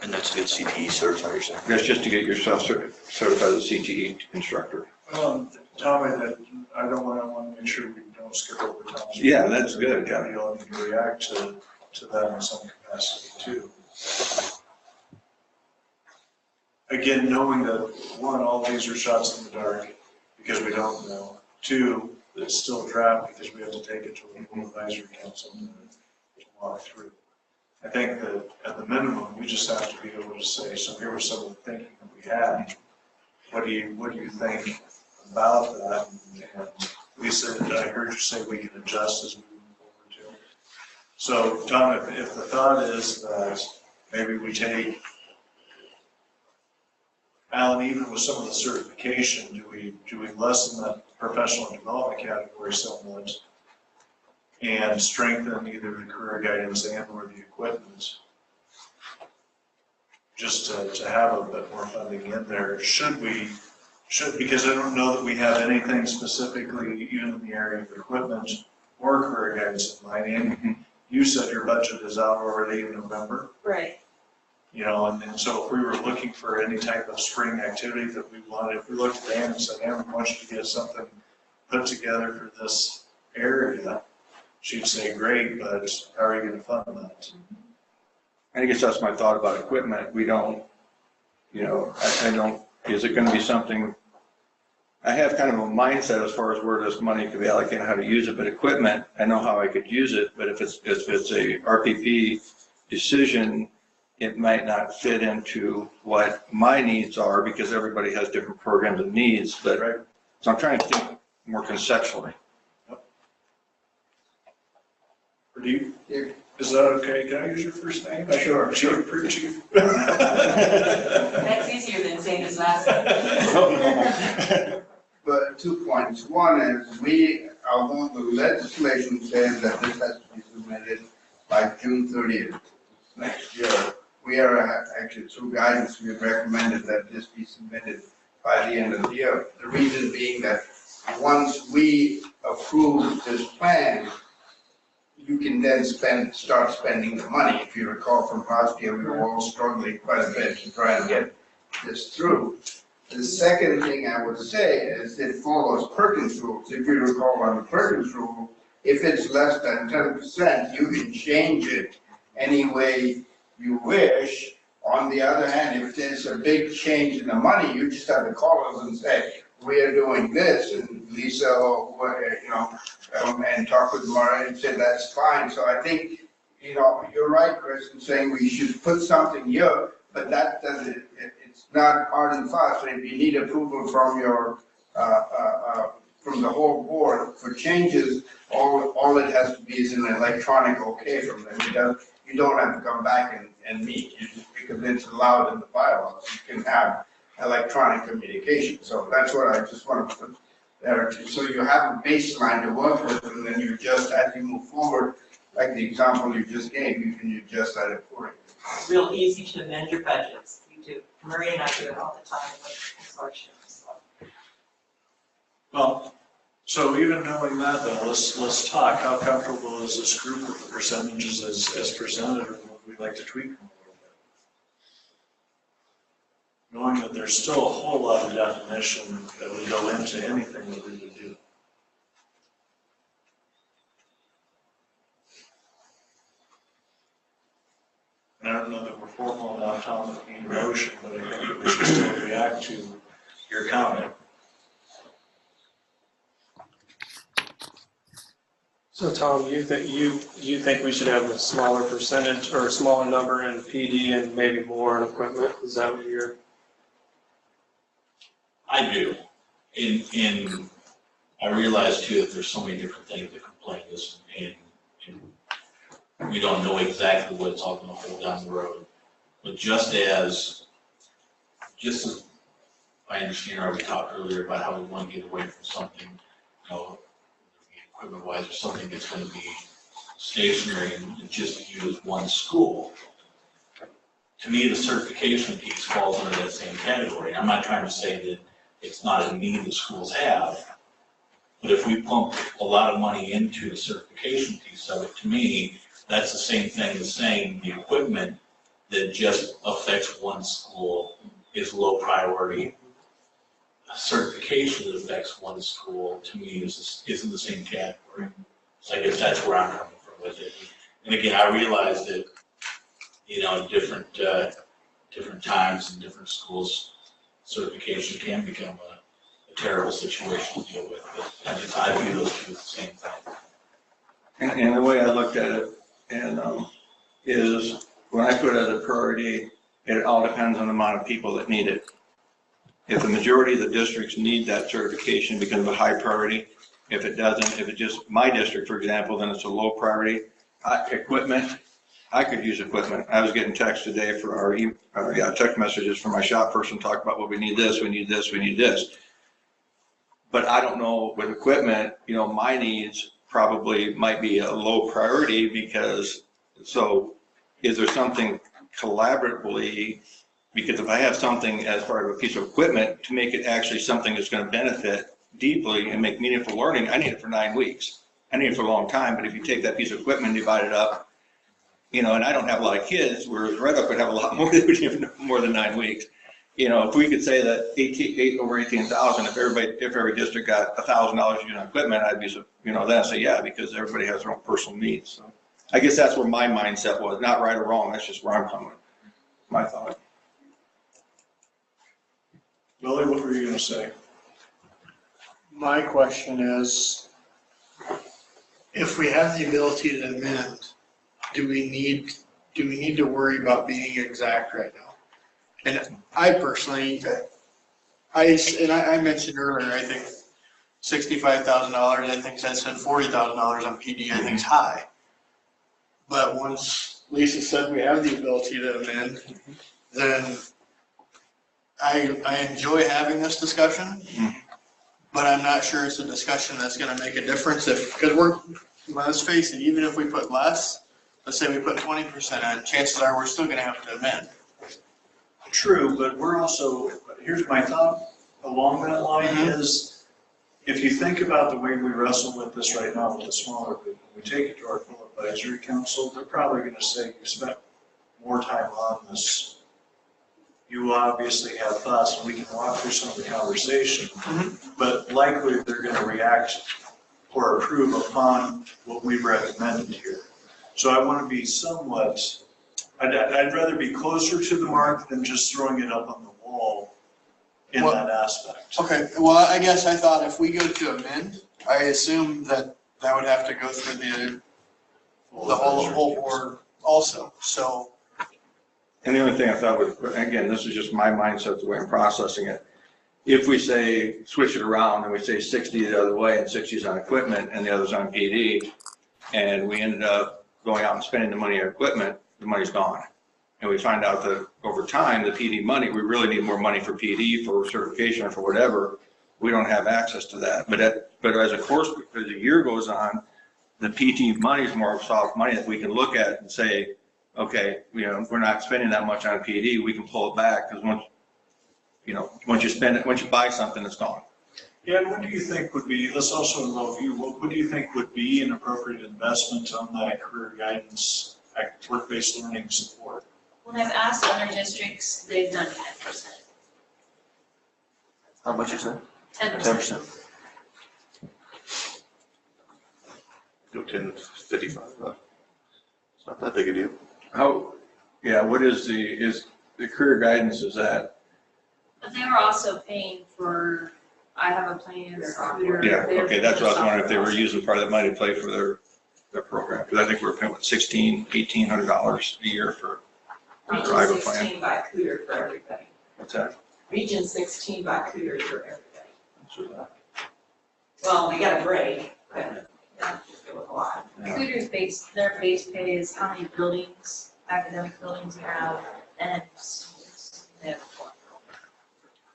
And that's to get CTE certified, you're saying? That's just to get yourself certified as a CTE instructor. Tommy, that I want to make sure we don't skip over Tommy. Yeah, that's good, yeah. You'll need to react to that in some capacity too. Again, knowing that, 1, all these are shots in the dark because we don't know. 2, it's still a draft because we have to take it to a full advisory council to walk through. I think that at the minimum, we just have to be able to say, so here was some of the thinking that we had. What do you think about that? And Lisa, I heard you say we can adjust as we move forward too. So Tom, if the thought is that maybe we take, Alan, even with some of the certification, do we lessen that professional development category somewhat and strengthen either the career guidance and or the equipment? Just to have a bit more funding in there, because I don't know that we have anything specifically even in the area of equipment or career guidance in mind. And you said your budget is out already in November. Right. And so if we were looking for any type of spring activity that we wanted, if we looked at Ann and said, Ann, we want you to get something put together for this area, she'd say, great, but how are you going to fund that? I guess that's my thought about equipment. We don't, I don't, is it going to be something, I have kind of a mindset as far as where this money could be allocated, how to use it, but equipment, I know how I could use it, but if it's a RPP decision, it might not fit into what my needs are because everybody has different programs and needs, but, right. So I'm trying to think more conceptually. Do you, is that okay? Can I use your first name? Sure. Chief. That's easier than saying his last name. But 2 points. One is although the legislation says that this has to be submitted by June 30th next year, we are actually through guidance, we have recommended that this be submitted by the end of the year. The reason being that once we approve this plan, you can then start spending the money. If you recall from last year, we were all struggling quite a bit to try and get this through. The second thing I would say is it follows Perkins rules. If you recall on the Perkins rule, if it's less than 10%, you can change it any way you wish. On the other hand, if there's a big change in the money, you just have to call us and say, we are doing this, and Lisa, or, and talk with Maureen and say, that's fine. So I think, you're right, Chris, in saying we should put something here, but that doesn't, it's not hard and fast. So if you need approval from your, from the whole board for changes, all it has to be is an electronic okay from them. You don't have to come back and meet, because it's allowed in the bylaws. You can have electronic communication. So that's what I just want to put there. So you have a baseline to work with, and then you just, as you move forward, like the example you just gave, you can adjust that accordingly. Real easy to amend your budgets. You do. Marie and I do it all the time with consortiums. Well, so even knowing that though, let's talk, how comfortable is this group with the percentages as presented, or would we like to tweak them a little bit? Knowing that there's still a whole lot of definition that would go into anything that we would do. And I don't know that we're formal enough, Tom, to be in motion, but I think that we should still react to your comment. So Tom, you think we should have a smaller percentage or a smaller number in PD and maybe more in equipment? Is that what you're? I do. And I realize too that there's so many different things that complain this, and we don't know exactly what it's all going to hold down the road. But just as I understand, or we talked earlier about how we want to get away from something, equipment-wise, or something that's going to be stationary and just use one school. To me, the certification piece falls under that same category. I'm not trying to say that it's not a need the schools have, but if we pump a lot of money into the certification piece of it, to me, that's the same thing as saying the equipment that just affects one school is low priority. Certification that affects one school, to me, is in the same category. So I guess that's where I'm coming from with it. And again, I realize that, different times and different schools, certification can become a terrible situation to deal with. But I view those two as the same thing. And the way I looked at it is when I put it as a priority, it all depends on the amount of people that need it. If the majority of the districts need that certification because of a high priority, if it doesn't, if it's just my district, for example, then it's a low priority. Equipment, I could use equipment. I was getting texts today for our text messages from my shop person talking about, well, we need this, we need this, we need this. But I don't know with equipment, my needs probably might be a low priority because, so is there something collaboratively? Because if I have something as part of a piece of equipment to make it actually something that's going to benefit deeply and make meaningful learning, I need it for 9 weeks. I need it for a long time, but if you take that piece of equipment and divide it up, and I don't have a lot of kids, whereas Red Oak would have a lot more, they would have more than 9 weeks. If we could say that over 18,000, if every district got $1,000 using equipment, I'd be, then I'd say, yeah, because everybody has their own personal needs. So I guess that's where my mindset was, not right or wrong, that's just where I'm coming, my thought. Lily, what were you going to say? My question is, if we have the ability to amend, do we need to worry about being exact right now? And I personally, I mentioned earlier, I think $65,000, I think that said $40,000 on PD, I think is high. But once Lisa said we have the ability to amend, then I enjoy having this discussion, but I'm not sure it's a discussion that's going to make a difference because let's face it, even if we put less, let's say we put 20% on, chances are we're still going to have to amend. True, but we're also, here's my thought along that line is, if you think about the way we wrestle with this right now with the smaller group, when we take it to our full advisory council, they're probably going to say, you spent more time on this. You obviously have thoughts, and we can walk through some of the conversation, but likely they're going to react or approve upon what we've recommended here. So I want to be somewhat, I'd rather be closer to the mark than just throwing it up on the wall in that aspect. Okay, well, I guess I thought if we go to amend, I assume that that would have to go through the whole board also, so. And the only thing I thought was, again, this is just my mindset, the way I'm processing it. If we say, switch it around and we say 60 the other way and 60 is on equipment and the other's on PD, and we ended up going out and spending the money on equipment, the money's gone. And we find out that over time, the PD money, we really need more money for PD, for certification, or for whatever. We don't have access to that. But as the year goes on, the PT money is more soft money that we can look at and say, okay, we're not spending that much on PD, we can pull it back, because once you spend it, once you buy something, it's gone. Yeah, and what do you think would be, let's also involve you, what do you think would be an appropriate investment on that career guidance, work-based learning support? When I've asked other districts, they've done 10%. How much is that? 10%. Go 10 to 55. It's not that big a deal. What is the career guidance, is that? But they were also paying for, I have a plan, recruiter. Yeah, okay, that's what I was wondering, if they were using part of that money to pay for their program. Because I think we were paying, what, $1,800 a year for Region driver plan. 16 by Cooter for everybody. What's that? Region 16 by Cooter for everybody. What's that? Well, we got a break, but it was a lot. Recruiter's their base pay is how many buildings, academic buildings you have, and students. They have 4.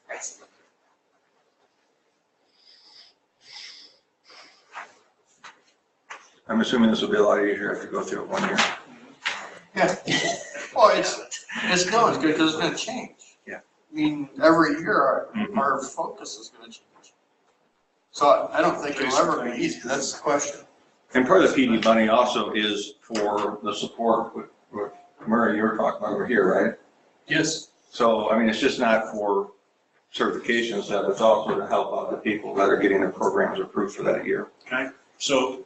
Right. I'm assuming this will be a lot easier if you go through it 1 year. Yeah, well, it's good because it's gonna change. Yeah. I mean, every year our focus is gonna change. So I don't think it'll ever be easy, that's the question. And part of the PD money also is for the support, what Murray, you were talking about over here, right? Yes. So, I mean, it's just not for certification stuff, it's also to help out the people that are getting their programs approved for that year. Okay, so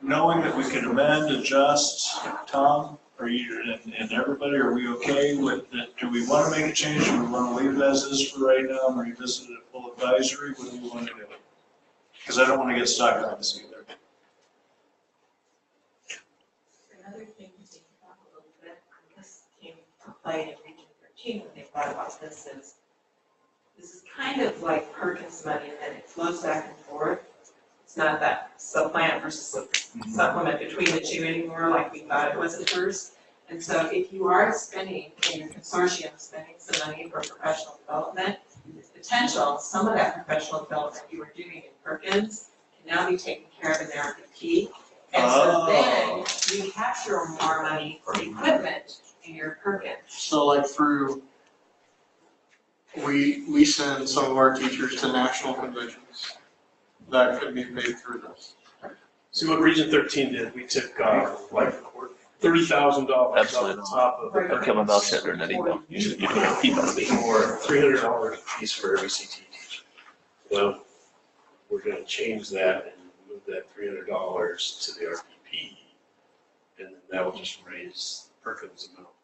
knowing that we can amend, adjust, Tom, are you, and everybody, are we okay with that? Do we want to make a change? Do we want to leave it as is for right now and revisit it full advisory? What do we want to do? Because I don't want to get stuck on this either. Another thing to think about a little bit, this came to play in Region 13 when they thought about this is kind of like Perkins money, and it flows back and forth. It's not that supplant versus supplement between the two anymore like we thought it was at first. And so if you are spending, in your consortium, spending some money for professional development, there's potential, some of that professional development you were doing in Perkins can now be taken care of in the RPP. And so then you capture more money for equipment in your Perkins. So like we send some of our teachers to national conventions. That could be paid through this. See what Region 13 did, we took like $30,000 off the top of I kept my mouth shut during that email. You can repeat that to me. For $300 a piece for every CT teacher. Well, we're gonna change that and move that $300 to the RPP, and then that will just raise Perkins amount.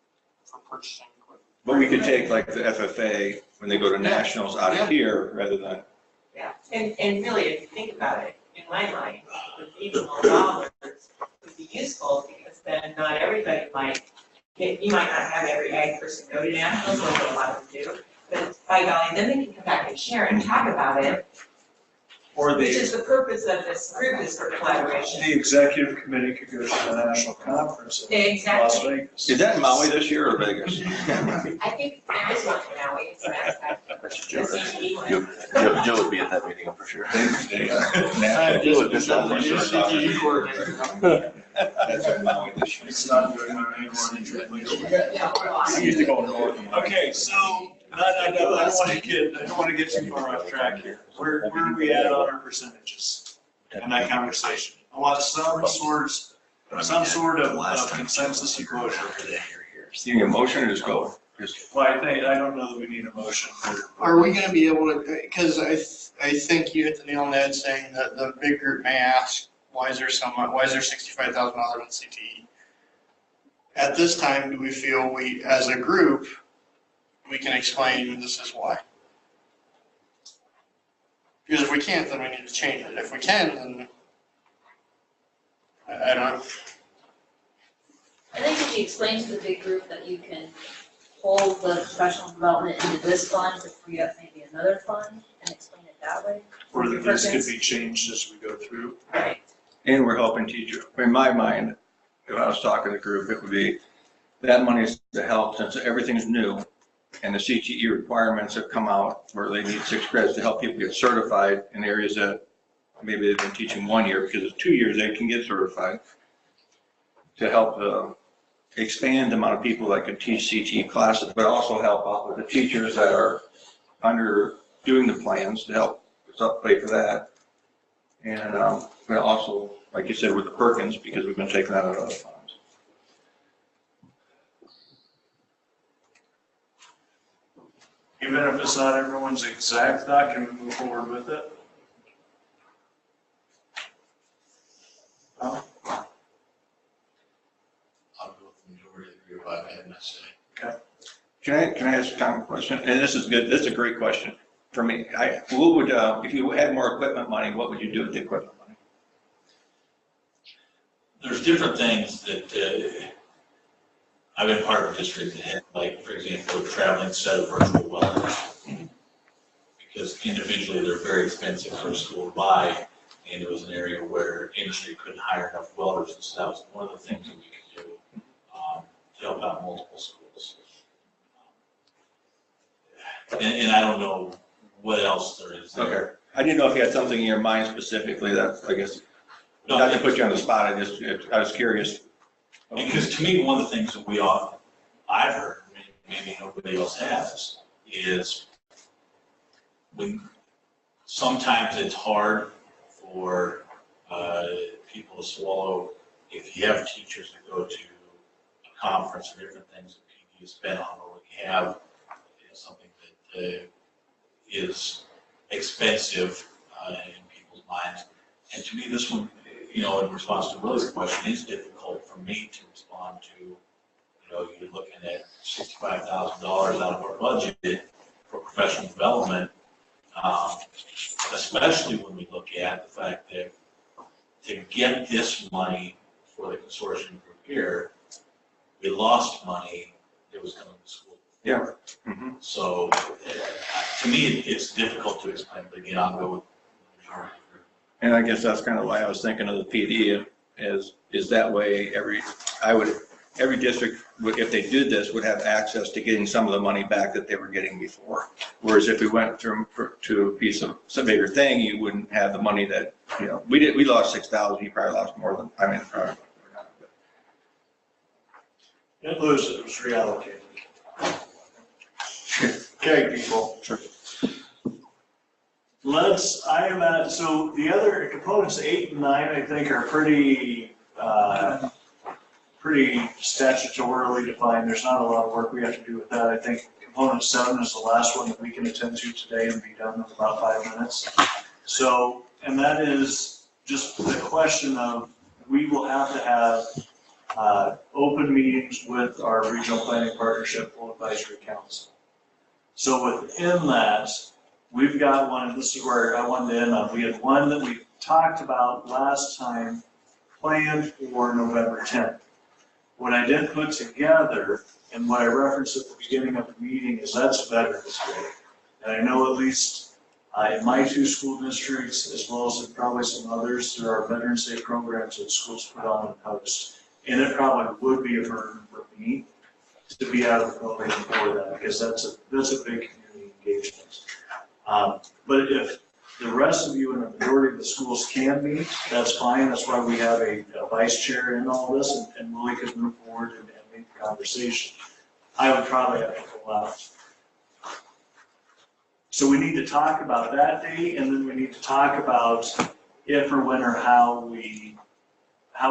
For purchasing equipment. But we could take like the FFA, when they go to nationals, out of here rather than. Yeah, and really, if you think about it, in my mind, the regional dollars would be useful because then not everybody you might not have every ag person go to nationals, although a lot of them do. But by golly, then they can come back and share and talk about it, which is the purpose of this group, is for collaboration. The executive committee could go to the national conference in Las Vegas. Is that in Maui this year or Vegas? I think there is one for now, it's next time. Joe would be at that meeting, for sure. That's in Maui this year. It's not doing our annual. I used to go north. Okay, so, I don't want to get too far off track here. Where are we at on our percentages in that conversation? I want some sort of consensus and closure. You need a motion or just go? Well, I don't know that we need a motion for. Are we gonna be able to, because I think you hit the nail on the head saying that the big group may ask, why is there $65,000 in CTE? At this time, do we feel we, as a group, we can explain this is why? Because if we can't, then we need to change it. If we can, then I don't know. I think if you explain to the big group that you can hold the professional development into this fund to free up maybe another fund and explain it that way. Or that this could be changed as we go through. Right. And we're helping teachers. In my mind, if I was talking to the group, it would be that money is to help since everything's new and the CTE requirements have come out where they need 6 credits to help people get certified in areas that maybe they've been teaching 1 year, because it's 2 years they can get certified, to help expand the amount of people that can teach CTE classes, but also help out with the teachers that are under doing the plans to help pay for that. And but also, like you said, with the Perkins, because we've been taking that out of other funds. Even if it's not everyone's exact thought, can we move forward with it? I'll go with the majority of the group. I've had my say. Okay. Can I ask Tom a question? And this is good. This is a great question for me. What would if you had more equipment money, what would you do with the equipment money? There's different things that I've been part of a district that had, like, for example, a traveling set of virtual welders. Because individually, they're very expensive for a school to buy, and it was an area where industry couldn't hire enough welders, and so that was one of the things that we could do to help out multiple schools. And I don't know what else there is there. Okay. I didn't know if you had something in your mind specifically that, I guess, not to put you on the spot, I was curious. Because to me, one of the things that I've heard, maybe nobody else has, is when sometimes it's hard for people to swallow if you have teachers that go to a conference or different things that PD has been on, or we have something that is expensive in people's minds. And to me, this one, in response to Will's question, is difficult for me to respond to. You're looking at $65,000 out of our budget for professional development, especially when we look at the fact that to get this money for the consortium group here, we lost money that was coming to school. Yeah. Mm-hmm. So to me, it's difficult to explain, but again, I'll go with the majority. And I guess that's kind of why I was thinking of the PD is that way every district, if they did this, would have access to getting some of the money back that they were getting before. Whereas if we went to a piece of some bigger thing, you wouldn't have the money that, we lost 6,000, you probably lost more than, probably. It was reallocated. Okay, people. Sure. So the other components, 8 and 9, I think are pretty statutorily defined. There's not a lot of work we have to do with that. I think component 7 is the last one that we can attend to today and be done in about 5 minutes. So, and that is just the question of, we will have to have open meetings with our regional planning partnership full advisory council. So within that, we've got one, and this is where I wanted to end on. We had one that we talked about last time, planned for November 10th. What I did put together, and what I referenced at the beginning of the meeting, is that's Veterans Day. And I know at least in my 2 school districts, as well as in probably some others, there are Veterans Day programs that schools put on and post. And it probably would be a burden for me to be out of the building for that, because that's a big community engagement. But if the rest of you and the majority of the schools can meet, that's fine. That's why we have a vice chair in all this, and Willie could move forward and make the conversation. I would probably have to pull out. So we need to talk about that day, and then we need to talk about if or when or how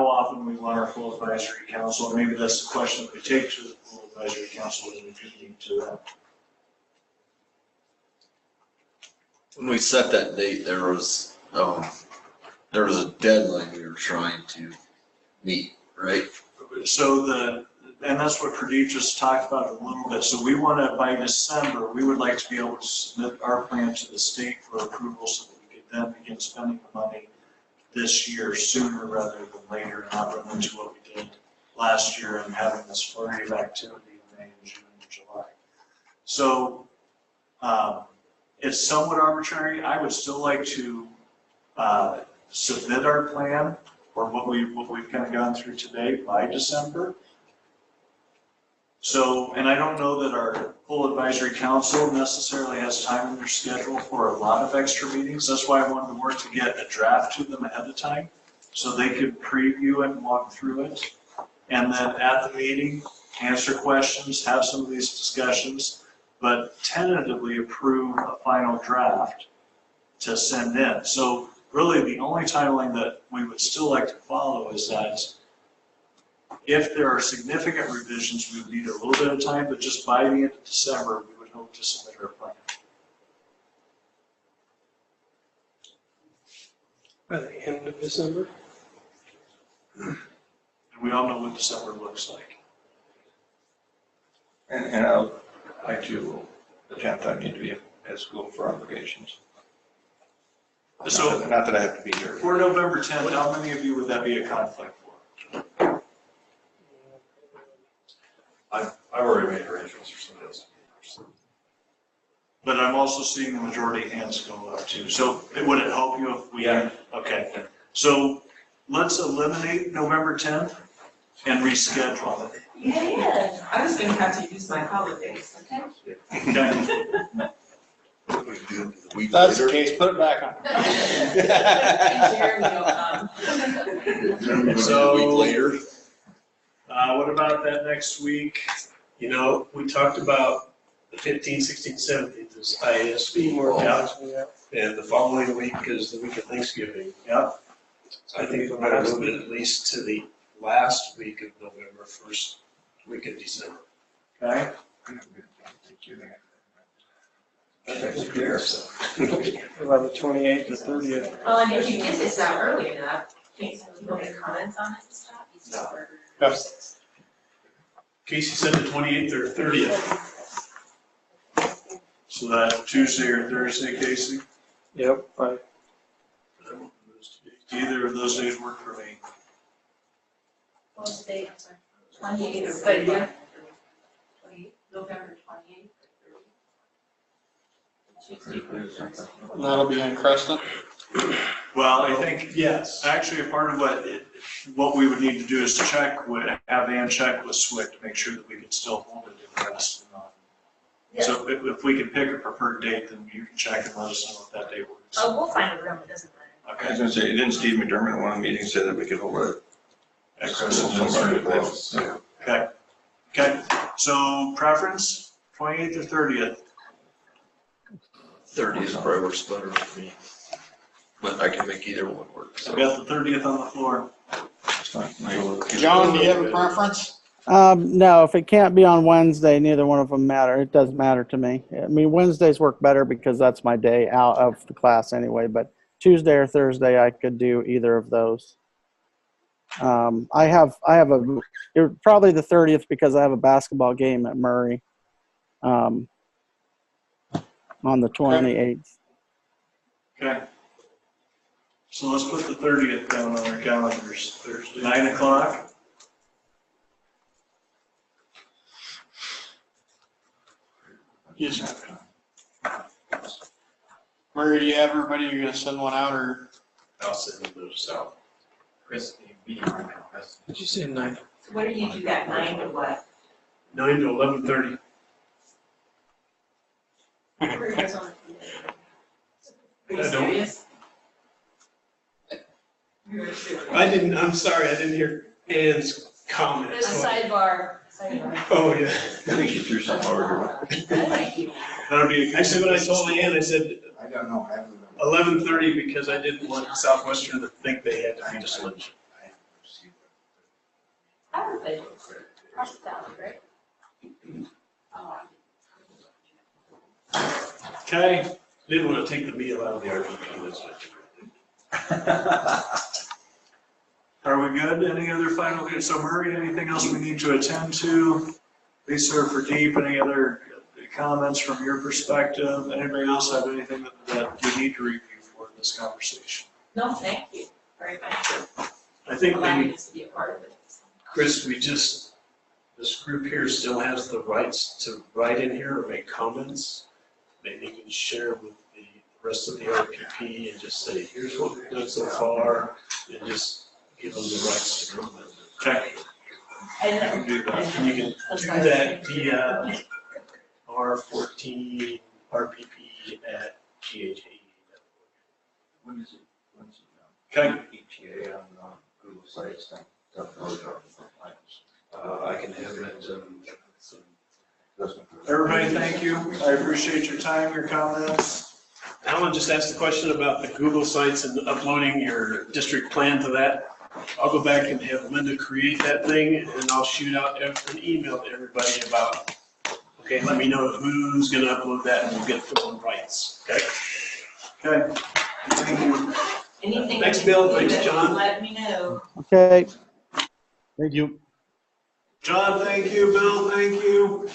often we want our full advisory council. And maybe that's the question that we take to the full advisory council, and we could meet to that. When we set that date, there was a deadline we were trying to meet, right? So and that's what Pradeep just talked about a little bit. So we want to, by December, we would like to be able to submit our plan to the state for approval so that we could then begin spending the money this year sooner rather than later, not run into what we did last year and having this flurry of activity in May, June, and July. So it's somewhat arbitrary. I would still like to submit our plan or what we've kind of gone through today by December. So, and I don't know that our full advisory council necessarily has time in their schedule for a lot of extra meetings. That's why I wanted to work to get a draft to them ahead of time so they could preview it and walk through it. And then at the meeting, answer questions, have some of these discussions, but tentatively approve a final draft to send in. So really the only timeline that we would still like to follow is that if there are significant revisions, we would need a little bit of time, but just by the end of December, we would hope to submit our plan. By the end of December? And we all know what December looks like. And I too, the 10th, I need to be at school for obligations. So, not that I have to be here. For November 10th, how many of you would that be a conflict for? I've already made arrangements for somebody else. But I'm also seeing the majority of hands go up too. So would it help you if we? Yeah. Okay. So let's eliminate November 10th and reschedule it. Yeah, I was gonna have to use my holidays, okay? Okay. If that's the case, put it back on. Jeremy will come. So- A week later. What about that next week? You know, we talked about the 15th, 16th, 17th is IASB. Yeah. And the following week is the week of Thanksgiving. Yep. I think we better move it at least to the last week of November, first week of December. Okay. About the 28th or 30th. Well, and if you get this out early enough, can people make comments on it and stuff? You start Yep. Casey said the 28th or 30th. So that Tuesday or Thursday, Casey? Yep, right. Either of those days work for me. What was the date, I'm sorry? 28th or 30th? 28th, November 28th or 30th. And that'll be in Crescent. Well, I think Yes. actually a part of what we would need to do is have Ann check with SWIC to make sure that we can still hold it in the rest. So if we can pick a preferred date, then you can check and let us know if that day works. Oh, we'll find a room, it doesn't matter. I was Okay. gonna say, didn't Steve McDermott in one of the meetings say that we could hold it? Excellent. Okay. Okay. So preference, 28th or 30th? 30th probably works better for me. But I can make either one work. So we got the 30th on the floor. John, do you have a preference? No, if it can't be on Wednesday, neither one of them matter. It doesn't matter to me. I mean, Wednesdays work better because that's my day out of the class anyway, but Tuesday or Thursday, I could do either of those. I have probably the 30th because I have a basketball game at Murray, on the 28th. Okay. So let's put the 30th down on our calendars. Thursday, 9 o'clock. Yes. Murray, do you have everybody you're gonna send one out, or? I'll send those out. Chris, be right now, Chris. Did you say 9? So what do you do that 9 to what? 9 to 11:30. Are you I don't. serious? I'm sorry, I didn't hear Ann's comment. There's a sidebar. Oh, yeah. I think you threw something harder. That'll be. Actually, when I told Ann, I said I don't know, I haven't. 11:30 because I didn't want Southwestern to think they had to be dispatched. Probably. Hospitality, right? Okay, didn't want to take the meal out of the RPP, that's what Are we good? Any other final, so Murray, anything else we need to attend to? Lisa or Pradeep, any other comments from your perspective? Anybody else have anything that we need to review for this conversation? No, thank you very much for I think allowing maybe, us to be a part of it. Chris, this group here still has the rights to write in here or make comments. Maybe you can share with the rest of the RPP and just say, here's what we've done so far, and just give them the rights to comment. Okay. And Do that. And you can do that via R14 RPP at GHA. When is it? When's Okay. ETA on Google Sites thing? I can have that, Everybody, thank you. I appreciate your time, your comments. Alan just asked a question about the Google Sites and uploading your district plan to that. I'll go back and have Linda create that thing, and I'll shoot out an email to everybody about, okay, let me know who's gonna upload that, and we'll get the full rights, okay? Okay. Thank you. anything. Thanks, that Bill. you Thanks, need, John. Let me know. Okay. Thank you. John, thank you. Bill, thank you.